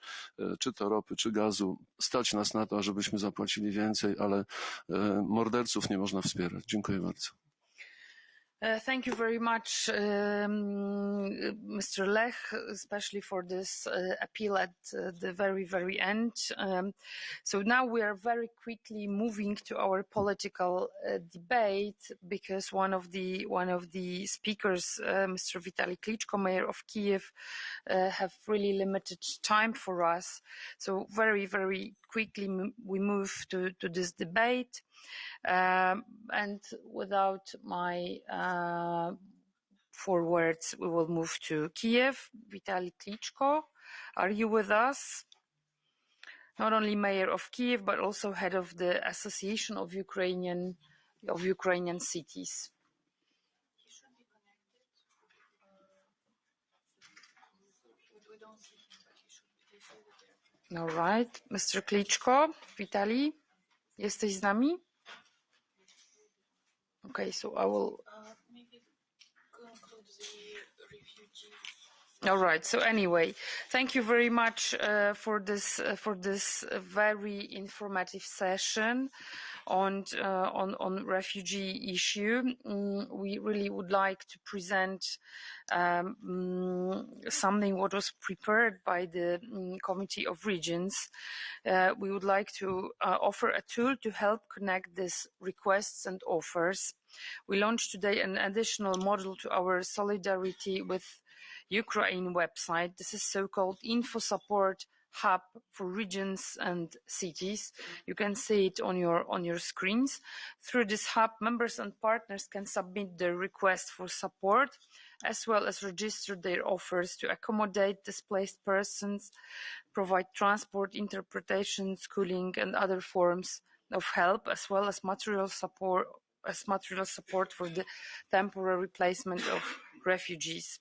czy to ropy, czy gazu. Stać nas na to, ażebyśmy zapłacili więcej, ale morderców nie można wspierać. Dziękuję bardzo. Thank you very much, Mr. Lech, especially for this appeal at the very end. So now we are very quickly moving to our political debate, because one of the speakers, Mr. Vitali Klitschko, Mayor of Kiev, have really limited time for us. So very quickly we move to this debate. And without my forwards, we will move to Kiev. Vitali Klitschko, are you with us? Not only mayor of Kiev, but also head of the Association of Ukrainian Cities. All right, Mr. Klitschko, Vitali, jesteś z nami? Okay, so I will. Maybe conclude the refugees. All right. So anyway, thank you very much for this very informative session on refugee issue. We really would like to present something what was prepared by the Committee of Regions. We would like to offer a tool to help connect these requests and offers. We launched today an additional module to our Solidarity with Ukraine website. This is so-called info support hub for regions and cities. You can see it on your screens. Through this hub, members and partners can submit their request for support, as well as register their offers to accommodate displaced persons, provide transport, interpretation, schooling, and other forms of help, as well as material support for the temporary placement of refugees.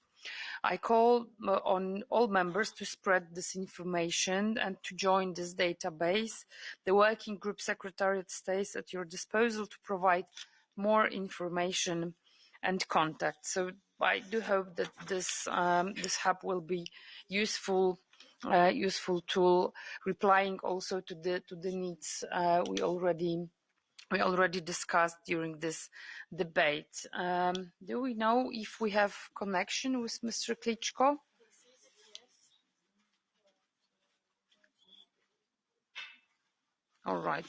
I call on all members to spread this information and to join this database. The working group secretariat stays at your disposal to provide more information and contact. So I do hope that this hub will be useful tool, replying also to the needs we already discussed during this debate. Do we know if we have connection with Mr. Klitschko? All right.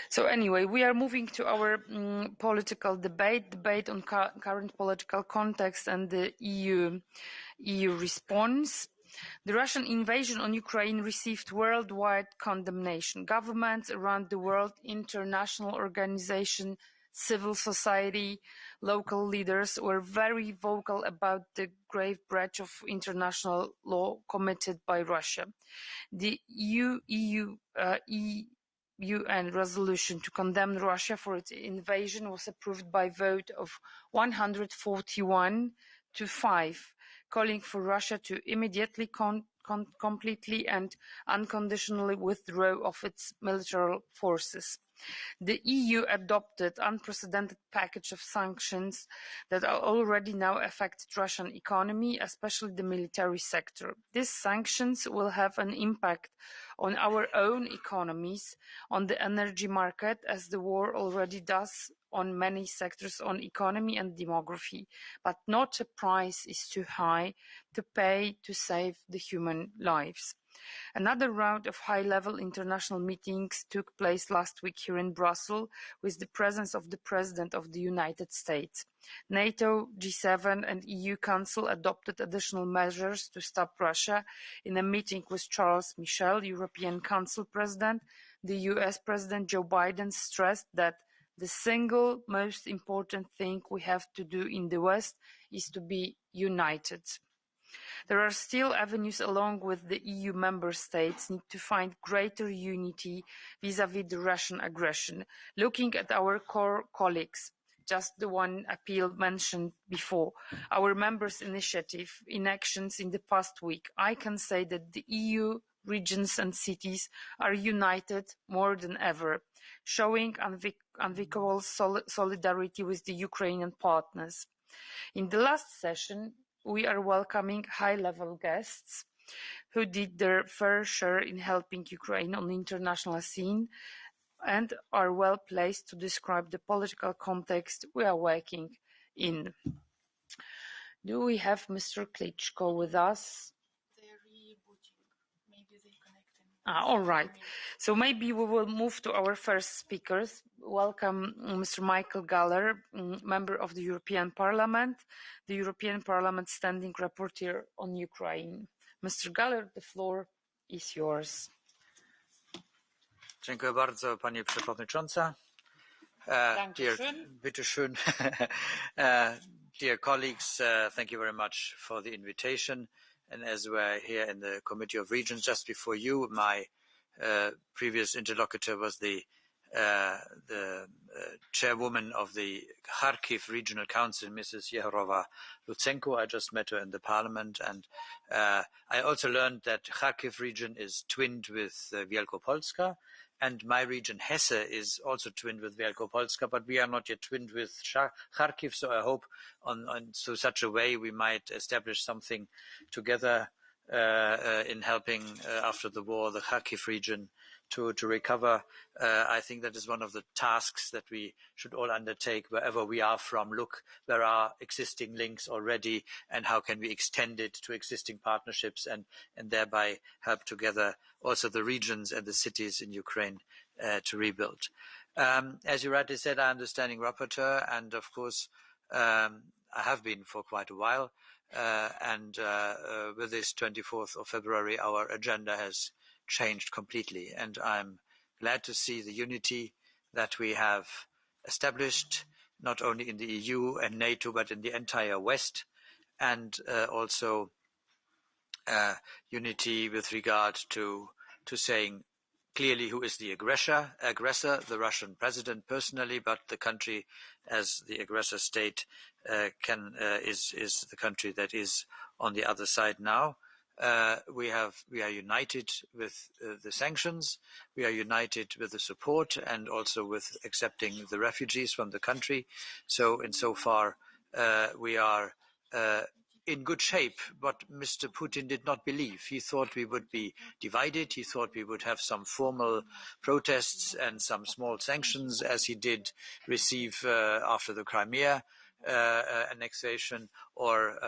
So anyway, we are moving to our political debate on current political context and the EU response. The Russian invasion on Ukraine received worldwide condemnation. Governments around the world, international organizations, civil society, local leaders were very vocal about the grave breach of international law committed by Russia. The UN resolution to condemn Russia for its invasion was approved by a vote of 141 to 5, calling for Russia to immediately, completely and unconditionally withdraw of its military forces. The EU adopted an unprecedented package of sanctions that are already now affected Russian economy, especially the military sector. These sanctions will have an impact on our own economies, on the energy market, as the war already does on many sectors on economy and demography, but not a price is too high to pay to save the human lives. Another round of high-level international meetings took place last week here in Brussels with the presence of the President of the United States. NATO, G7 and EU Council adopted additional measures to stop Russia. In a meeting with Charles Michel, European Council President, the US President Joe Biden stressed that the single most important thing we have to do in the West is to be united. There are still avenues along with the EU member states need to find greater unity vis-à-vis the Russian aggression. Looking at our core colleagues, just the one appeal mentioned before, our members' initiative in actions in the past week, I can say that the EU regions and cities are united more than ever, showing unbreakable solidarity with the Ukrainian partners. In the last session, we are welcoming high-level guests who did their fair share in helping Ukraine on the international scene and are well placed to describe the political context we are working in. Do we have Mr. Klitschko with us? All right. So maybe we will move to our first speakers. Welcome Mr. Michael Gahler, member of the European Parliament, the European Parliament Standing Rapporteur on Ukraine. Mr. Gahler, the floor is yours. Dziękuję bardzo, Pani Przewodnicząca. Dear colleagues, thank you very much for the invitation. And as we're here in the Committee of Regions, just before you, my previous interlocutor was the chairwoman of the Kharkiv Regional Council, Mrs. Yehrova Lutsenko. I just met her in the parliament. And I also learned that Kharkiv region is twinned with Wielkopolska. And my region, Hesse, is also twinned with Wielkopolska, but we are not yet twinned with Kharkiv. So I hope so such a way we might establish something together in helping after the war the Kharkiv region to recover. I think that is one of the tasks that we should all undertake wherever we are from. Look, there are existing links already, and how can we extend it to existing partnerships and thereby help together also the regions and the cities in Ukraine to rebuild. As you rightly said, I am the standing rapporteur, and of course I have been for quite a while. And with this 24th of February, our agenda has changed completely. And I'm glad to see the unity that we have established, not only in the EU and NATO, but in the entire West, and also unity with regard to saying clearly who is the aggressor, the Russian president personally, but the country as the aggressor state is the country that is on the other side now. We are united with the sanctions, we are united with the support, and also with accepting the refugees from the country. So insofar we are in good shape. What Mr. Putin did not believe. He thought we would be divided. He thought we would have some formal protests and some small sanctions, as he did receive after the Crimea annexation, or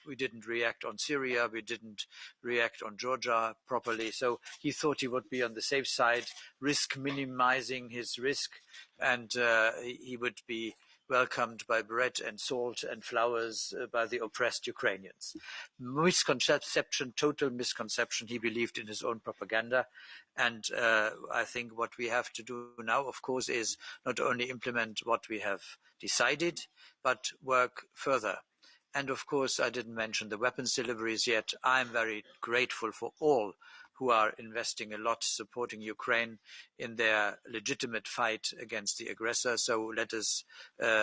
we didn't react on Syria, we didn't react on Georgia properly. So he thought he would be on the safe side, minimizing his risk, and he would be welcomed by bread and salt and flowers by the oppressed Ukrainians. Misconception, total misconception. He believed in his own propaganda. And I think what we have to do now, of course, is not only implement what we have decided, but work further. And of course, I didn't mention the weapons deliveries yet. I'm very grateful for all who are investing a lot, supporting Ukraine in their legitimate fight against the aggressor. So let us,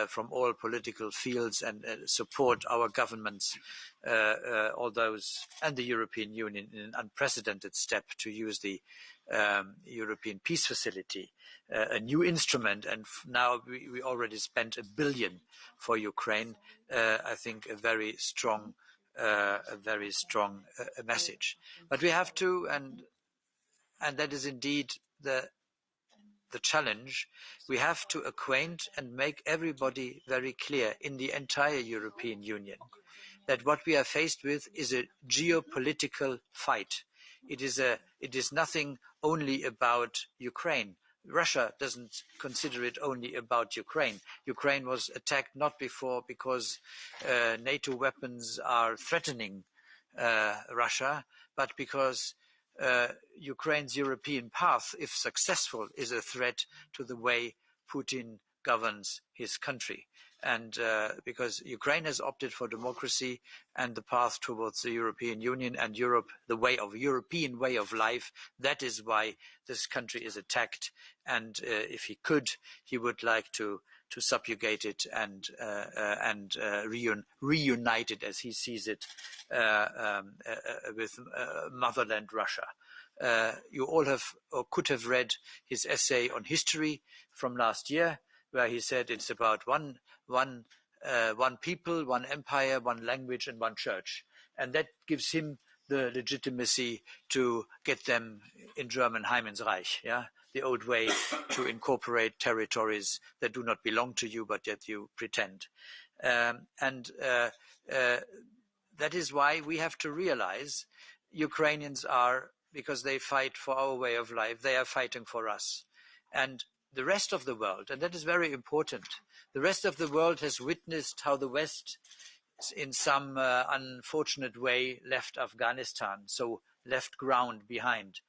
from all political fields, and support our governments, all those, and the European Union in an unprecedented step to use the European Peace Facility, a new instrument, and now we already spent $1 billion for Ukraine. I think a very strong message. But we have to, and that is indeed the challenge. We have to acquaint and make everybody very clear in the entire European Union that what we are faced with is a geopolitical fight. It is nothing only about Ukraine. Russia doesn't consider it only about Ukraine. Ukraine was attacked not before because NATO weapons are threatening Russia, but because Ukraine's European path, if successful, is a threat to the way Putin governs his country. And because Ukraine has opted for democracy and the path towards the European Union and Europe, the European way of life, that is why this country is attacked. And if he could, he would like to subjugate it and reunite it, as he sees it, with motherland Russia. You all have or could have read his essay on history from last year, where he said it's about one people, one empire, one language, and one church. And that gives him the legitimacy to get them in German Heimensreich, the old way to incorporate territories that do not belong to you, but yet you pretend. That is why we have to realize Ukrainians are, because they fight for our way of life, they are fighting for us. And the rest of the world, and that is very important, the rest of the world has witnessed how the West, in some unfortunate way, left Afghanistan, so left ground behind.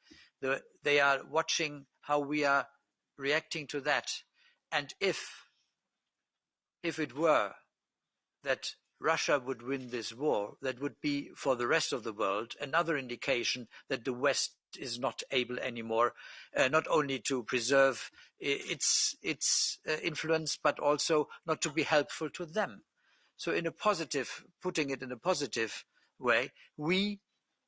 They are watching how we are reacting to that. And if it were that Russia would win this war, that would be, for the rest of the world, another indication that the West is not able anymore, not only to preserve its influence, but also not to be helpful to them. So putting it in a positive way, we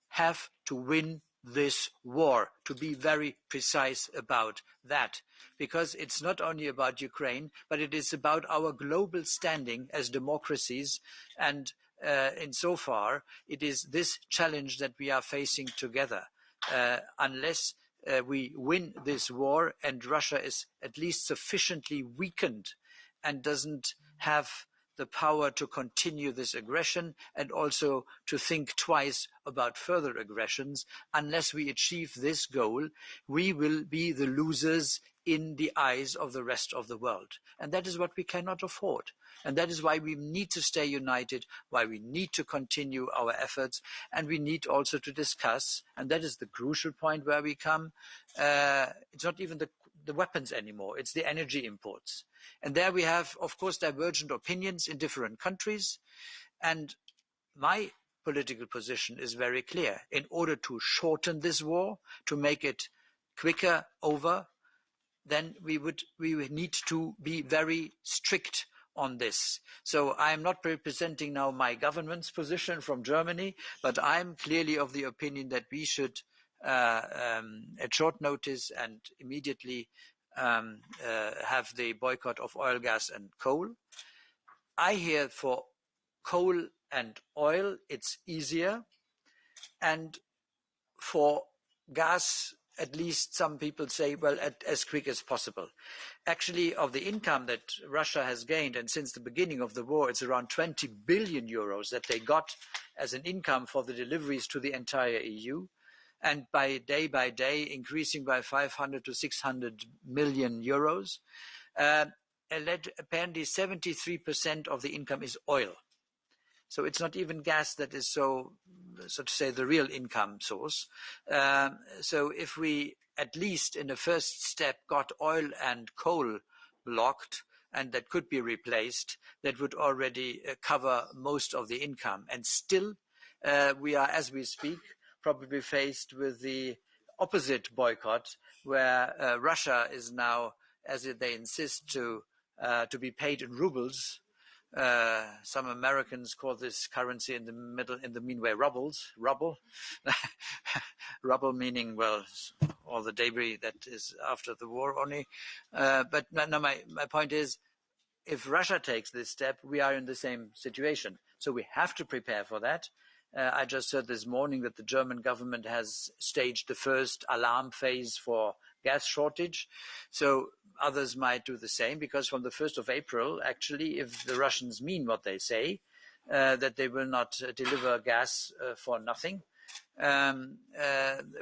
have to win this war, to be very precise about that, because it's not only about Ukraine, but it is about our global standing as democracies. And insofar, it is this challenge that we are facing together. Unless we win this war and Russia is at least sufficiently weakened and doesn't have the power to continue this aggression and also to think twice about further aggressions. Unless we achieve this goal, we will be the losers in the eyes of the rest of the world. And that is what we cannot afford. And that is why we need to stay united, why we need to continue our efforts, and we need also to discuss, and that is the crucial point where we come, it's not even the weapons anymore, it's the energy imports. And there we have, of course, divergent opinions in different countries. And my political position is very clear. In order to shorten this war, to make it quicker over, then we would need to be very strict on this. So I am not representing now my government's position from Germany, but I'm clearly of the opinion that we should, at short notice and immediately, have the boycott of oil, gas and coal. I hear for coal and oil it's easier, and for gas, at least some people say, well, as quick as possible. Actually, of the income that Russia has gained, and since the beginning of the war, it's around 20 billion euros that they got as an income for the deliveries to the entire EU. And by day, increasing by 500 to 600 million euros. Apparently 73% of the income is oil. So it's not even gas that is so to say, the real income source. So if we, at least in the first step, got oil and coal blocked, and that could be replaced, that would already cover most of the income. And still, we are, as we speak, probably faced with the opposite boycott, where Russia is now, as they insist, to be paid in rubles. Some Americans call this currency in the meanwhile rubble. Rubble meaning, well, all the debris that is after the war only. But no, my point is, if Russia takes this step, we are in the same situation. So we have to prepare for that. I just heard this morning that the German government has staged the first alarm phase for gas shortage. So others might do the same, because from the 1st of April, actually, if the Russians mean what they say, that they will not deliver gas for nothing,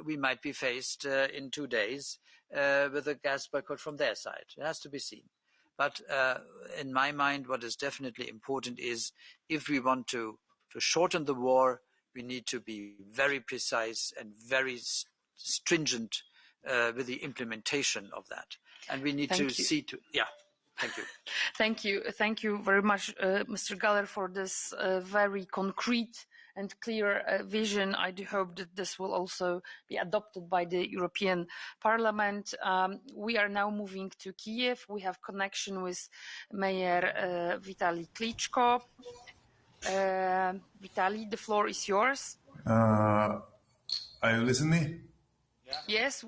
we might be faced in 2 days with a gas boycott from their side. It has to be seen. But in my mind, what is definitely important is, if we want to shorten the war, we need to be very precise and very stringent with the implementation of that. And we need to see to, yeah, thank you. Thank you very much, Mr. Galler, for this very concrete and clear vision. I do hope that this will also be adopted by the European Parliament. We are now moving to Kiev. We have connection with Mayor Vitali Klitschko. Vitali, the floor is yours. Are you listening? Yes.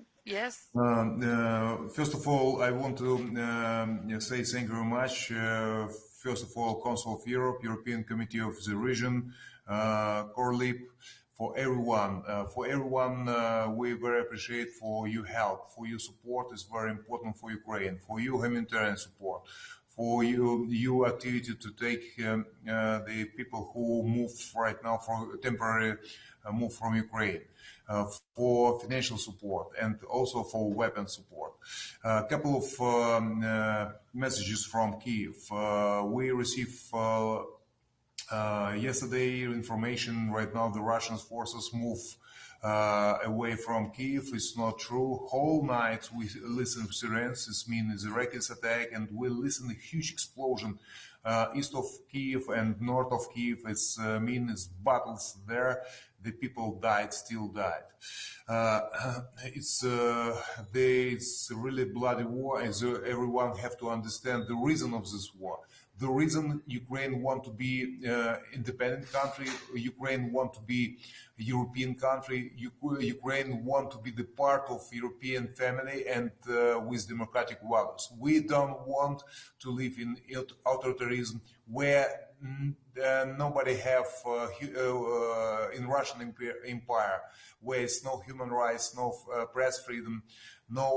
First of all, I want to say thank you very much. First of all, Council of Europe, European Committee of the Region, Corlip, for everyone. We very appreciate for your help, for your support is very important for Ukraine, for your humanitarian support, for your activity to take the people who move right now for temporary move from Ukraine, for financial support and also for weapon support. A couple of messages from Kiev. We received yesterday information. Right now the Russian forces move away from Kiev. It's not true. Whole night we listen to sirens. This means a rocket attack, and we listen to huge explosion east of Kiev and north of Kiev. It's means battles there. The people still died. It's really bloody war, and everyone have to understand the reason of this war. The reason Ukraine want to be independent country, Ukraine want to be European country, Ukraine want to be the part of European family and with democratic values. We don't want to live in authoritarianism where nobody have in Russian Empire, where it's no human rights, no press freedom, no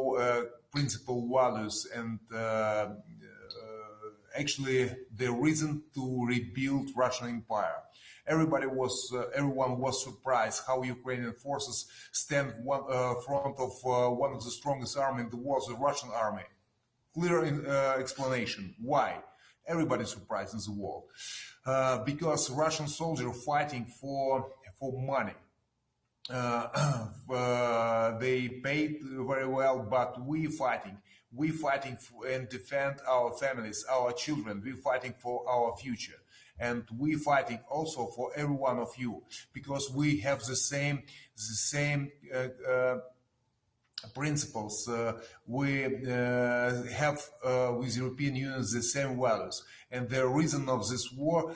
principal values, and actually the reason to rebuild Russian Empire. Everyone was surprised how Ukrainian forces stand front of one of the strongest armies in the world, the Russian army. Clear explanation why. Everybody surprised in the world. Because Russian soldiers are fighting for money. They paid very well, but we fighting and defend our families, our children. We're fighting for our future. And we fighting also for every one of you, because we have the same principles. We have with European Union the same values. And the reason of this war,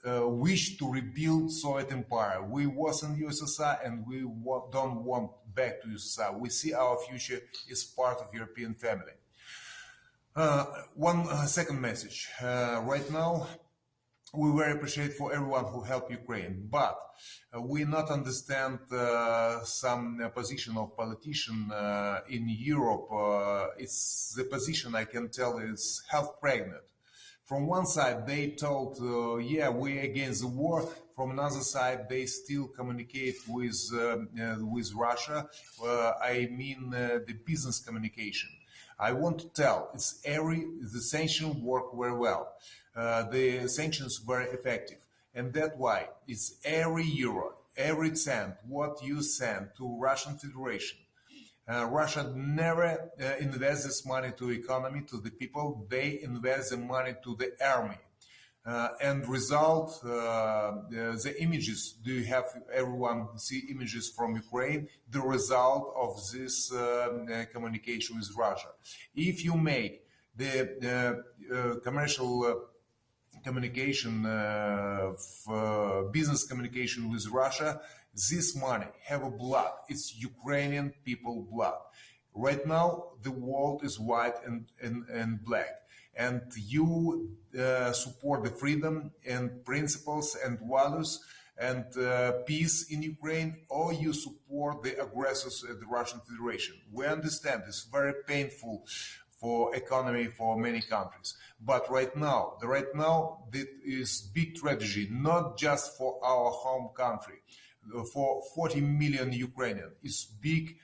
wish to rebuild Soviet Empire. We was in USSR and we don't want back to USSR. We see our future is part of European family. One second message. Right now, we very appreciate for everyone who helped Ukraine, but we not understand some position of politician in Europe. It's the position I can tell is half pregnant. From one side, they told, yeah, we against the war. From another side, they still communicate with Russia. I mean the business communication. I want to tell, the sanctions work very well. The sanctions very effective. And that's why it's every euro, every cent, what you send to Russian Federation. Russia never invests this money to economy, to the people. They invest the money to the army. And result, the images, do you have everyone see images from Ukraine? The result of this communication with Russia. If you make the commercial communication, business communication with Russia, this money have a blood. It's Ukrainian people blood. Right now, the world is white and black. And you support the freedom and principles and values and peace in Ukraine, or you support the aggressors at the Russian Federation. We understand it's very painful for economy for many countries. But right now, this is big tragedy, not just for our home country, for 40 million Ukrainians. It's big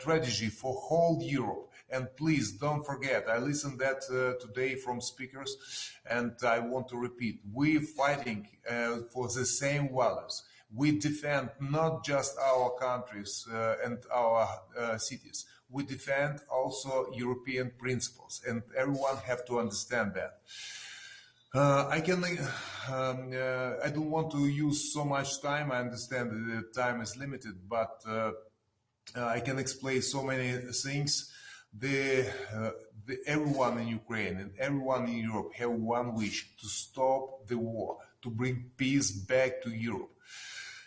tragedy for whole Europe. And please don't forget, I listened that today from speakers, and I want to repeat, we're fighting for the same values. We defend not just our countries and our cities. We defend also European principles, and everyone have to understand that. I don't want to use so much time. I understand that the time is limited, but I can explain so many things. Everyone in Ukraine and everyone in Europe have one wish: to stop the war, to bring peace back to Europe.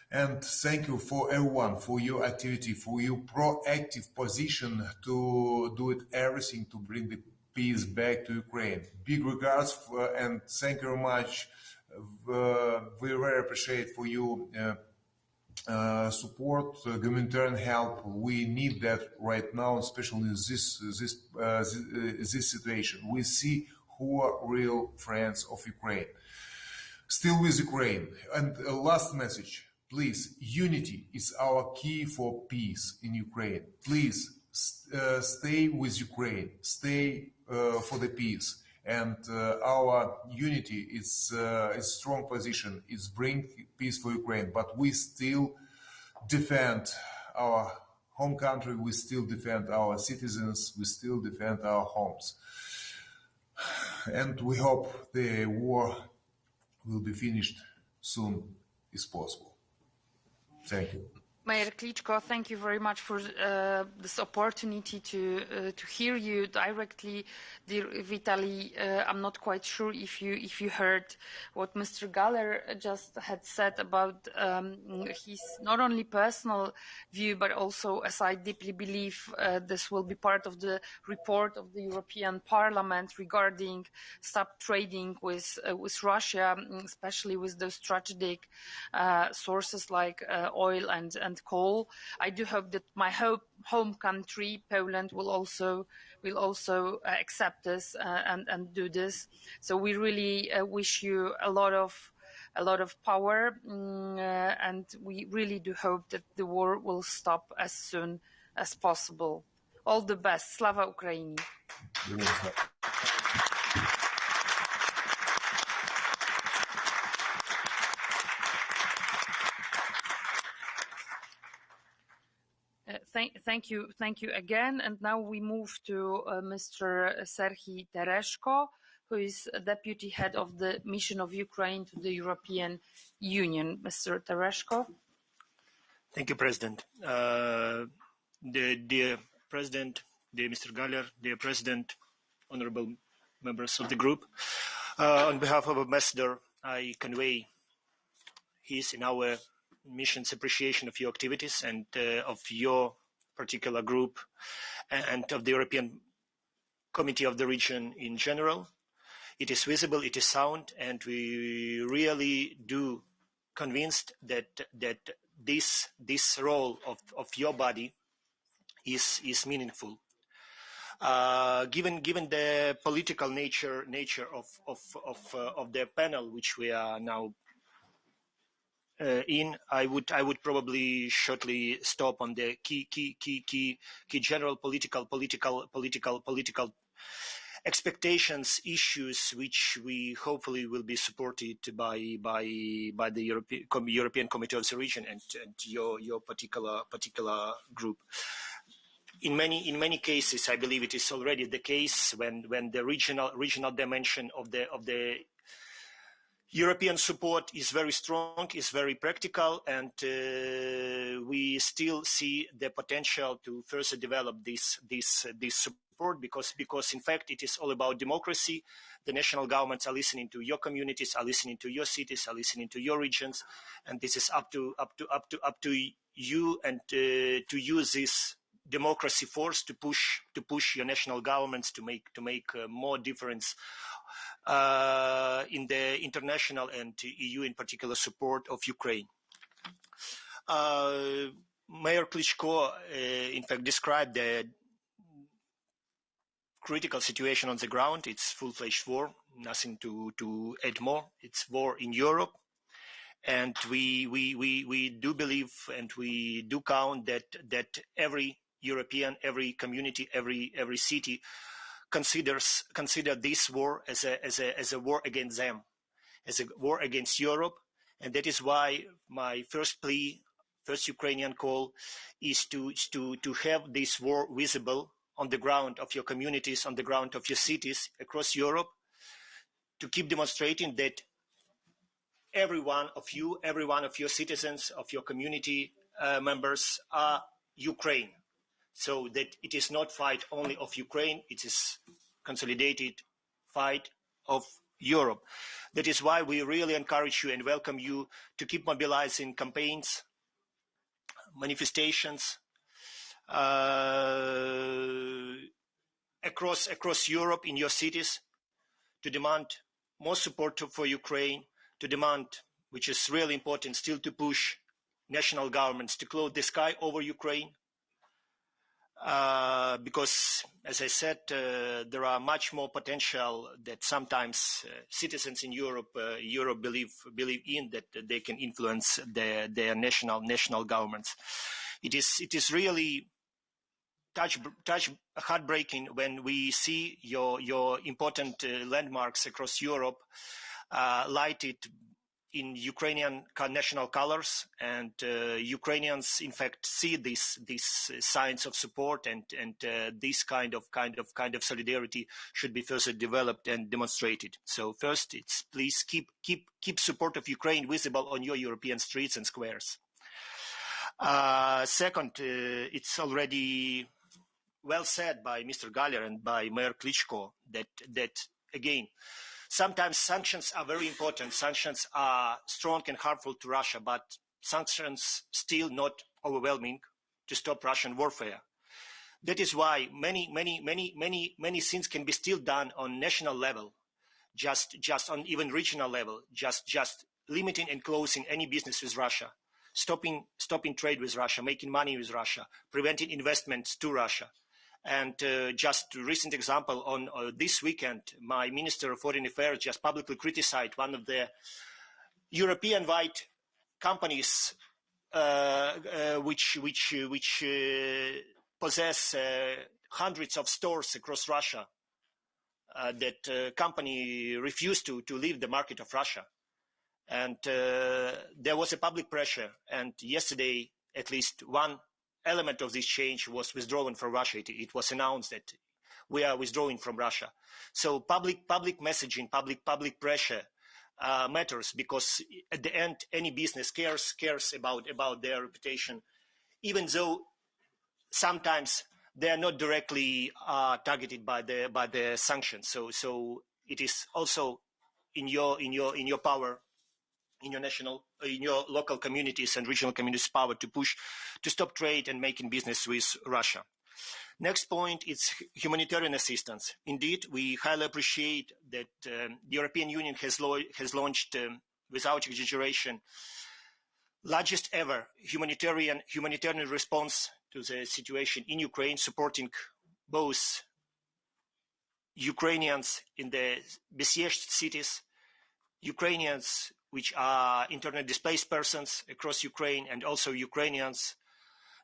And thank you for everyone, for your activity, for your proactive position to do it everything to bring the peace back to Ukraine. Big regards and thank you very much. We very appreciate for you support, humanitarian help. We need that right now, especially in this situation. We see who are real friends of Ukraine. Still with Ukraine. And last message. Please, unity is our key for peace in Ukraine. Please stay with Ukraine, stay for the peace. And our unity is a strong position. It's bring peace for Ukraine. But we still defend our home country. We still defend our citizens. We still defend our homes. And we hope the war will be finished soon as possible. Thank you. Mayor Klitschko, thank you very much for this opportunity to hear you directly. Dear Vitali, I'm not quite sure if you heard what Mr. Galler just had said about his not only personal view, but also, as I deeply believe, this will be part of the report of the European Parliament regarding stop trading with Russia, especially with those strategic sources like oil and and call. I do hope that my home country, Poland, will also accept this and do this. So we really wish you a lot of power, and we really do hope that the war will stop as soon as possible. All the best. Slava Ukraini. Thank you again. And now we move to Mr. Sergyi Tereshko, who is Deputy Head of the Mission of Ukraine to the European Union. Mr. Tereshko. Thank you, President. Dear President, dear Mr. Galler, dear President, honorable members of the group, on behalf of Ambassador, I convey his and our mission's appreciation of your activities and of your particular group and of the European Committee of the Region in general. It is visible, it is sound, and we really do convinced that this role of your body is meaningful. Given the political nature of the panel which we are now in, I would probably shortly stop on the key general political expectations, issues which we hopefully will be supported by the European Committee of the Region and your particular group. In many cases, I believe it is already the case when the regional dimension of the European support is very strong, is very practical, and we still see the potential to further develop this support because in fact it is all about democracy. The national governments are listening to your communities, are listening to your cities, are listening to your regions, and this is up to you and to use this democracy force to push your national governments to make more difference in the international and EU in particular support of Ukraine. Mayor Klitschko in fact described the critical situation on the ground. It's full-fledged war, nothing to add more. It's war in Europe. And we do believe and we do count that every European, every community, every city consider this war as a war against them, as a war against Europe, and that is why my first Ukrainian call is to have this war visible on the ground of your communities, on the ground of your cities across Europe, to keep demonstrating that every one of your citizens, of your community members are Ukraine. So that it is not fight only of Ukraine, it is consolidated fight of Europe. That is why we really encourage you and welcome you to keep mobilizing campaigns, manifestations across Europe in your cities to demand more support for Ukraine, to demand, which is really important, still to push national governments to close the sky over Ukraine. Because, as I said, there are much more potential that sometimes citizens in Europe believe in, that they can influence their national governments. It is really heartbreaking when we see your important landmarks across Europe lighted in Ukrainian national colors, and Ukrainians in fact see these signs of support, and this kind of solidarity should be further developed and demonstrated. So first, it's please keep support of Ukraine visible on your European streets and squares. Second, it's already well said by Mr. Galler and by Mayor Klitschko that again, sometimes sanctions are very important. Sanctions are strong and harmful to Russia, but sanctions still not overwhelming to stop Russian warfare. That is why many things can be still done on national level, just on even regional level, just limiting and closing any business with Russia. stopping trade with Russia, making money with Russia, preventing investments to Russia. And just a recent example, on this weekend, my Minister of Foreign Affairs just publicly criticized one of the European-wide companies which possess hundreds of stores across Russia. That company refused to leave the market of Russia. And there was a public pressure. And yesterday, at least one element of this change was withdrawn from Russia. It was announced that we are withdrawing from Russia. So public messaging, public pressure matters, because at the end, any business cares about their reputation, even though sometimes they are not directly targeted by the sanctions. So it is also in your power, in your local communities and regional communities' power to push to stop trade and making business with Russia. Next point is humanitarian assistance. Indeed, we highly appreciate that the European Union has launched, without exaggeration, largest ever humanitarian response to the situation in Ukraine, supporting both Ukrainians in the besieged cities, Ukrainians which are internally displaced persons across Ukraine, and also Ukrainians,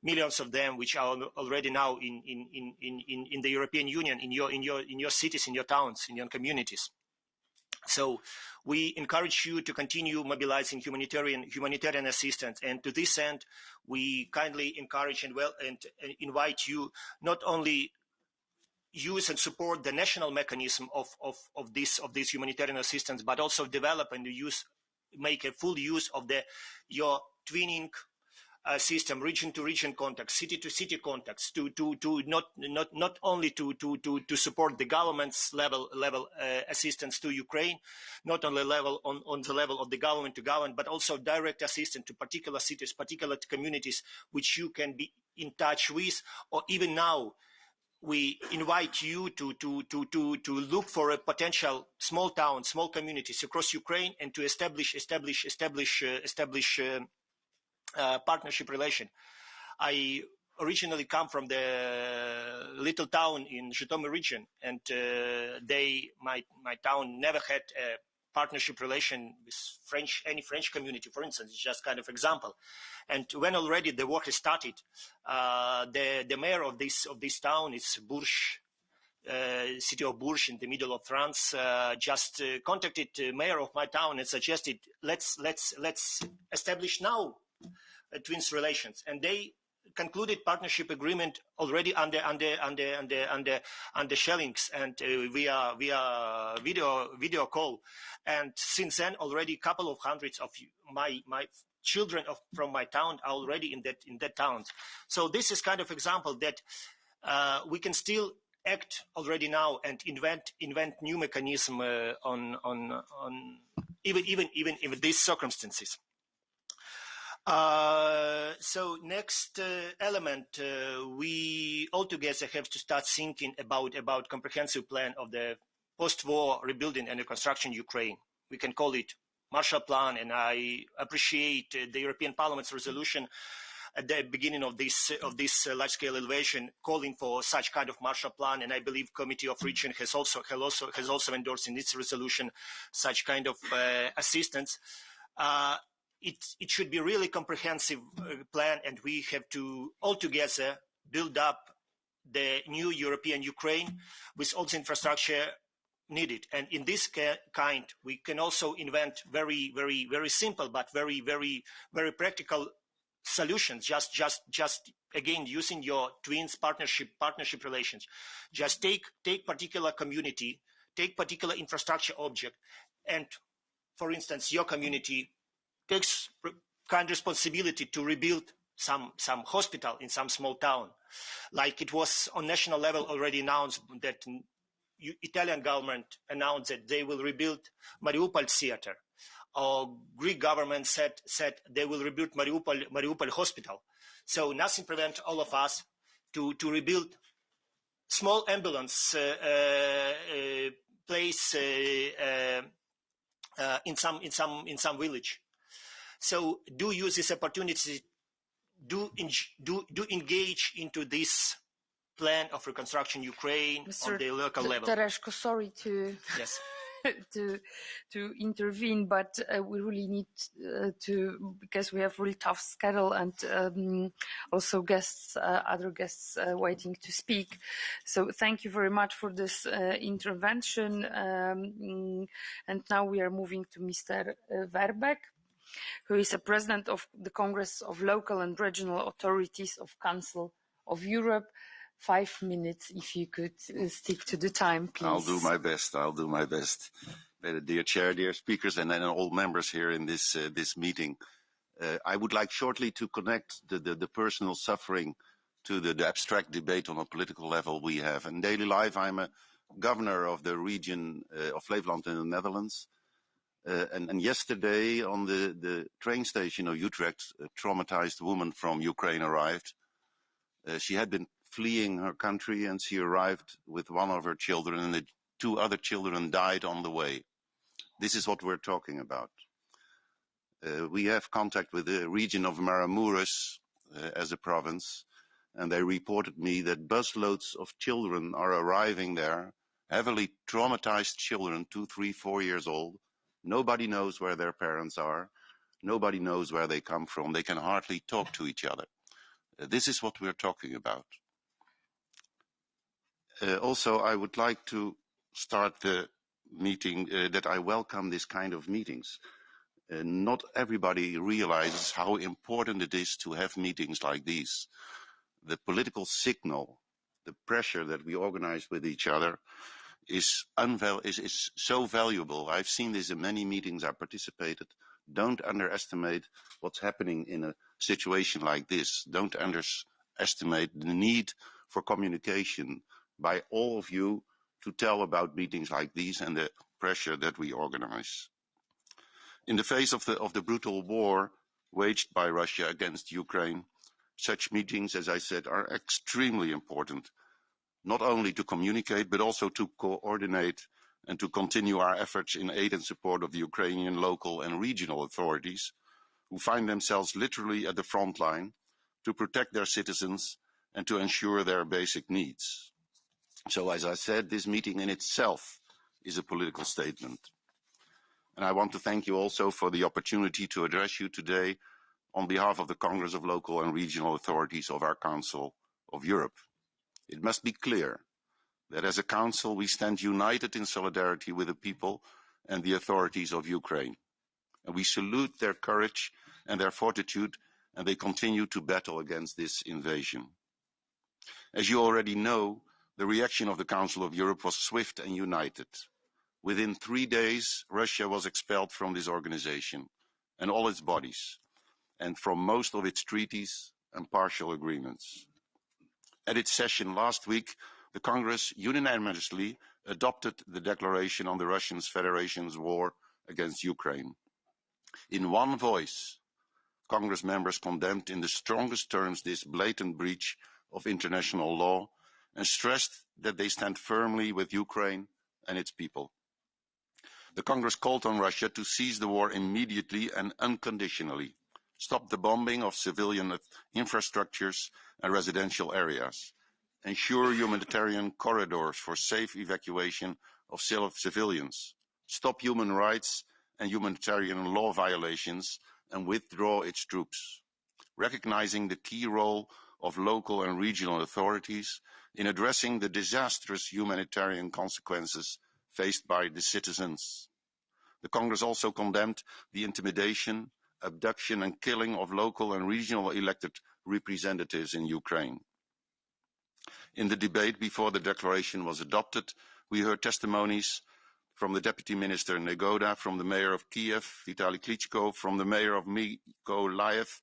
millions of them, which are already now in the European Union, in your cities, in your towns, in your communities. So we encourage you to continue mobilizing humanitarian assistance, and to this end, we kindly encourage and invite you not only use and support the national mechanism of this humanitarian assistance, but also develop and make a full use of your twinning system, region-to-region contacts, city-to-city contacts, to not only to support the government's level assistance to Ukraine, not only on the level of the government to government, but also direct assistance to particular cities, particular communities, which you can be in touch with, or even now. We invite you to look for a potential small towns, small communities across Ukraine, and to establish partnership relation. I originally come from the little town in Zhytomyr region, and my town never had a partnership relation with any French community, for instance. It's just kind of example. And when already the war has started, the mayor of this town, it's Bourges, city of Bourges in the middle of France, just contacted the mayor of my town and suggested, let's establish now twins relations. And they concluded partnership agreement already under shellings and via video call. And since then, already a couple of hundreds of my children from my town are already in that town. So this is kind of example that we can still act already now and invent new mechanism on even in these circumstances. So next element, we altogether have to start thinking about comprehensive plan of the post-war rebuilding and reconstruction Ukraine. We can call it Marshall Plan, and I appreciate the European Parliament's resolution at the beginning of this large-scale elevation, calling for such kind of Marshall Plan. And I believe Committee of Region has also endorsed in its resolution such kind of assistance. It should be really comprehensive plan, and we have to altogether build up the new European Ukraine with all the infrastructure needed. And in this kind, we can also invent very, very, very simple but very, very, very practical solutions. Just again, using your twins partnership relations. Just take particular community, take particular infrastructure object, and for instance, your community takes kind of responsibility to rebuild some hospital in some small town, like it was on national level already announced that Italian government announced that they will rebuild Mariupol theater, or Greek government said they will rebuild Mariupol hospital. So nothing prevents all of us to rebuild small ambulance place in some village. So do use this opportunity, do engage into this plan of reconstruction Ukraine on the local level. Tereshko, sorry to yes. to intervene, but we really need to, because we have really tough schedule and also guests, other guests waiting to speak. So thank you very much for this intervention. And now we are moving to Mr. Verbeek, who is a president of the Congress of Local and Regional Authorities of Council of Europe. 5 minutes, if you could stick to the time, please. I'll do my best. I'll do my best. Dear Chair, dear speakers, and then all members here in this this meeting. I would like shortly to connect the personal suffering to the abstract debate on a political level we have. In daily life, I'm a governor of the region of Flevoland in the Netherlands. And yesterday on the train station of Utrecht, a traumatized woman from Ukraine arrived. She had been fleeing her country, and she arrived with one of her children, and the 2 other children died on the way. This is what we're talking about. We have contact with the region of Maramureş as a province, and they reported me that busloads of children are arriving there, heavily traumatized children, 2, 3, 4 years old. Nobody knows where their parents are. Nobody knows where they come from. They can hardly talk to each other. This is what we're talking about. Also, I would like to start the meeting that I welcome this kind of meetings. Not everybody realizes how important it is to have meetings like these. The political signal, the pressure that we organize with each other is so valuable. I've seen this in many meetings I participated. Don't underestimate what's happening in a situation like this. Don't underestimate the need for communication by all of you to tell about meetings like these and the pressure that we organize. In the face of the brutal war waged by Russia against Ukraine, such meetings, as I said, are extremely important, not only to communicate, but also to coordinate and to continue our efforts in aid and support of the Ukrainian local and regional authorities, who find themselves literally at the front line to protect their citizens and to ensure their basic needs. So, as I said, this meeting in itself is a political statement. And I want to thank you also for the opportunity to address you today on behalf of the Congress of Local and Regional Authorities of our Council of Europe. It must be clear that as a Council we stand united in solidarity with the people and the authorities of Ukraine. And we salute their courage and their fortitude, and they continue to battle against this invasion. As you already know, the reaction of the Council of Europe was swift and united. Within 3 days, Russia was expelled from this organization and all its bodies, and from most of its treaties and partial agreements. At its session last week, the Congress unanimously adopted the declaration on the Russian Federation's war against Ukraine. In one voice, Congress members condemned in the strongest terms this blatant breach of international law and stressed that they stand firmly with Ukraine and its people. The Congress called on Russia to cease the war immediately and unconditionally, stop the bombing of civilian infrastructures and residential areas, ensure humanitarian corridors for safe evacuation of civilians, stop human rights and humanitarian law violations, and withdraw its troops, recognizing the key role of local and regional authorities in addressing the disastrous humanitarian consequences faced by the citizens. The Congress also condemned the intimidation, abduction and killing of local and regional elected representatives in Ukraine. In the debate before the declaration was adopted, we heard testimonies from the Deputy Minister Negoda, from the Mayor of Kiev, Vitali Klitschko, from the Mayor of Mykolaiv,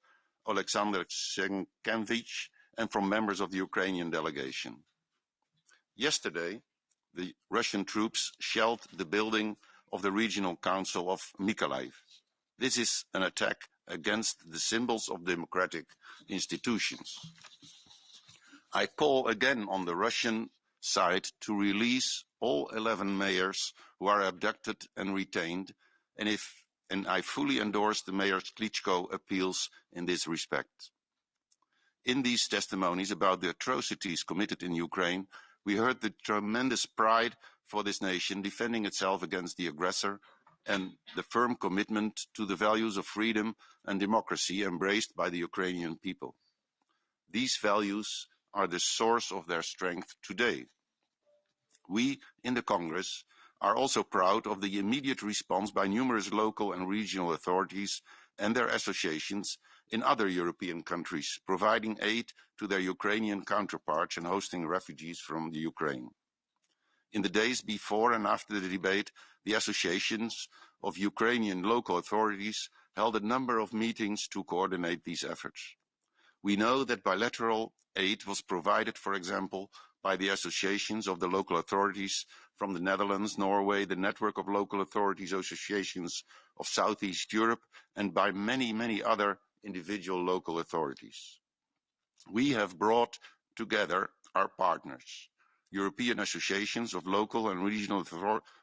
Alexander Tsenkevich, and from members of the Ukrainian delegation. Yesterday, the Russian troops shelled the building of the Regional Council of Mykolaiv. This is an attack against the symbols of democratic institutions. I call again on the Russian side to release all 11 mayors who are abducted and retained, and if and I fully endorse the Mayor's Klitschko appeals in this respect. In these testimonies about the atrocities committed in Ukraine, we heard the tremendous pride for this nation defending itself against the aggressor and the firm commitment to the values of freedom and democracy embraced by the Ukrainian people. These values are the source of their strength today. We in the Congress are also proud of the immediate response by numerous local and regional authorities and their associations in other European countries, providing aid to their Ukrainian counterparts and hosting refugees from the Ukraine. In the days before and after the debate, the associations of Ukrainian local authorities held a number of meetings to coordinate these efforts. We know that bilateral aid was provided, for example, by the associations of the local authorities from the Netherlands, Norway, the network of local authorities associations of Southeast Europe, and by many, many other individual local authorities. We have brought together our partners, European associations of local and regional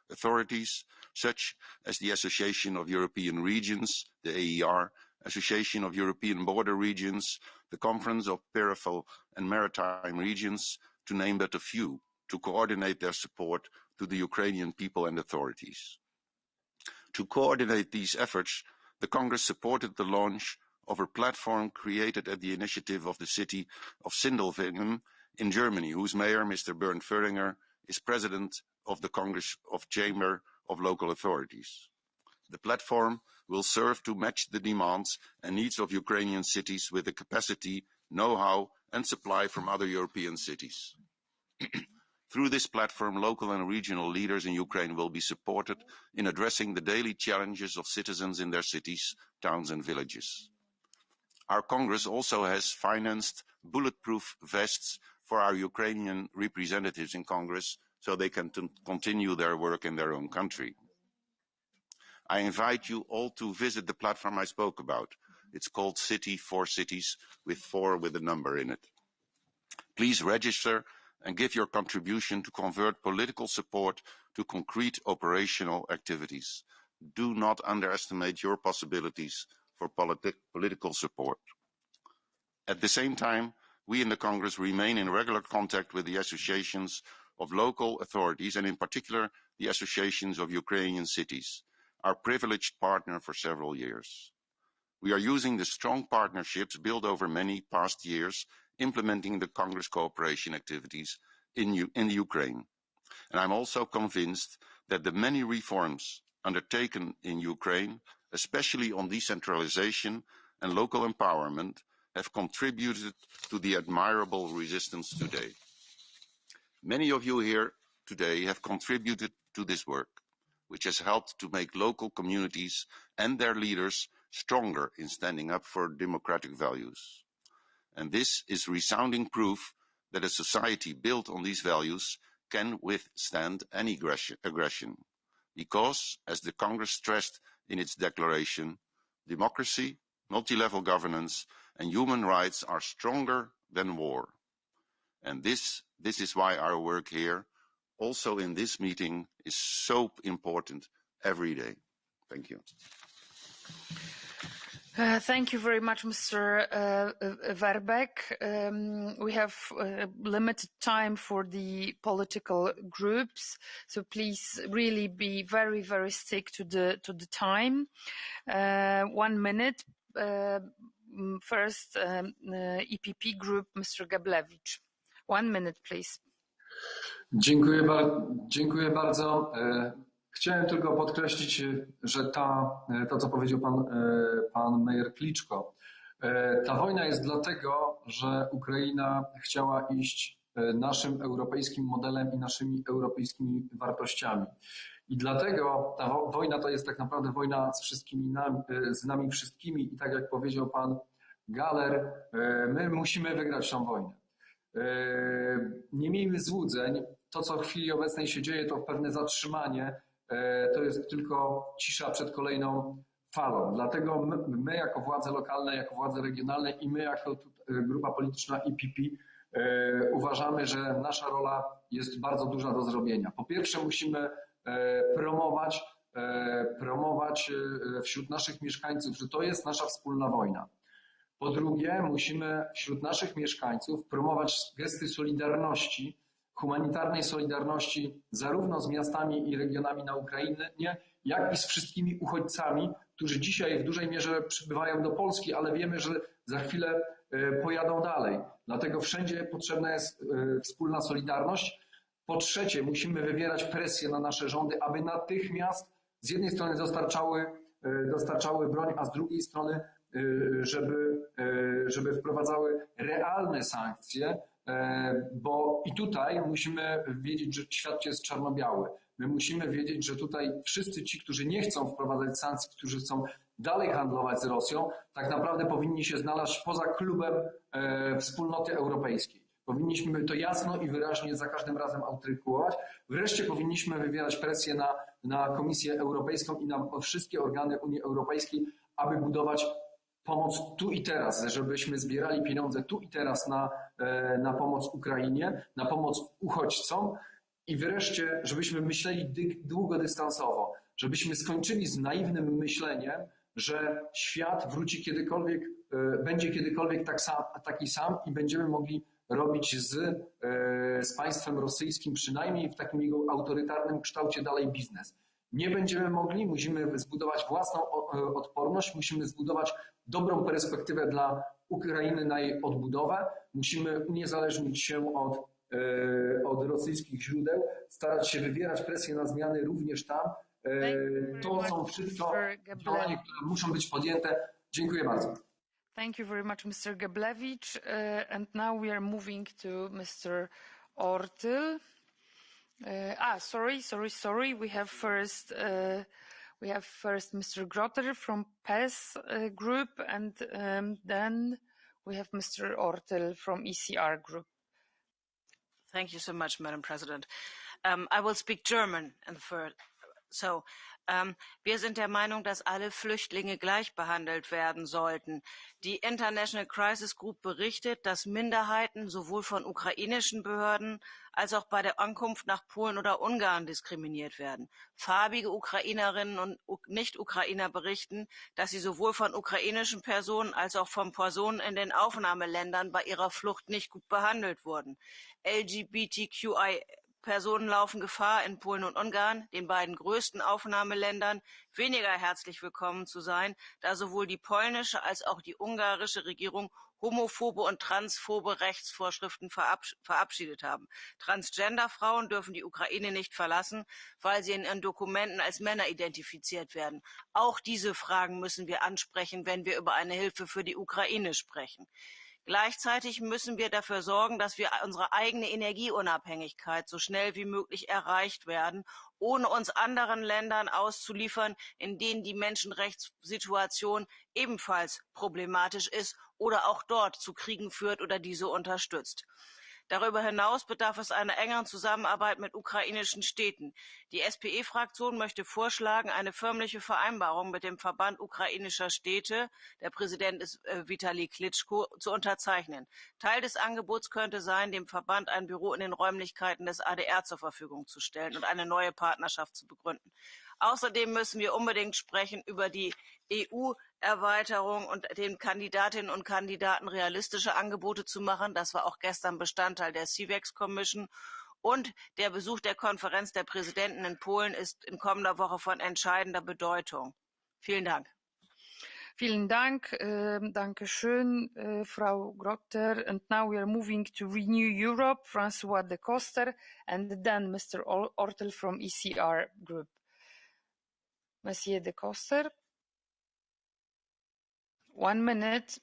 authorities, such as the Association of European Regions, the AER, Association of European Border Regions, the Conference of Peripheral and Maritime Regions, to name but a few, to coordinate their support to the Ukrainian people and authorities. To coordinate these efforts, the Congress supported the launch of a platform created at the initiative of the city of Sindelfingen in Germany, whose mayor, Mr. Bernd Föhringer, is president of the Congress of Chamber of Local Authorities. The platform will serve to match the demands and needs of Ukrainian cities with the capacity, know-how, and supply from other European cities. Through this platform, local and regional leaders in Ukraine will be supported in addressing the daily challenges of citizens in their cities, towns, and villages. Our Congress also has financed bulletproof vests for our Ukrainian representatives in Congress so they can continue their work in their own country. I invite you all to visit the platform I spoke about. It's called City for Cities, with 4 with a number in it. Please register and give your contribution to convert political support to concrete operational activities. Do not underestimate your possibilities for political support. At the same time, we in the Congress remain in regular contact with the associations of local authorities and in particular the associations of Ukrainian cities, our privileged partner for several years. We are using the strong partnerships built over many past years, implementing the Congress cooperation activities in the Ukraine. And I'm also convinced that the many reforms undertaken in Ukraine, especially on decentralization and local empowerment, have contributed to the admirable resistance today. Many of you here today have contributed to this work, which has helped to make local communities and their leaders stronger in standing up for democratic values. And this is resounding proof that a society built on these values can withstand any aggression. Because, as the Congress stressed in its declaration, democracy, multi-level governance, and human rights are stronger than war. And this is why our work here, also in this meeting, is so important every day. Thank you. Thank you very much, Mr. Verbeek. We have limited time for the political groups, so please really be very, very stick to the time. 1 minute. First, EPP Group, Mr. Gablewicz. 1 minute, please. Dziękuję bardzo. Chciałem tylko podkreślić, że to co powiedział pan Mayor Klitschko, ta wojna jest dlatego, że Ukraina chciała iść naszym europejskim modelem i naszymi europejskimi wartościami. I dlatego ta wojna to jest tak naprawdę wojna z nami wszystkimi i tak jak powiedział pan Galer, my musimy wygrać tą wojnę. Nie miejmy złudzeń, to co w chwili obecnej się dzieje to pewne zatrzymanie, to jest tylko cisza przed kolejną falą. Dlatego my jako władze lokalne, jako władze regionalne i my jako grupa polityczna EPP uważamy, że nasza rola jest bardzo duża do zrobienia. Po pierwsze musimy promować promować wśród naszych mieszkańców, że to jest nasza wspólna wojna. Po drugie, musimy wśród naszych mieszkańców promować gesty solidarności, humanitarnej solidarności zarówno z miastami i regionami na Ukrainie, jak i z wszystkimi uchodźcami, którzy dzisiaj w dużej mierze przybywają do Polski, ale wiemy, że za chwilę pojadą dalej. Dlatego wszędzie potrzebna jest wspólna solidarność. Po trzecie, musimy wywierać presję na nasze rządy, aby natychmiast z jednej strony dostarczały broń, a z drugiej strony żeby wprowadzały realne sankcje, bo i tutaj musimy wiedzieć, że świat jest czarno-biały. My musimy wiedzieć, że tutaj wszyscy ci, którzy nie chcą wprowadzać sankcji, którzy chcą dalej handlować z Rosją, tak naprawdę powinni się znaleźć poza klubem wspólnoty europejskiej. Powinniśmy to jasno i wyraźnie za każdym razem artykułować. Wreszcie powinniśmy wywierać presję na Komisję Europejską i na wszystkie organy Unii Europejskiej, aby budować pomoc tu i teraz, żebyśmy zbierali pieniądze tu i teraz na pomoc Ukrainie, na pomoc uchodźcom i wreszcie, żebyśmy myśleli długodystansowo, żebyśmy skończyli z naiwnym myśleniem, że świat wróci kiedykolwiek, będzie kiedykolwiek taki sam i będziemy mogli robić z państwem rosyjskim, przynajmniej w takim jego autorytarnym kształcie, dalej biznes. Nie będziemy mogli, musimy zbudować własną odporność, musimy zbudować dobrą perspektywę dla Ukrainy na jej odbudowę, musimy uniezależnić się od rosyjskich źródeł, starać się wywierać presję na zmiany również tam. To są wszystko działania, które muszą być podjęte. Dziękuję bardzo. Thank you very much, Mr. Geblewicz. And now we are moving to Mr. Ortyl. Sorry. We have first Mr. Grotter from PES group, and then we have Mr. Ortyl from ECR group. Thank you so much, Madam President. I will speak German. Wir sind der Meinung, dass alle Flüchtlinge gleich behandelt werden sollten. Die International Crisis Group berichtet, dass Minderheiten sowohl von ukrainischen Behörden als auch bei der Ankunft nach Polen oder Ungarn diskriminiert werden. Farbige Ukrainerinnen und Nicht-Ukrainer berichten, dass sie sowohl von ukrainischen Personen als auch von Personen in den Aufnahmeländern bei ihrer Flucht nicht gut behandelt wurden. LGBTQI Personen laufen Gefahr, in Polen und Ungarn, den beiden größten Aufnahmeländern, weniger herzlich willkommen zu sein, da sowohl die polnische als auch die ungarische Regierung homophobe und transphobe Rechtsvorschriften verabschiedet haben. Transgender-Frauen dürfen die Ukraine nicht verlassen, weil sie in ihren Dokumenten als Männer identifiziert werden. Auch diese Fragen müssen wir ansprechen, wenn wir über eine Hilfe für die Ukraine sprechen. Gleichzeitig müssen wir dafür sorgen, dass wir unsere eigene Energieunabhängigkeit so schnell wie möglich erreicht werden, ohne uns anderen Ländern auszuliefern, in denen die Menschenrechtssituation ebenfalls problematisch ist oder auch dort zu Kriegen führt oder diese unterstützt. Darüber hinaus bedarf es einer engeren Zusammenarbeit mit ukrainischen Städten. Die SPE-Fraktion möchte vorschlagen, eine förmliche Vereinbarung mit dem Verband ukrainischer Städte, der Präsident ist Vitali Klitschko, zu unterzeichnen. Teil des Angebots könnte sein, dem Verband ein Büro in den Räumlichkeiten des ADR zur Verfügung zu stellen und eine neue Partnerschaft zu begründen. Außerdem müssen wir unbedingt sprechen über die EU-Erweiterung und den Kandidatinnen und Kandidaten realistische Angebote zu machen. Das war auch gestern Bestandteil der CIVEX Commission. Und der Besuch der Konferenz der Präsidenten in Polen ist in kommender Woche von entscheidender Bedeutung. Vielen Dank. Vielen Dank. Dankeschön, Frau Grotter. And now we are moving to Renew Europe, François de Coster, and then Mr. Ortel from ECR Group. Monsieur de Coster. 1 minute.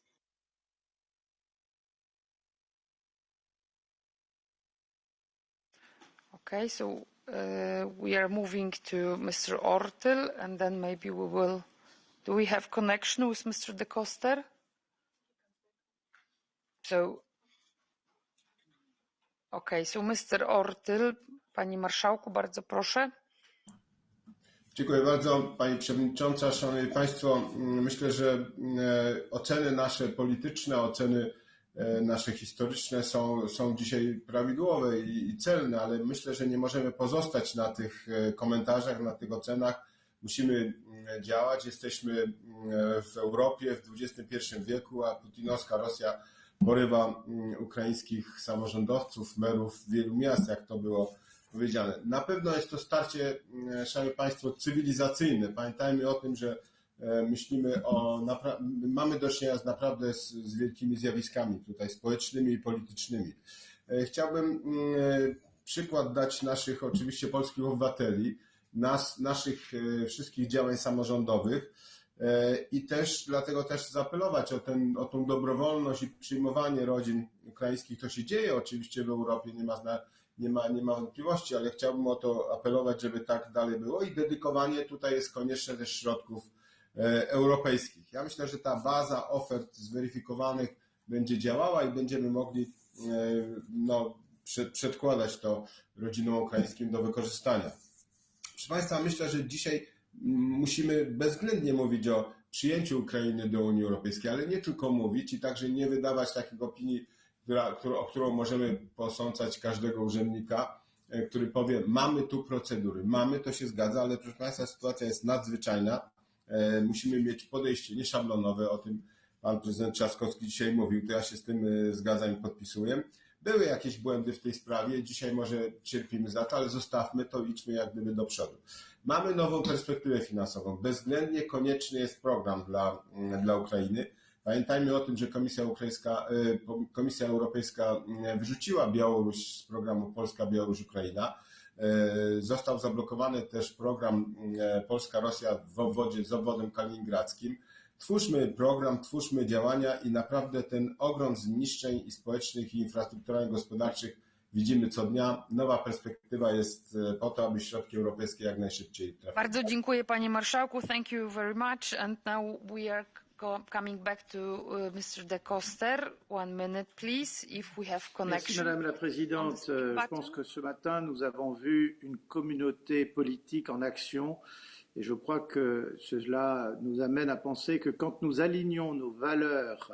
Okay, so we are moving to Mr. Ortel, and then maybe we will. Do we have connection with Mr. de Coster? So, okay, so Mr. Ortel, Pani Marszałku, bardzo proszę. Dziękuję bardzo, Pani Przewodnicząca. Szanowni Państwo, myślę, że oceny nasze polityczne, oceny nasze historyczne są dzisiaj prawidłowe i celne, ale myślę, że nie możemy pozostać na tych komentarzach, na tych ocenach. musimy działać. Jesteśmy w Europie w XXI wieku, a putinowska Rosja porywa ukraińskich samorządowców, merów wielu miast, jak to było powiedziane. Na pewno jest to starcie, szanowni państwo, cywilizacyjne. Pamiętajmy o tym, że mamy do czynienia naprawdę z wielkimi zjawiskami tutaj społecznymi i politycznymi. Chciałbym przykład dać naszych oczywiście polskich obywateli, naszych wszystkich działań samorządowych i dlatego też zaapelować o tą dobrowolność i przyjmowanie rodzin ukraińskich. To się dzieje oczywiście w Europie, nie ma wątpliwości, ale chciałbym o to apelować, żeby tak dalej było i dedykowanie tutaj jest konieczne też środków europejskich. Ja myślę, że ta baza ofert zweryfikowanych będzie działała i będziemy mogli przedkładać to rodzinom ukraińskim do wykorzystania. Proszę państwa, myślę, że dzisiaj musimy bezwzględnie mówić o przyjęciu Ukrainy do Unii Europejskiej, ale nie tylko mówić i także nie wydawać takich opinii, o którą możemy posądzać każdego urzędnika, który powie, mamy tu procedury, to się zgadza, ale proszę państwa, sytuacja jest nadzwyczajna. Musimy mieć podejście nieszablonowe, o tym pan prezydent Trzaskowski dzisiaj mówił, to ja się z tym zgadzam i podpisuję. Były jakieś błędy w tej sprawie, dzisiaj może cierpimy za to, ale zostawmy to, idźmy jak gdyby do przodu. Mamy nową perspektywę finansową. Bezwzględnie konieczny jest program dla Ukrainy. Pamiętajmy o tym, że Komisja Europejska wyrzuciła Białoruś z programu Polska, Białoruś, Ukraina. Został zablokowany też program Polska-Rosja z obwodem kaliningradzkim. Twórzmy program, twórzmy działania i naprawdę ten ogrom zniszczeń i społecznych, i infrastrukturalnych, gospodarczych widzimy co dnia. Nowa perspektywa jest po to, aby środki europejskie jak najszybciej trafiły. Bardzo dziękuję panie marszałku. Thank you very much. And now we are coming back to Mr. De Coster. 1 minute, please, if we have connection. Merci, Madame la Présidente. Je pense que ce matin, nous avons vu une communauté politique en action. Et je crois que cela nous amène à penser que quand nous alignons nos valeurs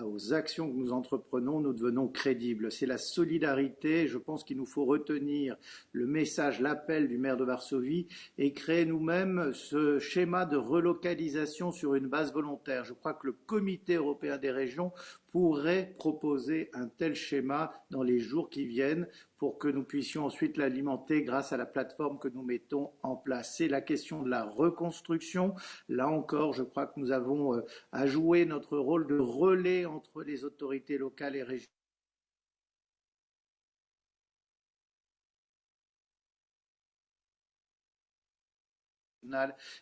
aux actions que nous entreprenons, nous devenons crédibles. C'est la solidarité. Je pense qu'il nous faut retenir le message, l'appel du maire de Varsovie et créer nous-mêmes ce schéma de relocalisation sur une base volontaire. Je crois que le Comité européen des régions pourrait proposer un tel schéma dans les jours qui viennent pour que nous puissions ensuite l'alimenter grâce à la plateforme que nous mettons en place. C'est la question de la reconstruction. Là encore, je crois que nous avons à jouer notre rôle de relais entre les autorités locales et régionales.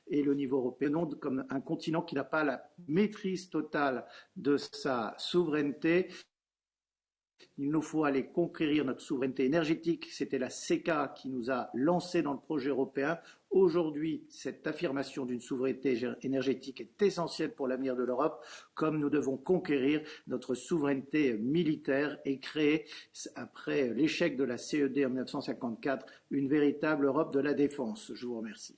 Et le niveau européen, comme un continent qui n'a pas la maîtrise totale de sa souveraineté. Il nous faut aller conquérir notre souveraineté énergétique. C'était la CECA qui nous a lancé dans le projet européen. Aujourd'hui, cette affirmation d'une souveraineté énergétique est essentielle pour l'avenir de l'Europe, comme nous devons conquérir notre souveraineté militaire et créer, après l'échec de la CED en 1954, une véritable Europe de la défense. Je vous remercie.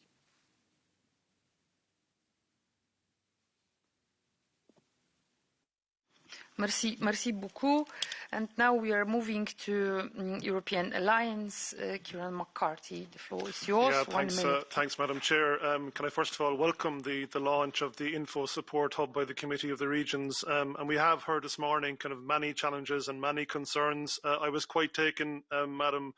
Merci beaucoup. And now we are moving to European Alliance. Kieran McCarthy, the floor is yours. Yeah, thanks, Madam Chair. Can I first of all welcome the launch of the Info Support Hub by the Committee of the Regions. And we have heard this morning kind of many challenges and many concerns. I was quite taken, Madam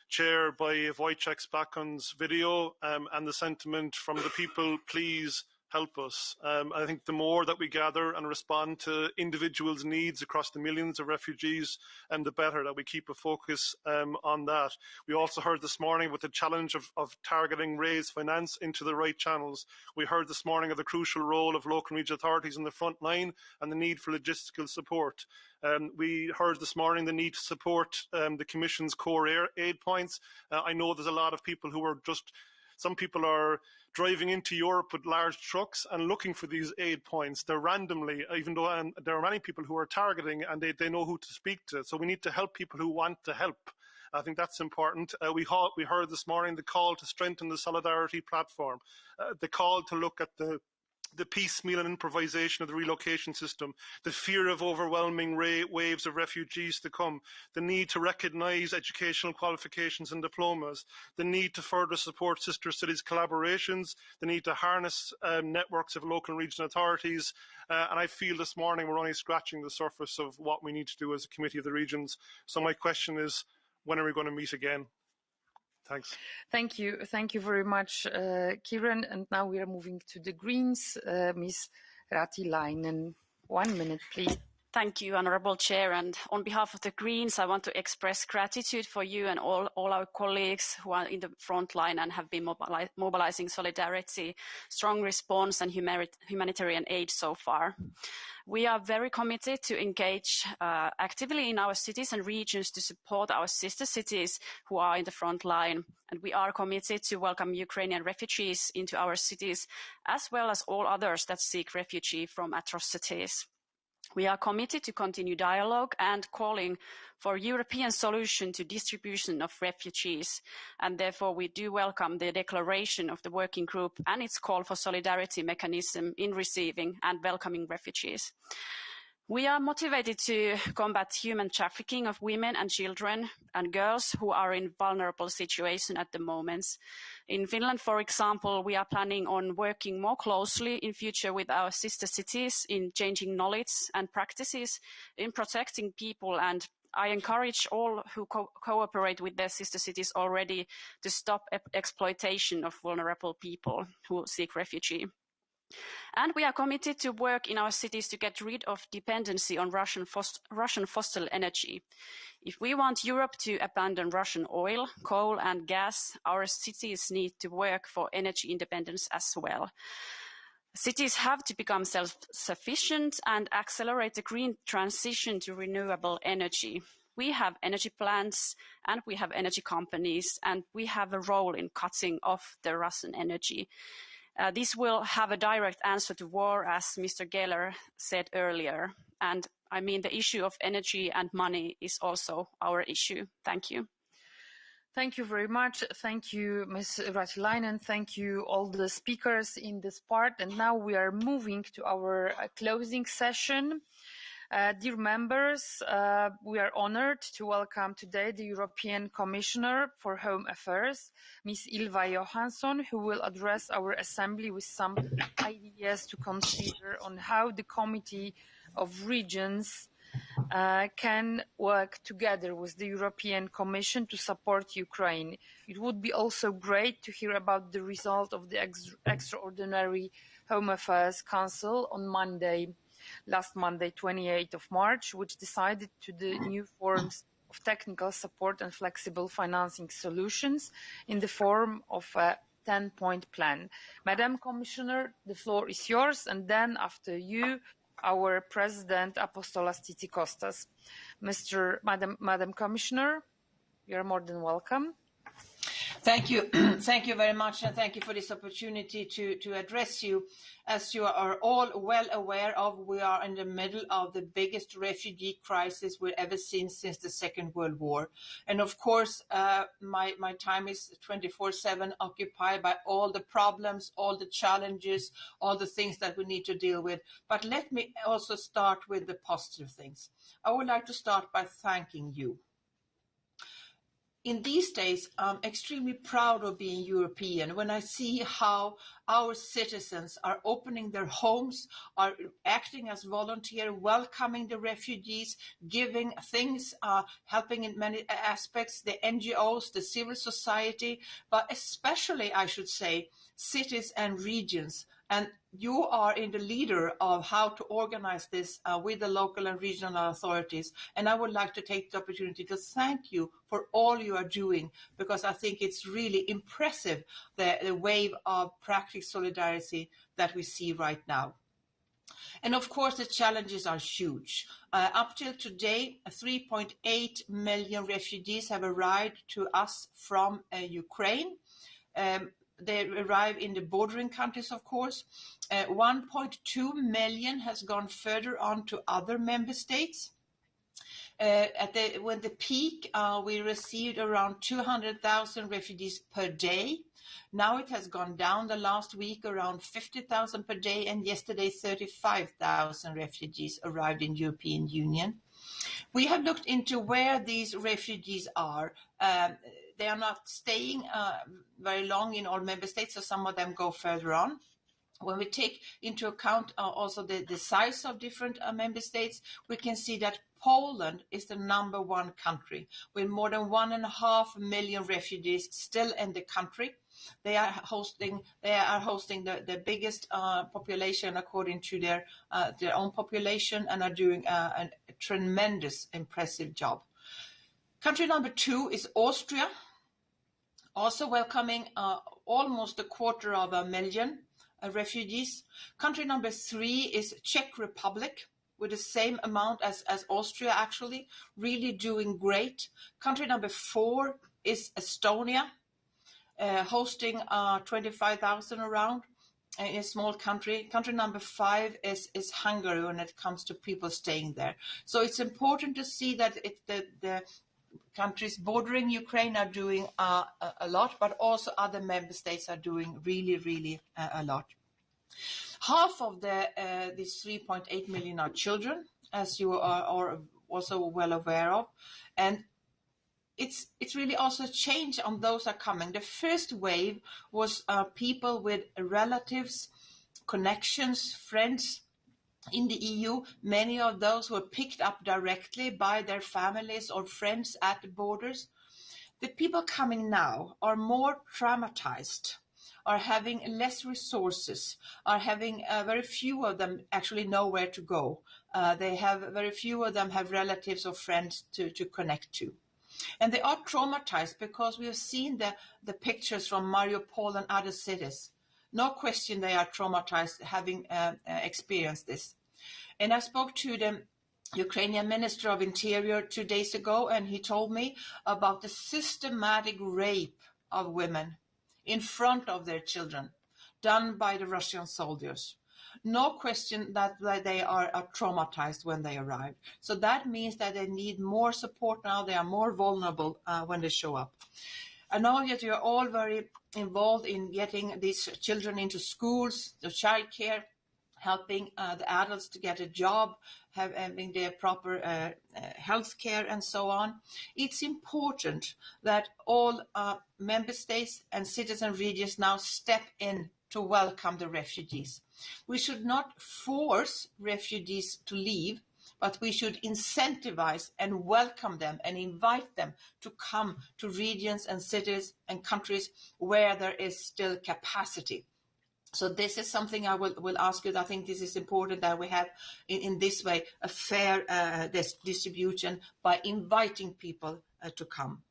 Chair, by Wojciech Spakon's video and the sentiment from the people, please help us. I think the more that we gather and respond to individuals' needs across the millions of refugees, the better that we keep a focus on that. We also heard this morning with the challenge of targeting raised finance into the right channels. We heard this morning of the crucial role of local and regional authorities in the front line and the need for logistical support. We heard this morning the need to support the Commission's core aid points. I know there's a lot of people who are some people are driving into Europe with large trucks and looking for these aid points. They're randomly, even though there are many people who are targeting and they know who to speak to. So we need to help people who want to help. I think that's important. We heard this morning the call to strengthen the solidarity platform, the call to look at the the piecemeal and improvisation of the relocation system, the fear of overwhelming waves of refugees to come, the need to recognise educational qualifications and diplomas, the need to further support sister cities collaborations, the need to harness networks of local and regional authorities. And I feel this morning we're only scratching the surface of what we need to do as a Committee of the Regions. So my question is, when are we going to meet again? Thanks. Thank you very much, Kieran. And now we are moving to the Greens. Ms. Raatilainen, 1 minute, please. Thank you, Honourable Chair. And on behalf of the Greens, I want to express gratitude for you and all our colleagues who are in the front line and have been mobilising solidarity, strong response and humanitarian aid so far. We are very committed to engage actively in our cities and regions to support our sister cities who are in the front line. And we are committed to welcome Ukrainian refugees into our cities, as well as all others that seek refuge from atrocities. We are committed to continue dialogue and calling for a European solution to distribution of refugees. And therefore, we do welcome the declaration of the working group and its call for solidarity mechanism in receiving and welcoming refugees. We are motivated to combat human trafficking of women and children and girls who are in vulnerable situation at the moment. In Finland, for example, we are planning on working more closely in future with our sister cities in changing knowledge and practices in protecting people, and I encourage all who cooperate with their sister cities already to stop exploitation of vulnerable people who seek refuge. And we are committed to work in our cities to get rid of dependency on Russian fossil energy. If we want Europe to abandon Russian oil, coal and gas, our cities need to work for energy independence as well. Cities have to become self-sufficient and accelerate the green transition to renewable energy. We have energy plants and we have energy companies, and we have a role in cutting off the Russian energy. This will have a direct answer to war, as Mr. Geller said earlier. And I mean, the issue of energy and money is also our issue. Thank you. Thank you very much. Thank you, Ms. Raatilainen. Thank you, all the speakers in this part. And now we are moving to our closing session. Dear members, we are honoured to welcome today the European Commissioner for Home Affairs, Ms. Ylva Johansson, who will address our Assembly with some ideas to consider on how the Committee of Regions can work together with the European Commission to support Ukraine. It would be also great to hear about the result of the extraordinary Home Affairs Council on last Monday, 28th of March, which decided to the new forms of technical support and flexible financing solutions in the form of a 10-point plan. Madam Commissioner, the floor is yours, and then after you, our President Apostolos Tzitzikostas. Madam Commissioner, you are more than welcome. Thank you. Thank you very much, and thank you for this opportunity to address you. As you are all well aware of, we are in the middle of the biggest refugee crisis we've ever seen since the Second World War. And of course, my time is 24/7 occupied by all the problems, all the challenges, all the things that we need to deal with. But let me also start with the positive things. I would like to start by thanking you. In these days, I'm extremely proud of being European when I see how our citizens are opening their homes, are acting as volunteers, welcoming the refugees, giving things, helping in many aspects, the NGOs, the civil society, but especially, I should say, cities and regions. And you are in the leader of how to organize this with the local and regional authorities. And I would like to take the opportunity to thank you for all you are doing, because I think it's really impressive, the wave of practical solidarity that we see right now. And of course, the challenges are huge. Up till today, 3.8 million refugees have arrived to us from Ukraine. They arrive in the bordering countries, of course. 1.2 million has gone further on to other member states. When the peak, we received around 200,000 refugees per day. Now it has gone down the last week, around 50,000 per day, and yesterday 35,000 refugees arrived in European Union. We have looked into where these refugees are. They are not staying very long in all member states, so some of them go further on. When we take into account also the size of different member states, we can see that Poland is the #1 country with more than 1.5 million refugees still in the country. They are hosting the biggest population according to their own population, and are doing a tremendous, impressive job. Country #2 is Austria, also welcoming almost 250,000 refugees. Country #3 is Czech Republic, with the same amount as Austria, actually, really doing great. Country #4 is Estonia, hosting 25,000 around in a small country. Country #5 is Hungary when it comes to people staying there. So it's important to see that the countries bordering Ukraine are doing a lot, but also other member states are doing really, really a lot. Half of these 3.8 million are children, as you are also well aware of, and it's really also a change on those are coming. The first wave was people with relatives, connections, friends in the EU. Many of those were picked up directly by their families or friends at the borders. The people coming now are more traumatized, are having less resources, are having very few of them actually know where to go. Very few of them have relatives or friends to connect to. And they are traumatized because we have seen the pictures from Mariupol and other cities. No question they are traumatized having experienced this. And I spoke to the Ukrainian Minister of Interior 2 days ago, and he told me about the systematic rape of women in front of their children done by the Russian soldiers. No question that they are traumatized when they arrive. So that means that they need more support now. They are more vulnerable when they show up. I know that you're all very involved in getting these children into schools, the childcare, helping the adults to get a job, having their proper health care and so on. It's important that all member states and citizen regions now step in to welcome the refugees. We should not force refugees to leave, but we should incentivize and welcome them and invite them to come to regions and cities and countries where there is still capacity. So this is something I will ask you. I think this is important that we have in this way a fair distribution by inviting people to come.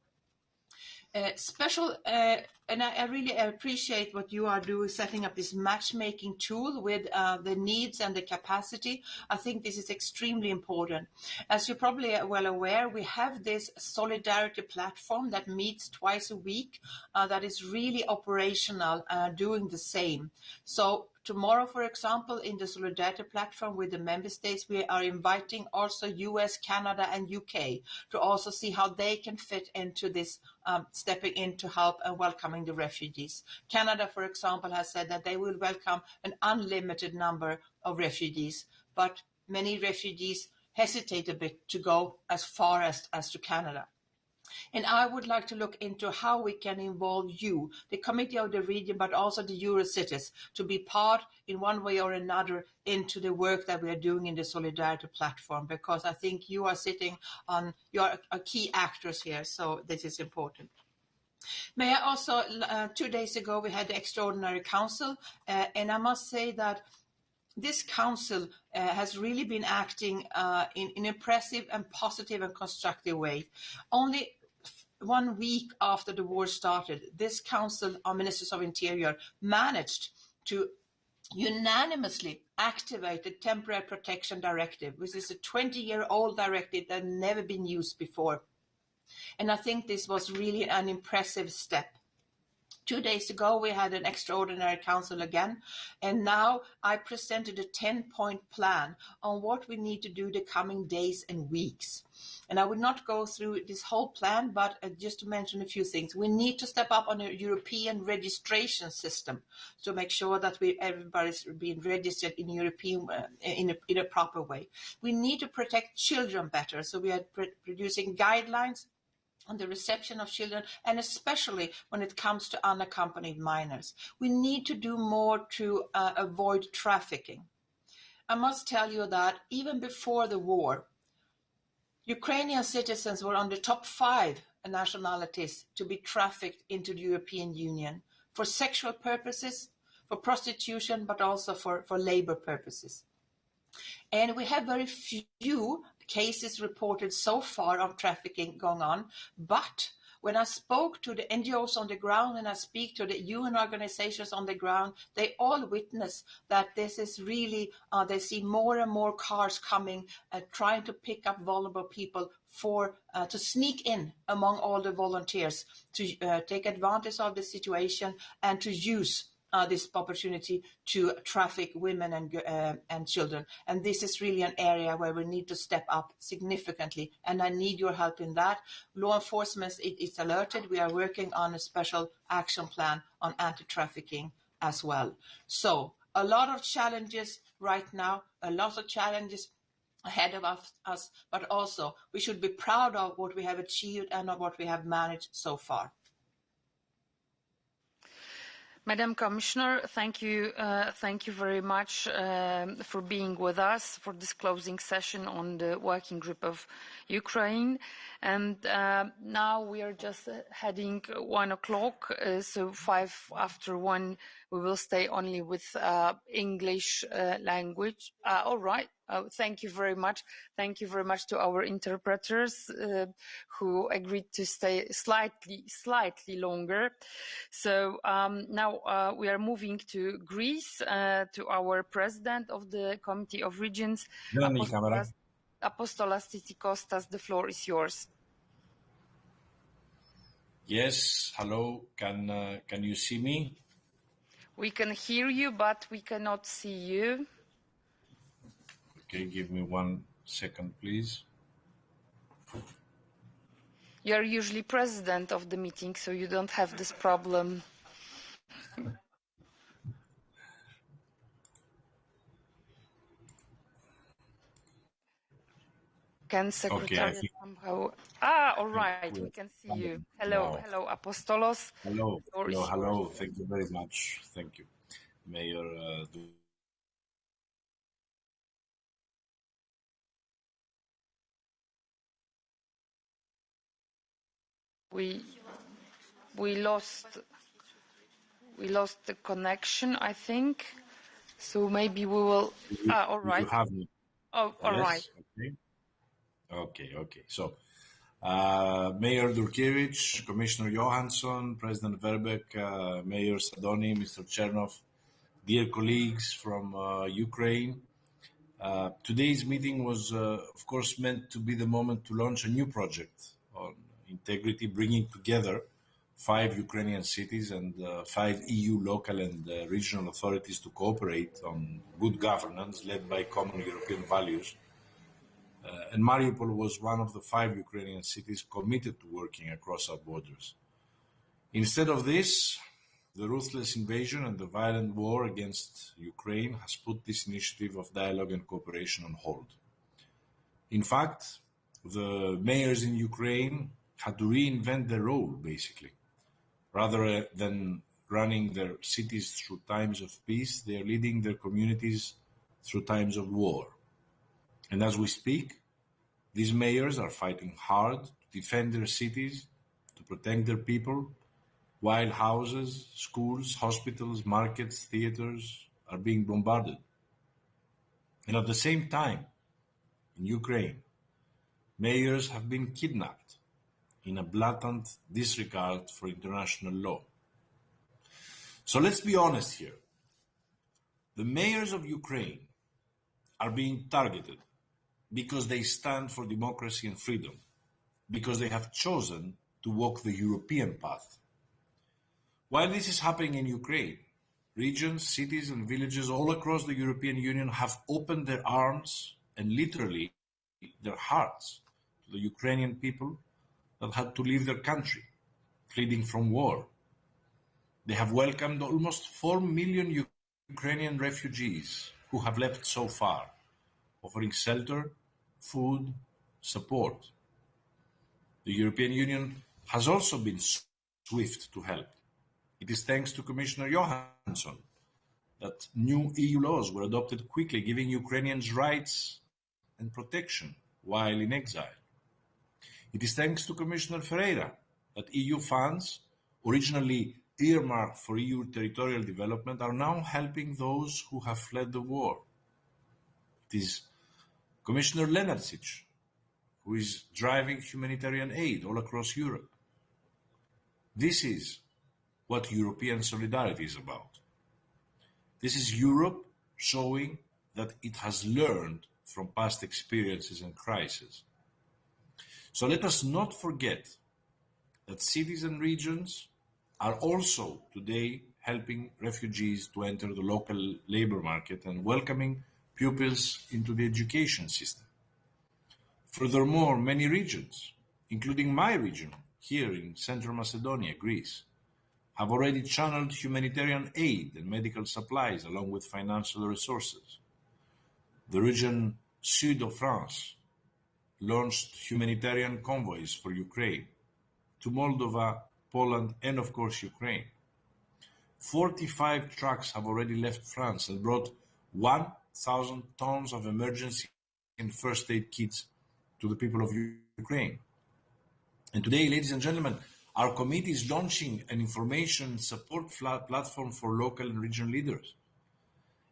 And I really appreciate what you are doing, setting up this matchmaking tool with the needs and the capacity. I think this is extremely important. As you're probably well aware, we have this solidarity platform that meets twice a week that is really operational, doing the same. So tomorrow, for example, in the Solidarity platform with the member states, we are inviting also US, Canada, and UK to also see how they can fit into this, stepping in to help and welcoming the refugees. Canada, for example, has said that they will welcome an unlimited number of refugees, but many refugees hesitate a bit to go as far as to Canada. And I would like to look into how we can involve you, the Committee of the Region, but also the Eurocities, to be part in one way or another into the work that we are doing in the Solidarity platform, because I think you are you are key actors here, so this is important. May I also, 2 days ago, we had the Extraordinary Council, and I must say that this council has really been acting in an impressive and positive and constructive way. Only 1 week after the war started, this council of ministers of interior managed to unanimously activate the Temporary Protection Directive, which is a 20-year-old directive that had never been used before. And I think this was really an impressive step. 2 days ago, we had an extraordinary council again, and now I presented a 10-point plan on what we need to do the coming days and weeks. And I will not go through this whole plan, but just to mention a few things. We need to step up on a European registration system to make sure that everybody's being registered in European in a proper way. We need to protect children better, so we are producing guidelines on the reception of children, and especially when it comes to unaccompanied minors. We need to do more to avoid trafficking. I must tell you that even before the war, Ukrainian citizens were on the top 5 nationalities to be trafficked into the European Union for sexual purposes, for prostitution, but also for labor purposes. And we have very few cases reported so far of trafficking going on, but when I spoke to the NGOs on the ground and I speak to the UN organizations on the ground, they all witness that this is really, they see more and more cars coming, trying to pick up vulnerable people to sneak in among all the volunteers, to take advantage of the situation and to use this opportunity to traffic women and children. And this is really an area where we need to step up significantly, and I need your help in that. Law enforcement is alerted. We are working on a special action plan on anti-trafficking as well. So a lot of challenges right now, a lot of challenges ahead of us, but also we should be proud of what we have achieved and of what we have managed so far. Madam Commissioner, thank you very much for being with us for this closing session on the Working Group of Ukraine. And now we are just heading 1 o'clock, so 5 after 1, we will stay only with English language. All right. Thank you very much. Thank you very much to our interpreters who agreed to stay slightly longer. So now we are moving to Greece, to our president of the Committee of Regions, Apostolos Tzitzikostas. The floor is yours. Yes, hello. Can you see me? We can hear you, but we cannot see you. Okay, give me 1 second, please. You're usually president of the meeting, so you don't have this problem. Can Secretary somehow... all right, we can see you. Hello, hello, Apostolos. Hello. Thank you very much. Thank you, Mayor. We lost the connection, I think. So maybe we will. All right. You have me. Oh, all right. Okay. So, Mayor Durkiewicz, Commissioner Johansson, President Verbeek, Mayor Sadovyi, Mr. Chernov, dear colleagues from Ukraine. Today's meeting was, of course, meant to be the moment to launch a new project on integrity, bringing together 5 Ukrainian cities and 5 EU local and regional authorities to cooperate on good governance led by common European values. And Mariupol was one of the 5 Ukrainian cities committed to working across our borders. Instead of this, the ruthless invasion and the violent war against Ukraine has put this initiative of dialogue and cooperation on hold. In fact, the mayors in Ukraine had to reinvent their role, basically. Rather than running their cities through times of peace, they are leading their communities through times of war. And as we speak, these mayors are fighting hard to defend their cities, to protect their people, while houses, schools, hospitals, markets, theaters are being bombarded. And at the same time, in Ukraine, mayors have been kidnapped in a blatant disregard for international law. So let's be honest here. The mayors of Ukraine are being targeted because they stand for democracy and freedom, because they have chosen to walk the European path. While this is happening in Ukraine, regions, cities, and villages all across the European Union have opened their arms and literally their hearts to the Ukrainian people that had to leave their country, fleeing from war. They have welcomed almost 4 million Ukrainian refugees who have left so far, offering shelter, food, support. The European Union has also been swift to help. It is thanks to Commissioner Johansson that new EU laws were adopted quickly, giving Ukrainians rights and protection while in exile. It is thanks to Commissioner Ferreira that EU funds, originally earmarked for EU territorial development, are now helping those who have fled the war. It is Commissioner Lenarčič who is driving humanitarian aid all across Europe. This is what European solidarity is about. This is Europe showing that it has learned from past experiences and crises. So let us not forget that cities and regions are also today helping refugees to enter the local labor market and welcoming pupils into the education system. Furthermore, many regions, including my region here in Central Macedonia, Greece, have already channeled humanitarian aid and medical supplies along with financial resources. The region Sud of France launched humanitarian convoys for Ukraine, to Moldova, Poland, and of course Ukraine. 45 trucks have already left France and brought 1,000 tons of emergency and first aid kits to the people of Ukraine. And today, ladies and gentlemen, our committee is launching an information support platform for local and regional leaders.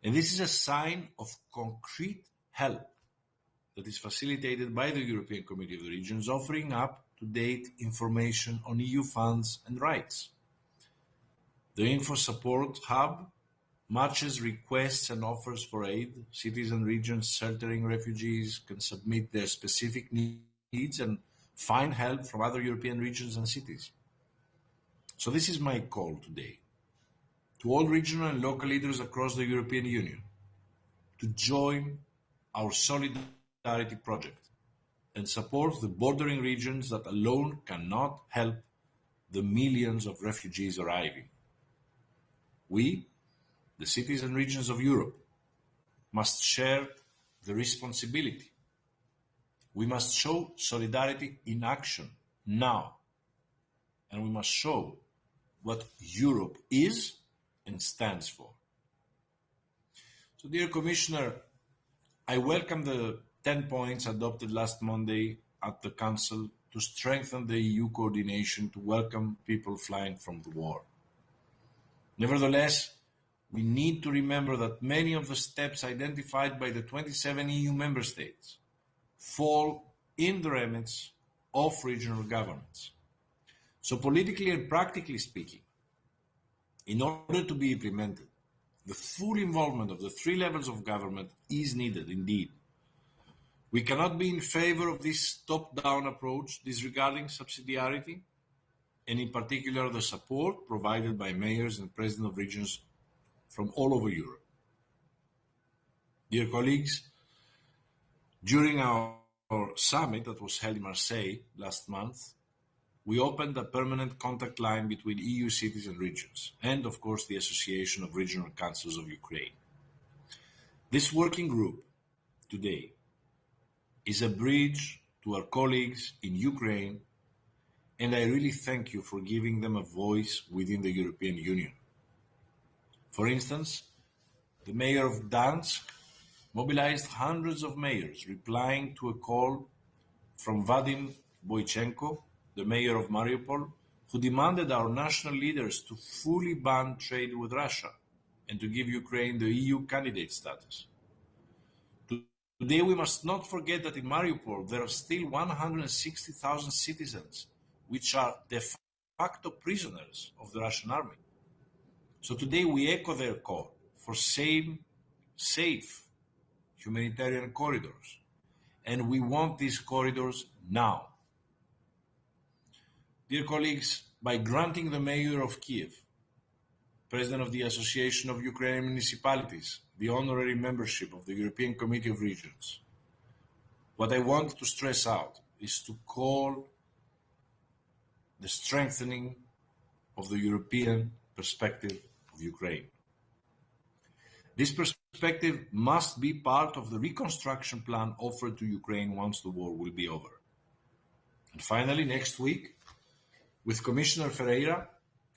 And this is a sign of concrete help that is facilitated by the European Committee of the Regions, offering up-to-date information on EU funds and rights. The Info Support Hub matches requests and offers for aid. Cities and regions sheltering refugees can submit their specific needs and find help from other European regions and cities. So this is my call today to all regional and local leaders across the European Union to join our solidarity project and support the bordering regions that alone cannot help the millions of refugees arriving. We, the cities and regions of Europe, must share the responsibility. We must show solidarity in action now, and we must show what Europe is and stands for. So, dear Commissioner, I welcome the 10 points adopted last Monday at the Council to strengthen the EU coordination to welcome people flying from the war. Nevertheless, we need to remember that many of the steps identified by the 27 EU member states fall in the remits of regional governments. So politically and practically speaking, in order to be implemented, the full involvement of the three levels of government is needed indeed. We cannot be in favor of this top-down approach disregarding subsidiarity, and in particular the support provided by mayors and presidents of regions from all over Europe. Dear colleagues, during our summit that was held in Marseille last month, we opened a permanent contact line between EU cities and regions, and of course the Association of Regional Councils of Ukraine. This working group today is a bridge to our colleagues in Ukraine, and I really thank you for giving them a voice within the European Union. For instance, the mayor of Gdansk mobilized hundreds of mayors, replying to a call from Vadim Boychenko, the mayor of Mariupol, who demanded our national leaders to fully ban trade with Russia and to give Ukraine the EU candidate status. Today, we must not forget that in Mariupol, there are still 160,000 citizens which are de facto prisoners of the Russian army. So today, we echo their call for safe humanitarian corridors, and we want these corridors now. Dear colleagues, by granting the mayor of Kiev President of the Association of Ukrainian Municipalities, the honorary membership of the European Committee of Regions. What I want to stress out is to call the strengthening of the European perspective of Ukraine. This perspective must be part of the reconstruction plan offered to Ukraine once the war will be over. And finally, next week, with Commissioner Ferreira,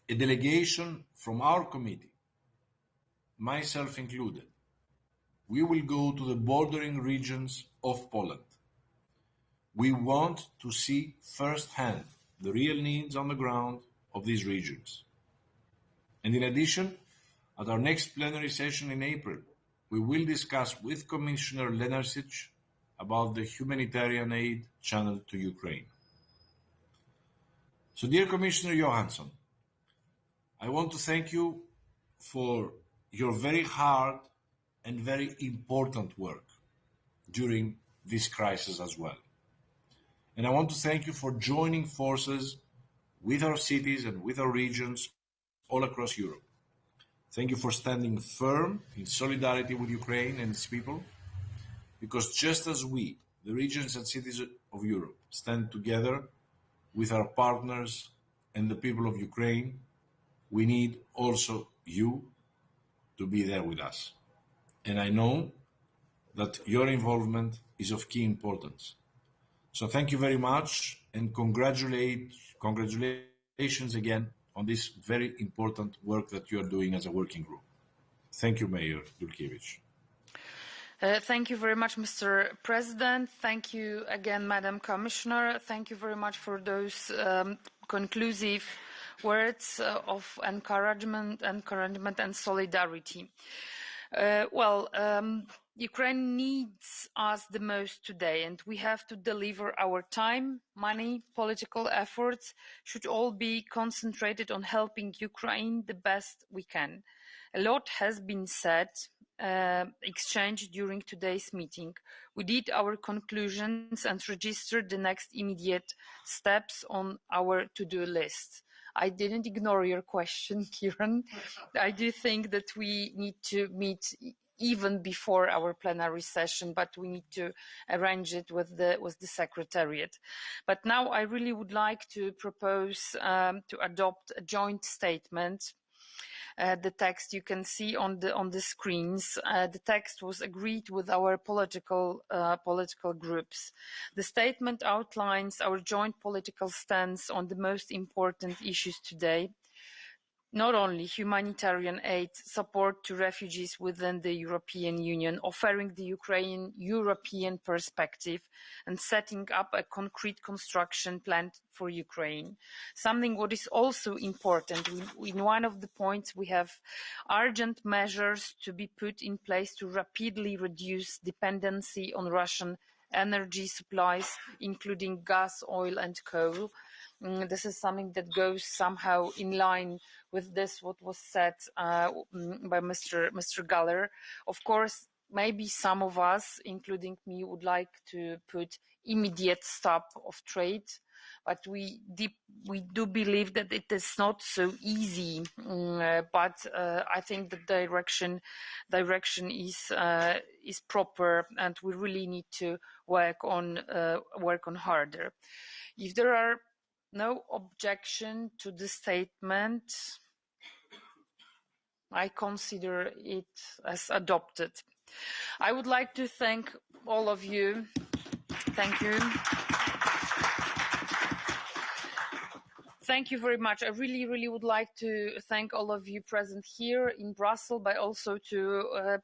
a delegation from our committee, myself included, we will go to the bordering regions of Poland. We want to see firsthand the real needs on the ground of these regions. And in addition, at our next plenary session in April, we will discuss with Commissioner Lenarčič about the humanitarian aid channel to Ukraine. So, dear Commissioner Johansson, I want to thank you for your very hard and very important work during this crisis as well. And I want to thank you for joining forces with our cities and with our regions all across Europe. Thank you for standing firm in solidarity with Ukraine and its people, because just as we, the regions and cities of Europe, stand together with our partners and the people of Ukraine, we need also you to be there with us. And I know that your involvement is of key importance. So thank you very much, and congratulations again on this very important work that you are doing as a working group. Thank you, Mayor Dulkiewicz. Thank you very much, Mr. President. Thank you again, Madam Commissioner. Thank you very much for those conclusive words of encouragement and solidarity. Ukraine needs us the most today, and we have to deliver. Our time, money, political efforts should all be concentrated on helping Ukraine the best we can. A lot has been said, exchanged during today's meeting. We did our conclusions and registered the next immediate steps on our to-do list. I didn't ignore your question, Kieran. I do think that we need to meet even before our plenary session, but we need to arrange it with the Secretariat. But now I really would like to propose to adopt a joint statement. The text you can see on the screens. The text was agreed with our political groups. The statement outlines our joint political stance on the most important issues today. Not only humanitarian aid, support to refugees within the European Union, offering the Ukrainian European perspective, and setting up a concrete construction plan for Ukraine. Something what is also important, in one of the points we have urgent measures to be put in place to rapidly reduce dependency on Russian energy supplies, including gas, oil and coal. This is something that goes somehow in line with what was said by Mr. Galler. Of course, maybe some of us, including me, would like to put immediate stop of trade, but we do believe that it is not so easy. But I think the direction is proper, and we really need to work on harder. If there are no objection to the statement, I consider it as adopted. I would like to thank all of you. Thank you. Thank you very much. I really would like to thank all of you present here in Brussels, but also to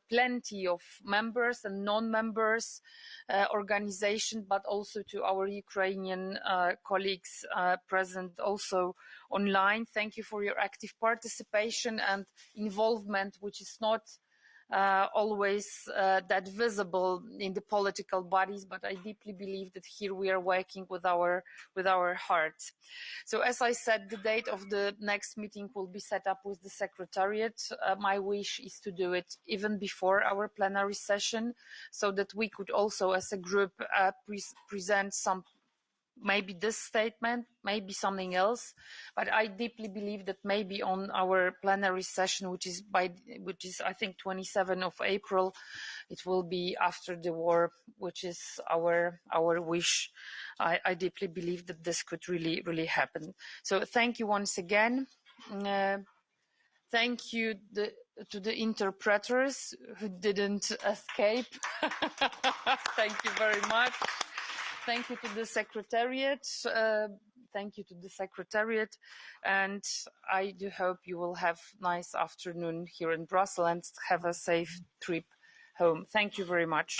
plenty of members and non-members, organizations, but also to our Ukrainian colleagues present also online. Thank you for your active participation and involvement, which is not always that visible in the political bodies, but I deeply believe that here we are working with our hearts. So as I said, the date of the next meeting will be set up with the Secretariat. My wish is to do it even before our plenary session, so that we could also as a group present some maybe this statement, maybe something else, but I deeply believe that maybe on our plenary session, which is I think 27th of April, it will be after the war, which is our wish. I deeply believe that this could really happen. So thank you once again. Thank you to the interpreters who didn't escape. Thank you very much. Thank you to the Secretariat. Thank you to the Secretariat. And I do hope you will have a nice afternoon here in Brussels and have a safe trip home. Thank you very much.